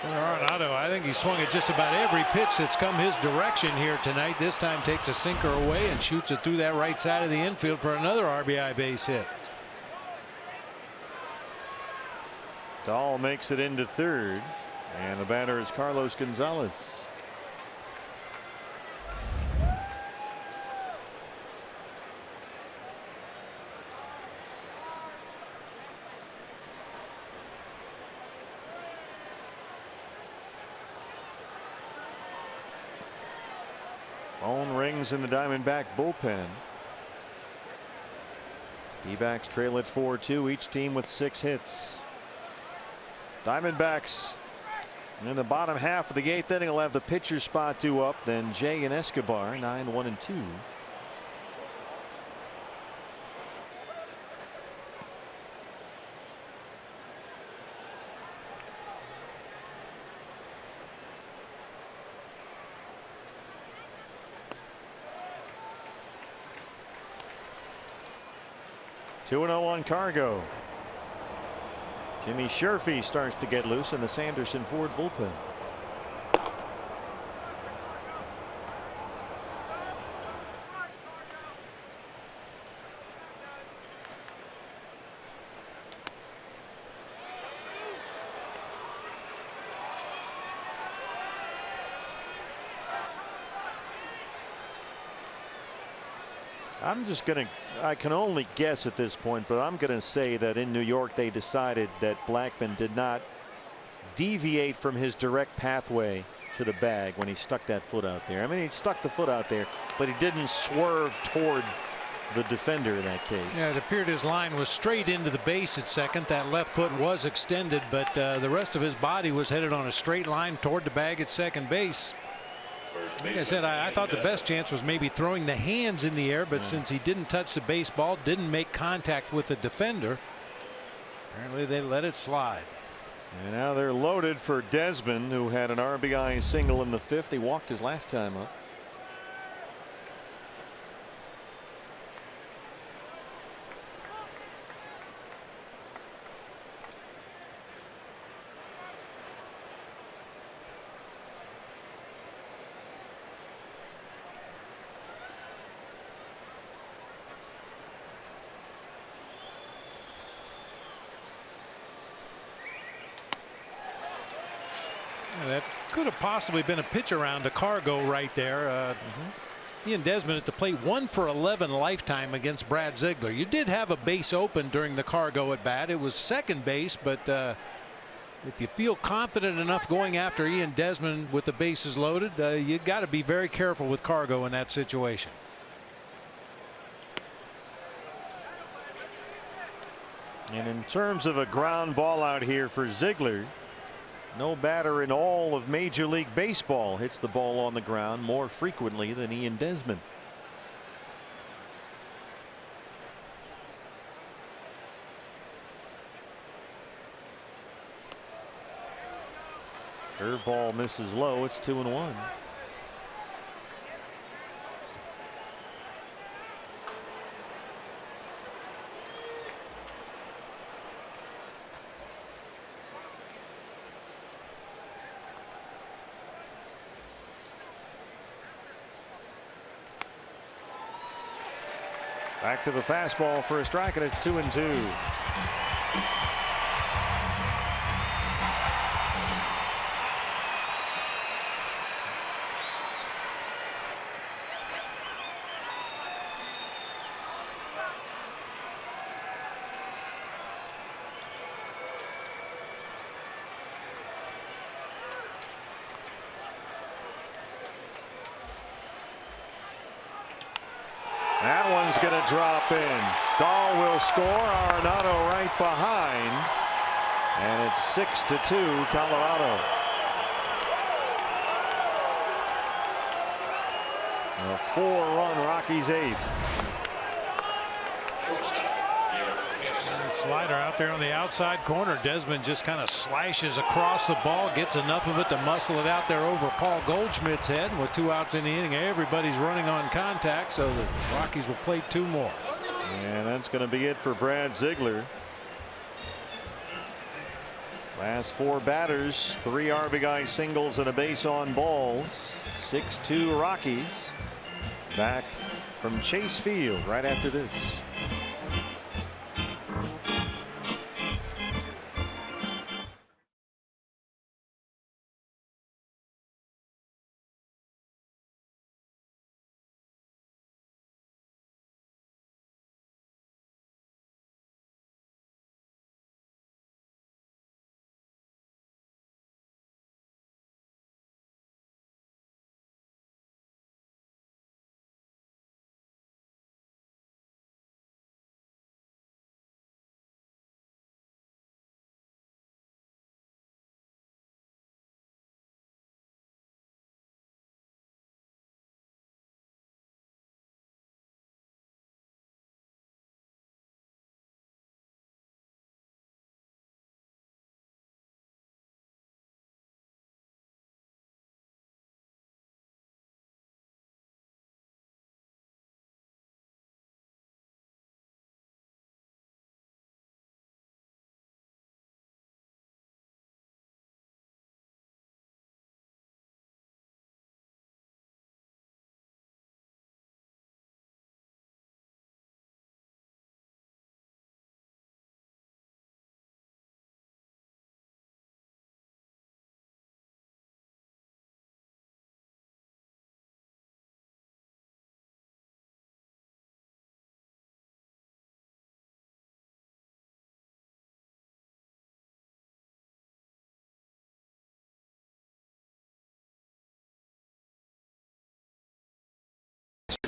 Arenado, I think he swung at just about every pitch that's come his direction here tonight. This time takes a sinker away and shoots it through that right side of the infield for another RBI base hit. Dahl makes it into third, and the batter is Carlos Gonzalez. Phone rings in the Diamondback bullpen. D-backs trail at 4-2, each team with 6 hits. Diamondbacks in the bottom half of the 8th inning will have the pitcher spot due up, then Jay and Escobar 9-1-2. Two 2-0 on Cargo. Jimmy Sherfy starts to get loose in the Sanderson Ford bullpen. I can only guess at this point, but I'm going to say that in New York they decided that Blackmon did not deviate from his direct pathway to the bag when he stuck that foot out there. I mean, he stuck the foot out there, but he didn't swerve toward the defender in that case. Yeah, it appeared his line was straight into the base at second. That left foot was extended, but the rest of his body was headed on a straight line toward the bag at second base. Like I said, I thought the best chance was maybe throwing the hands in the air, but since he didn't touch the baseball, didn't make contact with the defender, apparently they let it slide. And now they're loaded for Desmond, who had an RBI single in the 5th. He walked his last time up. That could have possibly been a pitch around to Cargo right there. Ian Desmond at the plate, 1 for 11 lifetime against Brad Ziegler. You did have a base open during the Cargo at bat. It was second base, but if you feel confident enough going after Ian Desmond with the bases loaded, you got to be very careful with Cargo in that situation. And in terms of a ground ball out here for Ziegler, no batter in all of Major League Baseball hits the ball on the ground more frequently than Ian Desmond. Curveball misses low. It's 2-1. Back to the fastball for a strike, and it's 2-2. That one's going to drop in. Dahl will score. Arenado right behind. And it's 6-2 Colorado. A 4-run Rockies 8th. Slider out there on the outside corner. Desmond just kind of slashes across the ball, gets enough of it to muscle it out there over Paul Goldschmidt's head. And with 2 outs in the inning, everybody's running on contact, so the Rockies will play 2 more. And that's going to be it for Brad Ziegler. Last 4 batters, 3 RBI singles and a base on balls. 6-2 Rockies. Back from Chase Field right after this.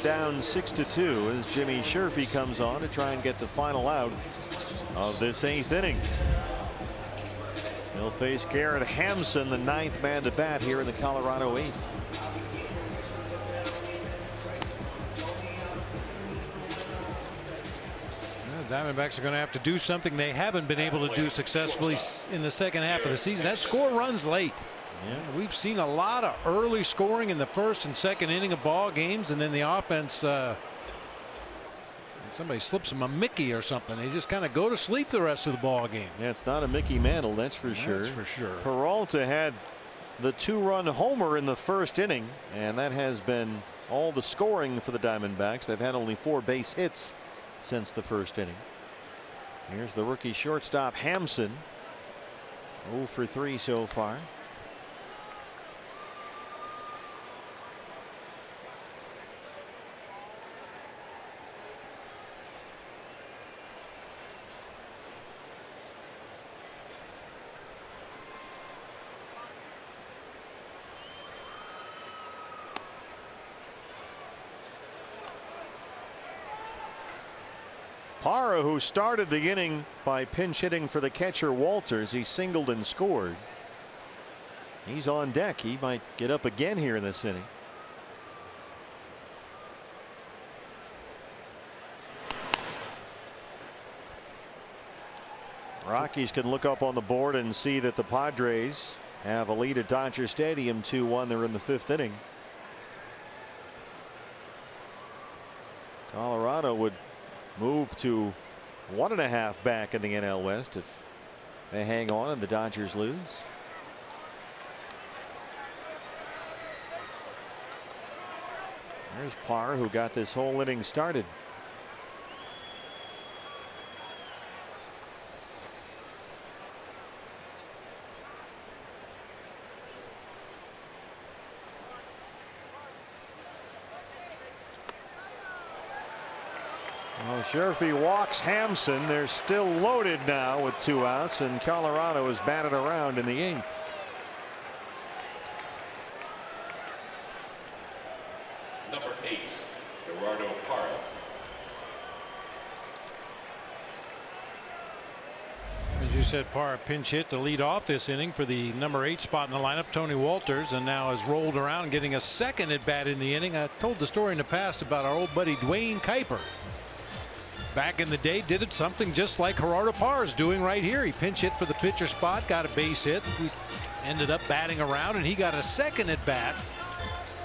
Down 6-2 as Jimmy Sherfy comes on to try and get the final out of this 8th inning. He'll face Garrett Hampson, the 9th man to bat here in the Colorado 8th. The Diamondbacks are going to have to do something they haven't been able to do successfully in the second half of the season. That score runs late. Yeah, we've seen a lot of early scoring in the first and second inning of ball games, and then the offense, somebody slips them a Mickey or something. They just kind of go to sleep the rest of the ball game. Yeah, it's not a Mickey Mantle, that's for sure. That's for sure. Peralta had the 2-run homer in the first inning, and that has been all the scoring for the Diamondbacks. They've had only 4 base hits since the first inning. Here's the rookie shortstop Hampson. 0 for 3 so far. Parra, who started the inning by pinch hitting for the catcher Walters, he singled and scored. He's on deck. He might get up again here in this inning. Rockies can look up on the board and see that the Padres have a lead at Dodger Stadium 2-1. They're in the 5th inning. Colorado would move to 1.5 back in the NL West if they hang on and the Dodgers lose. There's Parr, who got this whole inning started. Well, Sherfy walks Hampson. They're still loaded now with 2 outs, and Colorado is batted around in the 8th. Number 8, Gerardo Parra. As you said, Parra pinch hit to lead off this inning for the number 8 spot in the lineup, Tony Walters, and now has rolled around getting a second at bat in the inning. I told the story in the past about our old buddy Dwayne Kuiper. Back in the day, did it something just like Gerardo Parra is doing right here. He pinch hit for the pitcher spot, got a base hit. We ended up batting around, and he got a second at bat.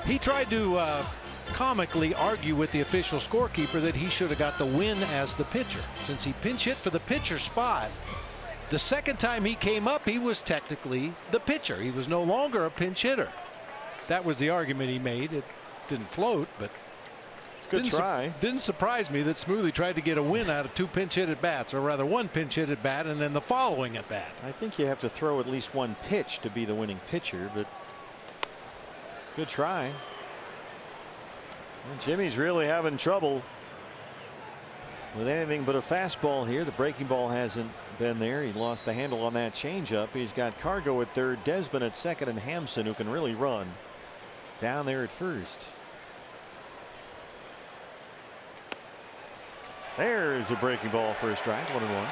He tried to comically argue with the official scorekeeper that he should have got the win as the pitcher, since he pinch hit for the pitcher spot. The second time he came up, he was technically the pitcher. He was no longer a pinch hitter. That was the argument he made. It didn't float, but it's a good try. Didn't surprise me that Smoothie tried to get a win out of 2 pinch hit at bats, or rather 1 pinch hit at bat and then the following at bat. I think you have to throw at least 1 pitch to be the winning pitcher, but good try. And Jimmy's really having trouble with anything but a fastball here. The breaking ball hasn't been there. He lost the handle on that changeup. He's got Cargo at third, Desmond at second, and Hampson, who can really run, down there at first. There's a breaking ball for a strike, 1-1.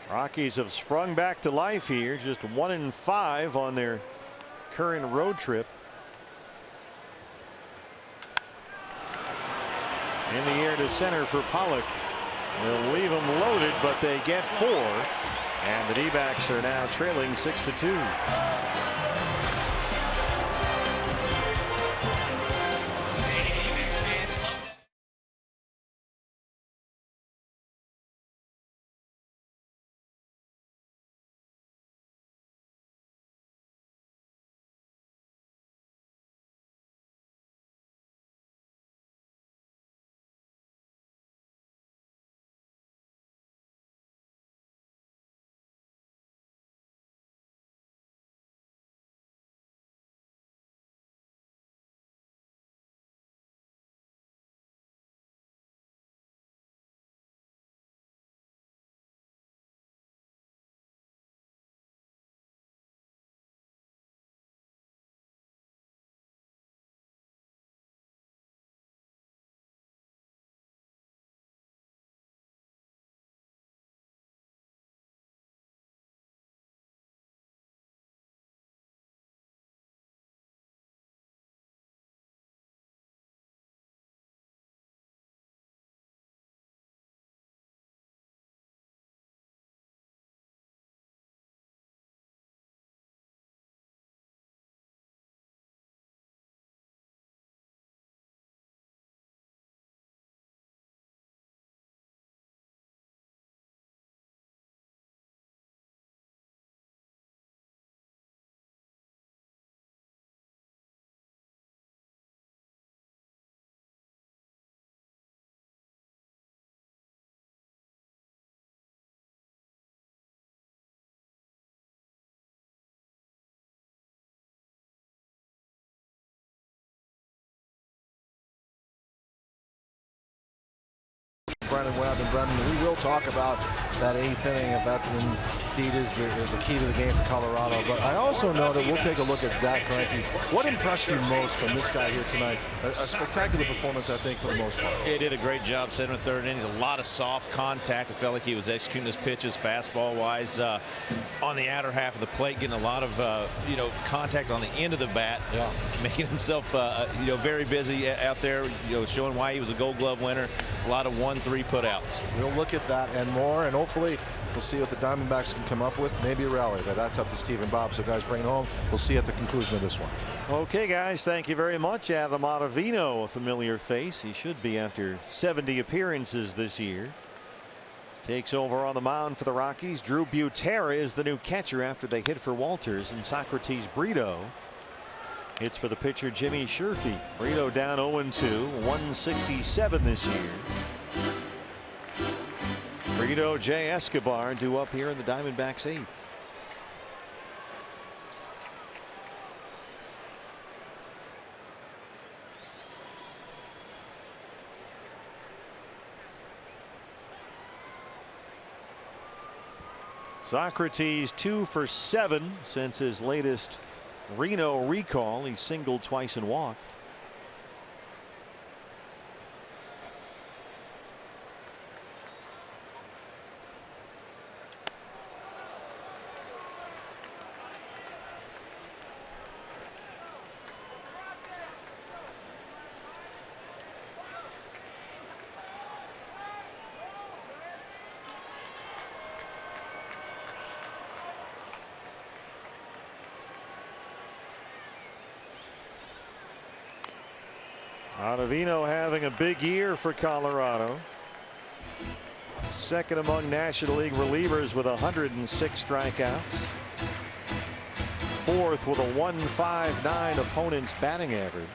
Rockies have sprung back to life here, just 1-5 on their current road trip. In the air to center for Pollock. They'll leave them loaded, but they get 4. And the D-backs are now trailing 6-2. Brennan Webb, and Brennan, we will talk about that 8th inning if that indeed is the key to the game for Colorado. But I also know that we'll take a look at Zach Greinke. What impressed you most from this guy here tonight? A spectacular performance, I think, for the most part. He did a great job 7th and 3rd innings. A lot of soft contact. I felt like he was executing his pitches fastball wise on the outer half of the plate, getting a lot of contact on the end of the bat, making himself very busy out there, showing why he was a Gold Glove winner. A lot of 1-3 putouts. We'll look at that and more, and hopefully we'll see what the Diamondbacks can come up with. Maybe a rally, but that's up to Steve and Bob. So guys, bring it home. We'll see you at the conclusion of this one. Okay, guys, thank you very much. Adam Ottavino, a familiar face. He should be after 70 appearances this year. Takes over on the mound for the Rockies. Drew Butera is the new catcher after they hit for Walters, and Socrates Brito hits for the pitcher Jimmy Sherfy. Brito down 0-2, 167 this year. Brito, Jay Escobar due up here in the Diamondbacks 8th. Socrates 2 for 7 since his latest Reno recall. He singled twice and walked. Ottavino having a big year for Colorado. Second among National League relievers with 106 strikeouts. Fourth with a 1.59 opponent's batting average.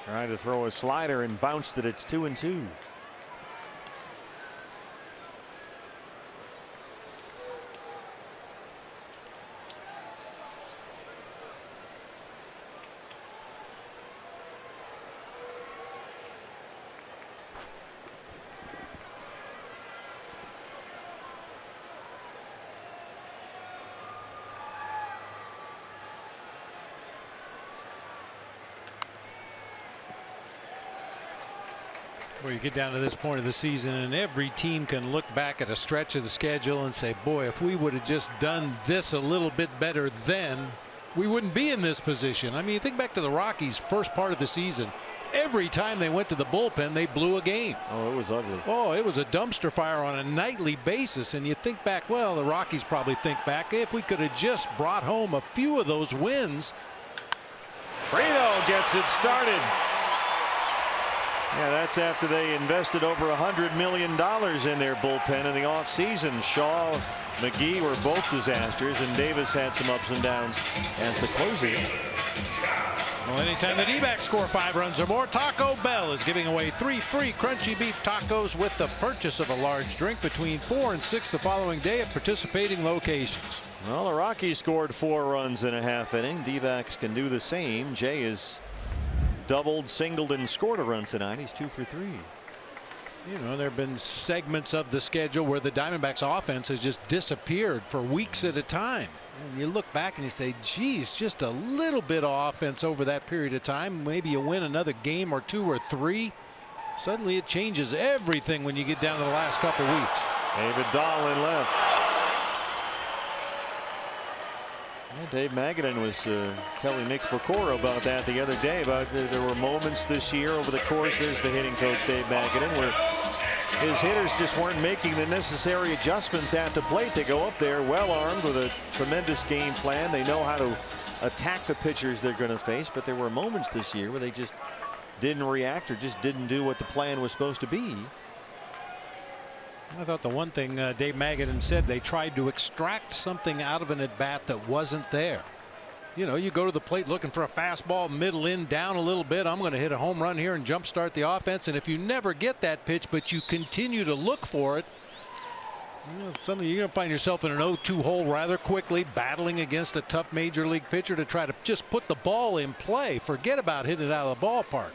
Trying to throw a slider and bounced it. It's 2-2. Where you get down to this point of the season and every team can look back at a stretch of the schedule and say, boy, if we would have just done this a little bit better then, we wouldn't be in this position. I mean, you think back to the Rockies' first part of the season. Every time they went to the bullpen, they blew a game. Oh, it was ugly. Oh, it was a dumpster fire on a nightly basis. And you think back, well, the Rockies probably think back, if we could have just brought home a few of those wins. Reno gets it started. Yeah, that's after they invested over $100 million in their bullpen in the offseason. Shaw, McGee were both disasters, and Davis had some ups and downs as the closer. Well, anytime the D-backs score 5 runs or more, Taco Bell is giving away 3 free crunchy beef tacos with the purchase of a large drink between 4 and 6 the following day at participating locations. Well, the Rockies scored 4 runs in a half inning. D-backs can do the same. Jay is doubled, singled, and scored a run tonight. He's 2 for 3. You know, there have been segments of the schedule where the Diamondbacks offense has just disappeared for weeks at a time. And you look back and you say, geez, just a little bit of offense over that period of time. Maybe you win another game or 2 or 3. Suddenly it changes everything when you get down to the last couple weeks. David Dahl in left. Yeah, Dave Magadan was telling Nick Pecoro about that the other day. About there were moments this year over the course. There's the hitting coach Dave Magadan, where his hitters just weren't making the necessary adjustments at the plate. They go up there well armed with a tremendous game plan. They know how to attack the pitchers they're going to face. But there were moments this year where they just didn't react or just didn't do what the plan was supposed to be. I thought the one thing Dave Magadan said, they tried to extract something out of an at bat that wasn't there. You know, you go to the plate looking for a fastball, middle in, down a little bit. I'm going to hit a home run here and jumpstart the offense. And if you never get that pitch, but you continue to look for it, you know, suddenly you're going to find yourself in an 0-2 hole rather quickly, battling against a tough major league pitcher to try to just put the ball in play. Forget about hitting it out of the ballpark.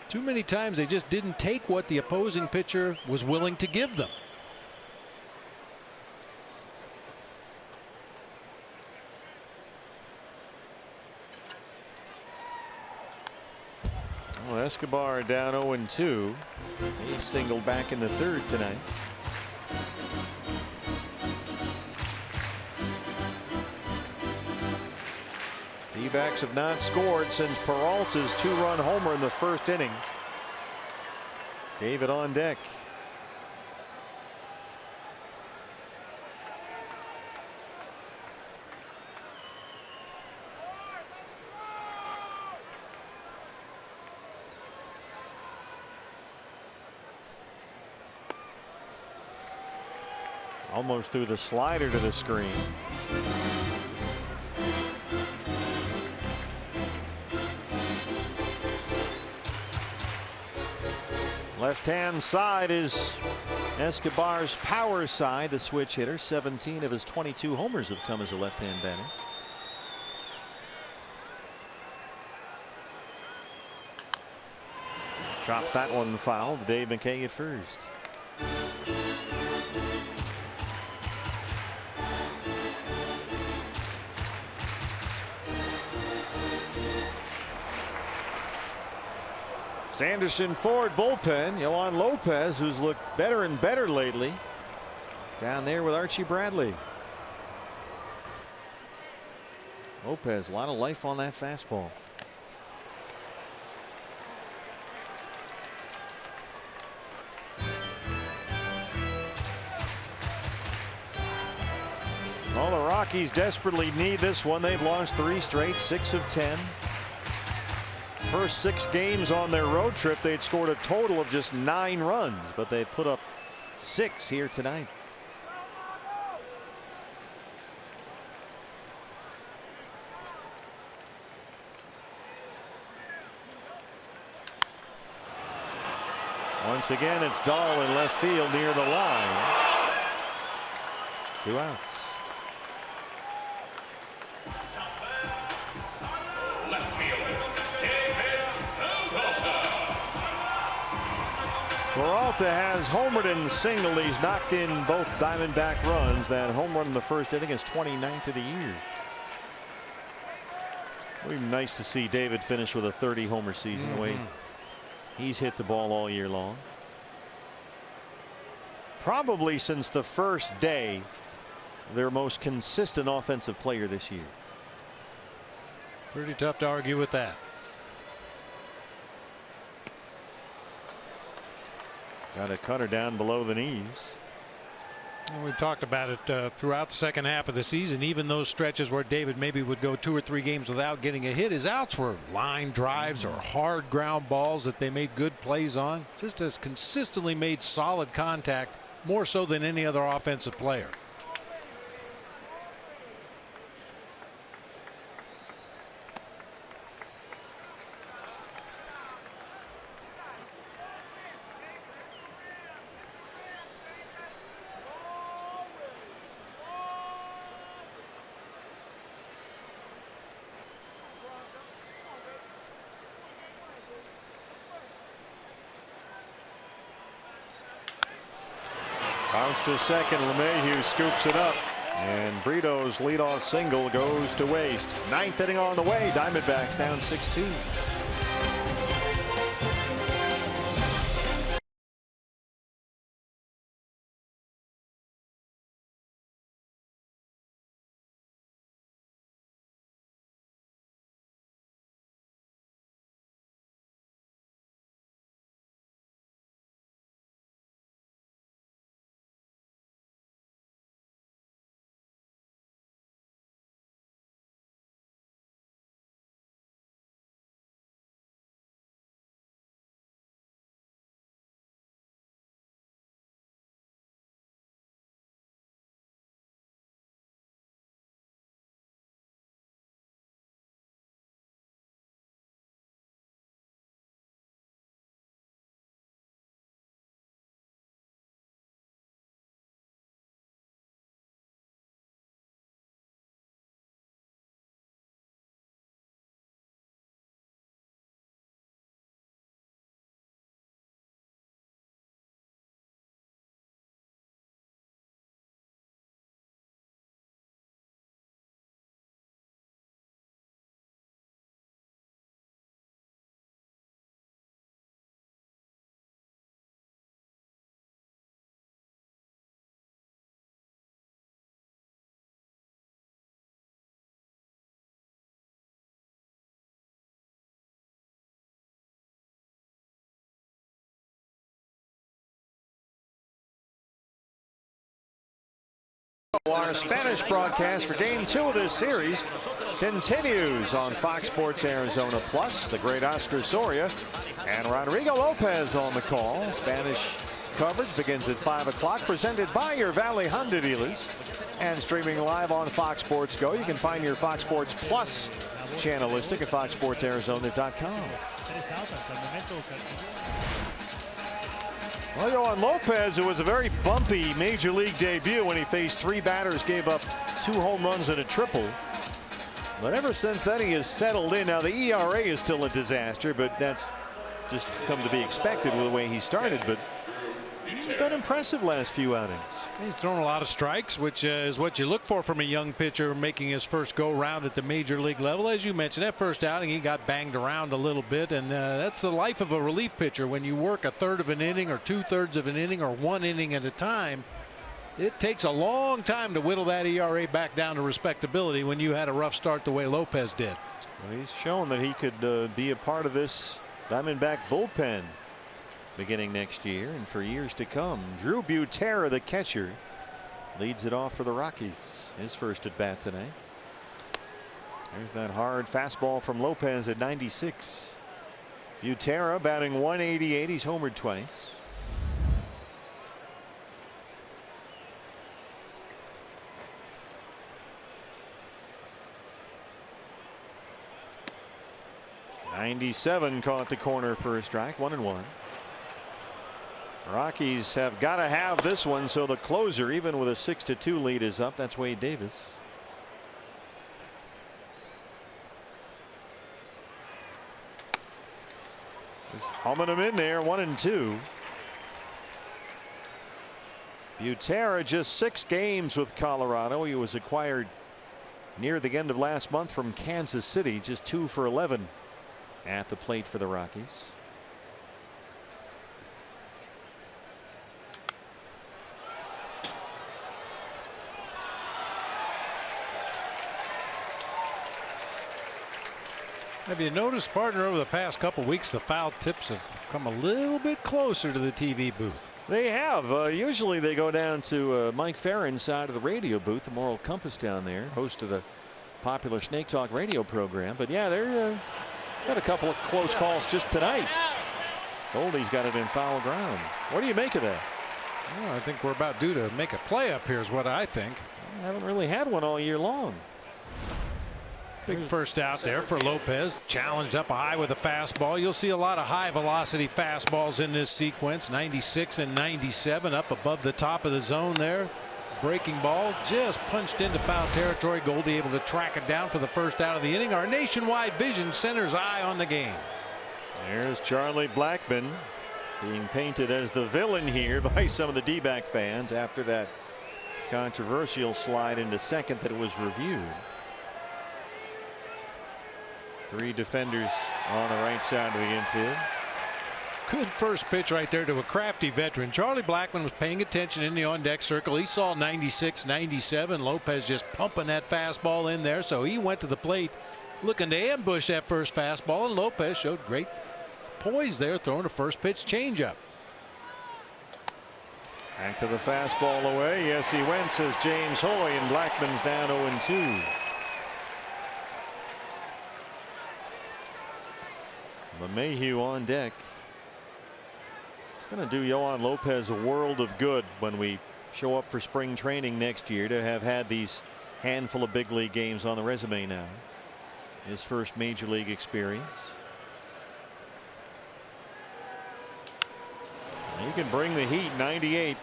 Too many times they just didn't take what the opposing pitcher was willing to give them. Well, Escobar down 0-2. He singled back in the 3rd tonight. D-backs have not scored since Peralta's 2-run homer in the 1st inning. David on deck. Almost threw the slider to the screen. Left-hand side is Escobar's power side, the switch hitter. 17 of his 22 homers have come as a left-hand batter. Chops that one foul. Dave McKay at first. Sanderson Ford bullpen. Yohan Lopez, who's looked better and better lately, down there with Archie Bradley. Lopez, a lot of life on that fastball. Well, the Rockies desperately need this one. They've lost 3 straight, 6 of 10. First 6 games on their road trip, they'd scored a total of just 9 runs, but they put up 6 here tonight. Once again, it's Dahl in left field near the line. 2 outs. Peralta has homered and singled. He's knocked in both Diamondback runs. That home run in the first inning is 29th of the year. It would be nice to see David finish with a 30 homer season the way he's hit the ball all year long. Probably since the first day, their most consistent offensive player this year. Pretty tough to argue with that. Got a cutter down below the knees. Well, we've talked about it throughout the second half of the season. Even those stretches where David maybe would go 2 or 3 games without getting a hit, his outs were line drives or hard ground balls that they made good plays on. Just has consistently made solid contact, more so than any other offensive player. Bounce to second. LeMahieu scoops it up, and Brito's leadoff single goes to waste. 9th inning on the way. Diamondbacks down 6-2. Our Spanish broadcast for Game 2 of this series continues on Fox Sports Arizona Plus. The great Oscar Soria and Rodrigo Lopez on the call. Spanish coverage begins at 5 o'clock, presented by your Valley Honda dealers and streaming live on Fox Sports Go. You can find your Fox Sports Plus channel listing at foxsportsarizona.com. Well, Yohan Lopez, it was a very bumpy major league debut when he faced 3 batters, gave up 2 home runs and a triple. But ever since then, he has settled in. Now, the ERA is still a disaster, but that's just come to be expected with the way he started. But he's been impressive last few outings. He's thrown a lot of strikes, which is what you look for from a young pitcher making his first go round at the major league level. As you mentioned, that first outing he got banged around a little bit, and that's the life of a relief pitcher. When you work a third of an inning or 2/3 of an inning or 1 inning at a time, it takes a long time to whittle that ERA back down to respectability when you had a rough start the way Lopez did. Well, he's shown that he could be a part of this Diamondback bullpen beginning next year and for years to come. Drew Butera, the catcher, leads it off for the Rockies. His first at bat today. There's that hard fastball from Lopez at 96. Butera batting 188. He's homered twice. '97 caught the corner for a strike. 1-1. Rockies have got to have this one, so the closer, even with a 6-2 lead, is up. That's Wade Davis. Just humming him in there. 1-2. Butera just 6 games with Colorado. He was acquired near the end of last month from Kansas City. Just 2 for 11 at the plate for the Rockies. Have you noticed, partner, over the past couple weeks the foul tips have come a little bit closer to the TV booth? They have. Usually they go down to Mike Farron's side of the radio booth, the Moral Compass down there, host of the popular Snake Talk radio program. But yeah, they're got a couple of close calls just tonight. Goldie's got it in foul ground. What do you make of that? Well, I think we're about due to make a play up here is what I think. I haven't really had one all year long. Big first out there for Lopez. Challenged up high with a fastball. You'll see a lot of high velocity fastballs in this sequence. 96 and 97 up above the top of the zone there. Breaking ball just punched into foul territory. Goldie able to track it down for the first out of the inning. Our nationwide vision centers eye on the game. There's Charlie Blackmon being painted as the villain here by some of the D-back fans after that controversial slide into second that was reviewed. 3 defenders on the right side of the infield. Good first pitch right there to a crafty veteran. Charlie Blackmon was paying attention in the on-deck circle. He saw 96, 97. Lopez just pumping that fastball in there, so he went to the plate looking to ambush that first fastball, and Lopez showed great poise there, throwing a first pitch changeup. Back to the fastball away. Yes, he went, says James Hoy, and Blackmon's down 0-2. LeMahieu on deck. It's going to do Yohan Lopez a world of good when we show up for spring training next year to have had these handful of big league games on the resume now. His first major league experience. He can bring the heat. 98.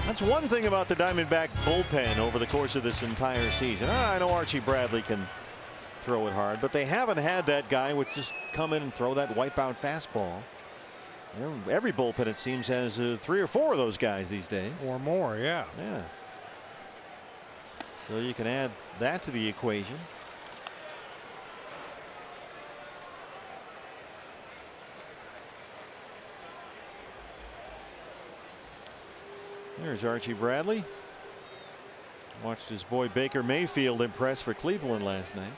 That's one thing about the Diamondback bullpen over the course of this entire season. I know Archie Bradley can throw it hard, but they haven't had that guy would just come in and throw that wipeout fastball. You know, every bullpen it seems has 3 or 4 of those guys these days, or more. Yeah. So you can add that to the equation. There's Archie Bradley. Watched his boy Baker Mayfield impress for Cleveland last night.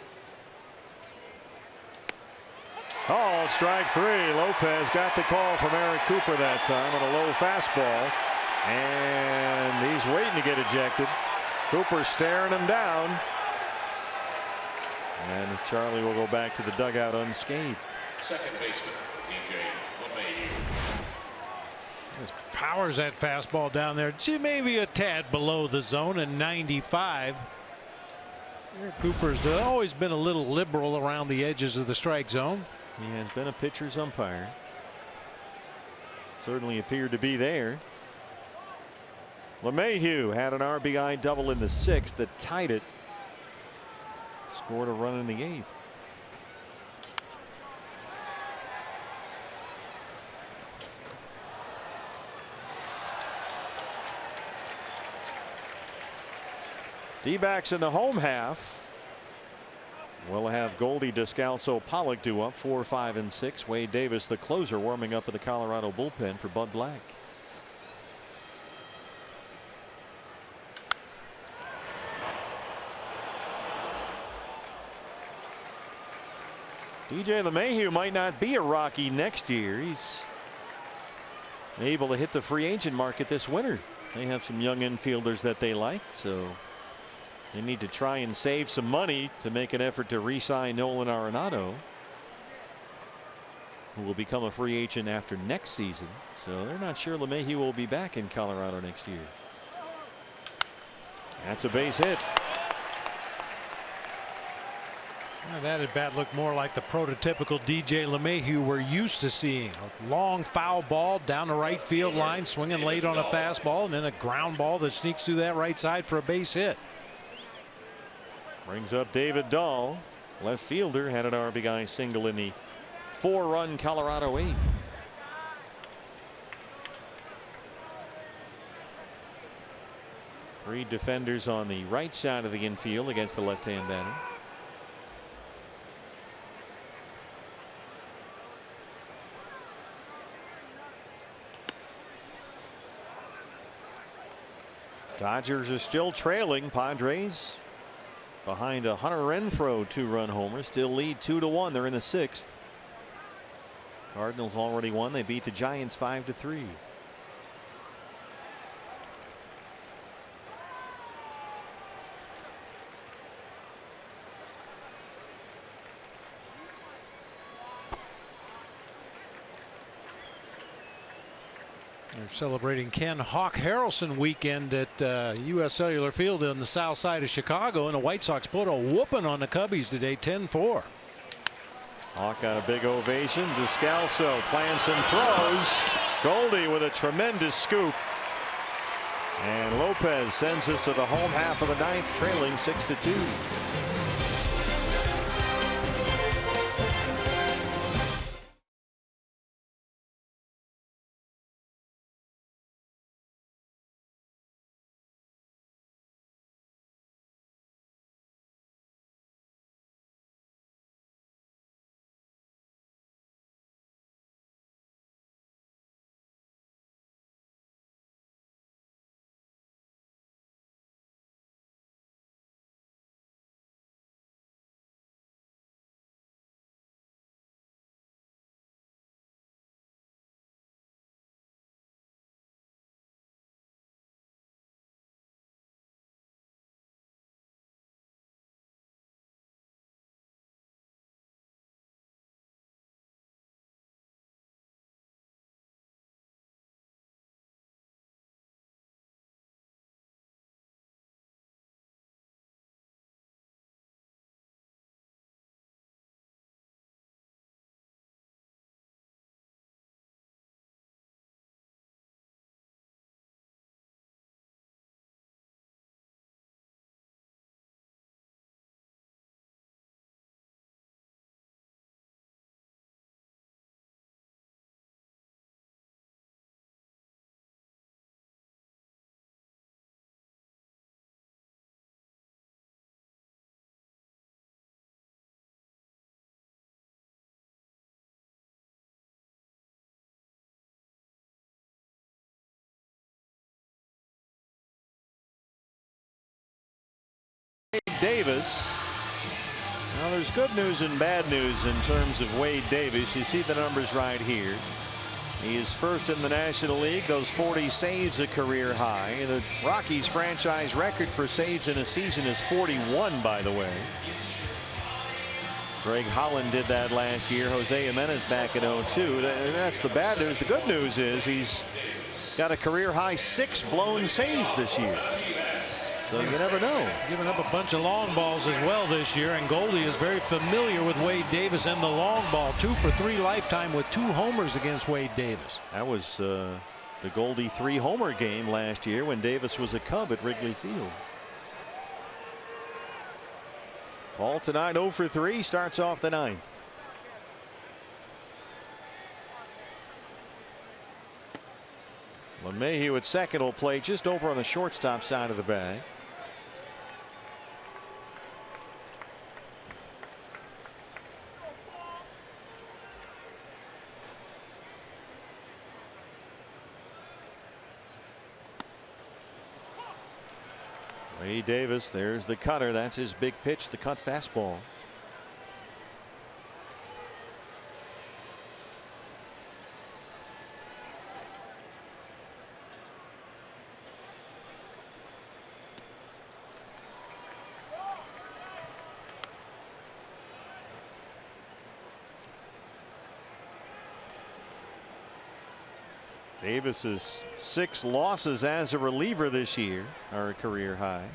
Called strike 3. Lopez got the call from Eric Cooper that time on a low fastball, and he's waiting to get ejected. Cooper staring him down, and Charlie will go back to the dugout unscathed. Second baseman, DJ LeMahieu. Just powers that fastball down there, maybe a tad below the zone, and 95. Eric Cooper's always been a little liberal around the edges of the strike zone. He has been a pitcher's umpire. certainly appeared to be there. LeMahieu had an RBI double in the 6th that tied it. Scored a run in the 8th. D-backs in the home half. We'll have Goldie, Descalso, Pollock due up 4, 5, and 6. Wade Davis, the closer, warming up at the Colorado bullpen for Bud Black. DJ LeMahieu might not be a Rocky next year. He's able to hit the free agent market this winter. They have some young infielders that they like, so they need to try and save some money to make an effort to re-sign Nolan Arenado, who will become a free agent after next season. So they're not sure LeMahieu will be back in Colorado next year. That's a base hit. That at bat looked more like the prototypical DJ LeMahieu we're used to seeing. A long foul ball down the right field line, swinging late on a fastball, and then a ground ball that sneaks through that right side for a base hit. Brings up David Dahl, left fielder, had an RBI single in the 4-run Colorado 8th. Three defenders on the right side of the infield against the left-hand batter. Dodgers are still trailing. Padres behind a Hunter Renfroe 2-run homer, still lead 2-1. They're in the 6th. Cardinals already won. They beat the Giants 5-3. They're celebrating Ken Hawk Harrelson weekend at U.S. Cellular Field on the south side of Chicago, and the White Sox put a whooping on the Cubbies today, 10-4. Hawk got a big ovation. Descalso plants and throws. Goldie with a tremendous scoop. And Lopez sends us to the home half of the 9th, trailing 6-2. Davis. Now there's good news and bad news in terms of Wade Davis. You see the numbers right here. He is first in the National League. Those 40 saves, a career high. The Rockies franchise record for saves in a season is 41, by the way. Greg Holland did that last year. Jose Jimenez back in 02. That's the bad news. The good news is he's got a career high 6 blown saves this year. So you never know. Giving up a bunch of long balls as well this year, and Goldie is very familiar with Wade Davis and the long ball. 2 for 3 lifetime with 2 homers against Wade Davis. That was the Goldie 3-homer game last year when Davis was a Cub at Wrigley Field. Paul tonight 0 for 3, starts off the 9th. LeMahieu at second will play just over on the shortstop side of the bag. Wade Davis, there's the cutter. That's his big pitch, the cut fastball. Davis's 6 losses as a reliever this year are a career high,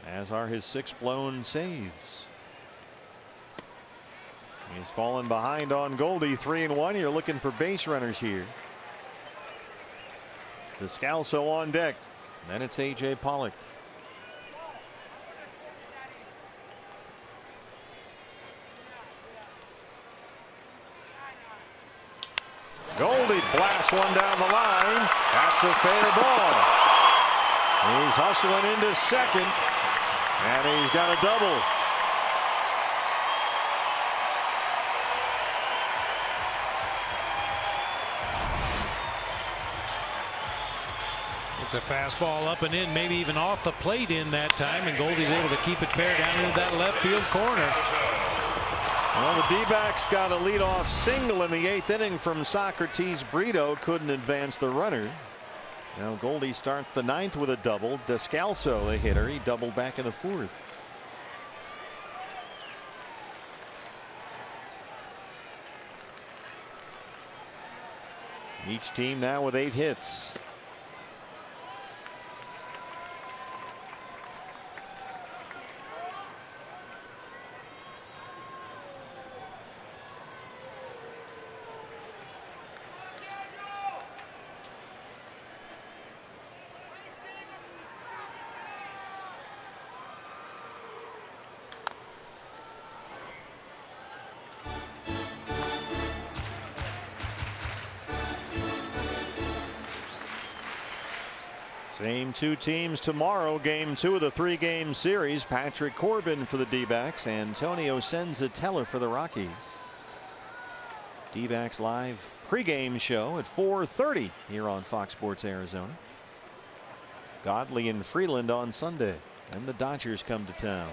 as are his 6 blown saves. He's fallen behind on Goldie 3-1. You're looking for base runners here. Descalso on deck. Then it's A.J. Pollock. Goldie blasts one down the line. That's a fair ball. He's hustling into second, and he's got a double. It's a fastball up and in, maybe even off the plate in that time, and Goldie's able to keep it fair down into that left field corner. Well, the D-backs got a leadoff single in the 8th inning from Socrates. Brito couldn't advance the runner. Now Goldie starts the 9th with a double. Descalso, the hitter, he doubled back in the 4th. Each team now with 8 hits. Same 2 teams tomorrow. Game 2 of the 3-game series. Patrick Corbin for the D-backs. Antonio Senzatella for the Rockies. D-backs live pregame show at 4:30 here on Fox Sports Arizona. Godley and Freeland on Sunday. And the Dodgers come to town.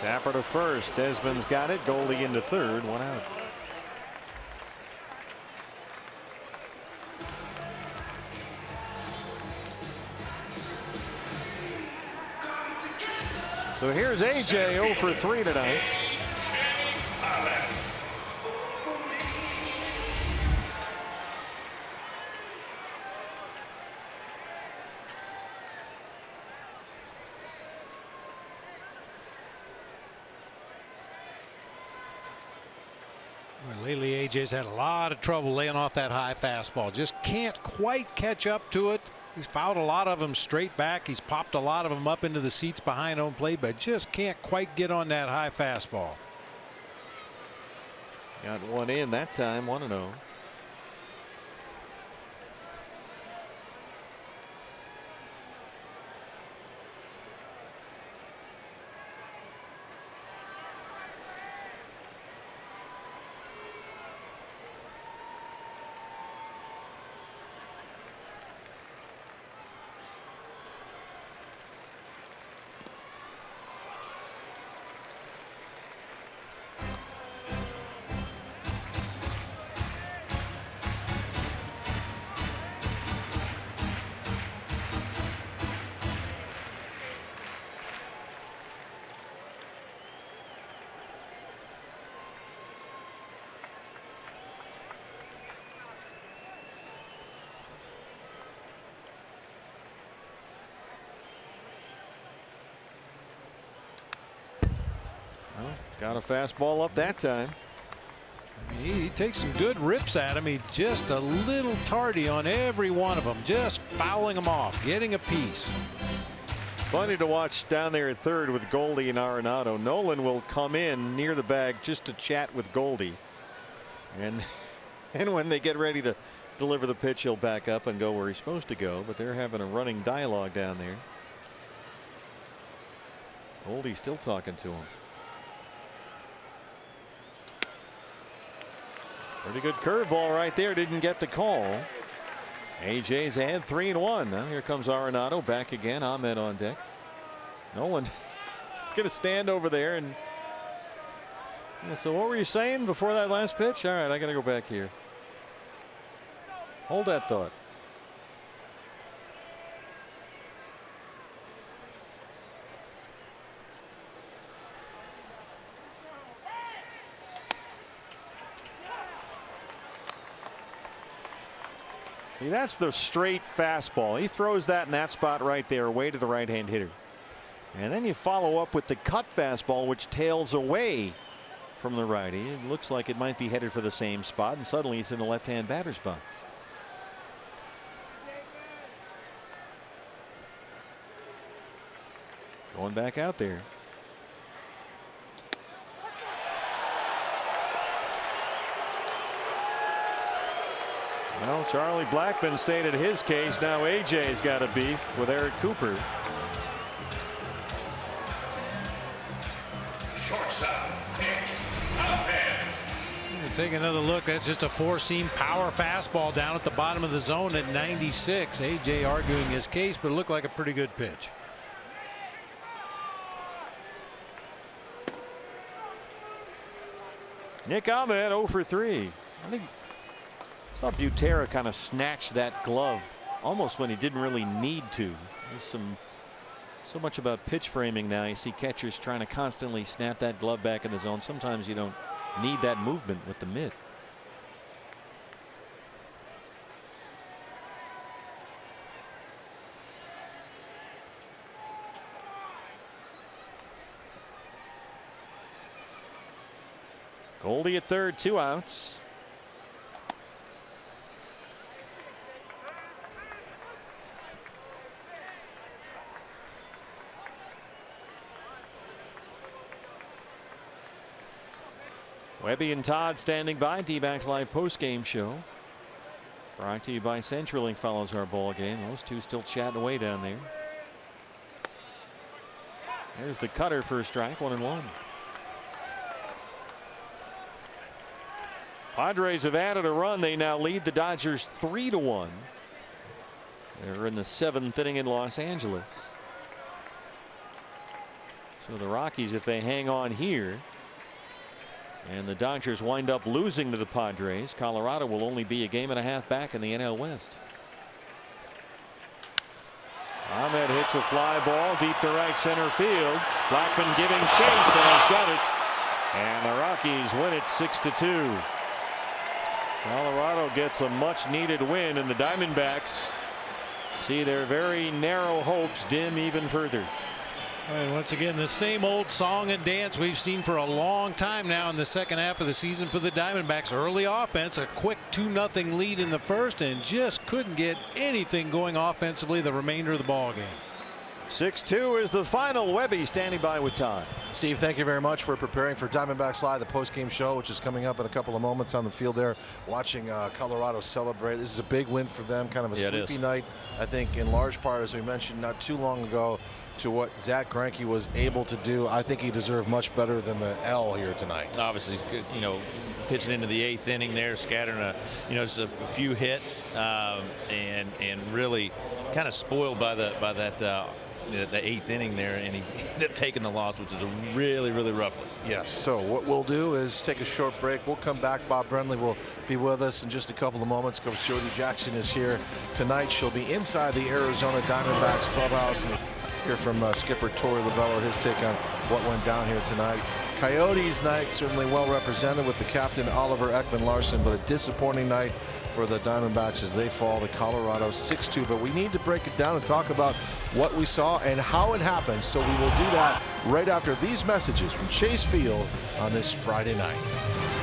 Tapper to first. Desmond's got it. Goldie into third. 1 out. So here's A.J. 0 for 3 tonight. Lately, AJ's had a lot of trouble laying off that high fastball. Just can't quite catch up to it. He's fouled a lot of them straight back. He's popped a lot of them up into the seats behind home plate, but just can't quite get on that high fastball. Got one in that time. 1-0. Got a fastball up that time. He takes some good rips at him. He's just a little tardy on every one of them, just fouling them off, getting a piece. It's funny to watch down there at third with Goldie and Arenado. Nolan will come in near the bag just to chat with Goldie, and when they get ready to deliver the pitch, he'll back up and go where he's supposed to go. But they're having a running dialogue down there. Goldie's still talking to him. Pretty good curveball right there. Didn't get the call. AJ's ahead 3-1. Now here comes Arenado back again. Ahmed on deck. Nolan just going to stand over there. And yeah, so what were you saying before that last pitch? All right, I got to go back here. Hold that thought. See, that's the straight fastball. He throws that in that spot right there, way to the right-hand hitter. And then you follow up with the cut fastball, which tails away from the righty. It looks like it might be headed for the same spot, and suddenly it's in the left-hand batter's box. Going back out there. Well, Charlie Blackmon stated his case. Now AJ's got a beef with Eric Cooper. Take another look. That's just a four-seam power fastball down at the bottom of the zone at 96. AJ arguing his case, but it looked like a pretty good pitch. Nick Ahmed 0 for 3. I think I saw Butera kind of snatch that glove almost when he didn't really need to. There's so much about pitch framing now. You see catchers trying to constantly snap that glove back in the zone. Sometimes you don't need that movement with the mitt. Goldie at third, 2 outs. Webby and Todd standing by. D-backs live post-game show. Brought to you by CenturyLink follows our ball game. Those two still chatting away down there. There's the cutter for a strike, 1-1. Padres have added a run. They now lead the Dodgers 3-1. They're in the 7th inning in Los Angeles. So the Rockies, if they hang on here, and the Dodgers wind up losing to the Padres, Colorado will only be a game and a half back in the NL West. Ahmed hits a fly ball deep to right center field. Blackmon giving chase and has got it. And the Rockies win it 6-2. Colorado gets a much needed win, and the Diamondbacks see their very narrow hopes dim even further. And once again, the same old song and dance we've seen for a long time now in the second half of the season for the Diamondbacks. Early offense, a quick 2-0 lead in the first, and just couldn't get anything going offensively the remainder of the ball game. 6-2 is the final. Webby standing by with Todd. Steve, thank you very much. We're preparing for Diamondbacks Live, the post-game show, which is coming up in a couple of moments on the field there, watching Colorado celebrate. This is a big win for them, kind of a sleepy night, I think, in large part, as we mentioned not too long ago, to what Zach Greinke was able to do. I think he deserved much better than the L here tonight. Obviously, good, pitching into the 8th inning there, scattering just a few hits, and really kind of spoiled by that the 8th inning there, and he ended up taking the loss, which is a really rough one. Yes. So what we'll do is take a short break. We'll come back. Bob Brenly will be with us in just a couple of moments. Coach Jody Jackson is here tonight. She'll be inside the Arizona Diamondbacks clubhouse and hear from skipper Torey Lavello, his take on what went down here tonight. Coyotes night certainly well represented with the captain Oliver Ekman Larson, but a disappointing night for the Diamondbacks as they fall to Colorado 6-2. But we need to break it down and talk about what we saw and how it happened. So we will do that right after these messages from Chase Field on this Friday night.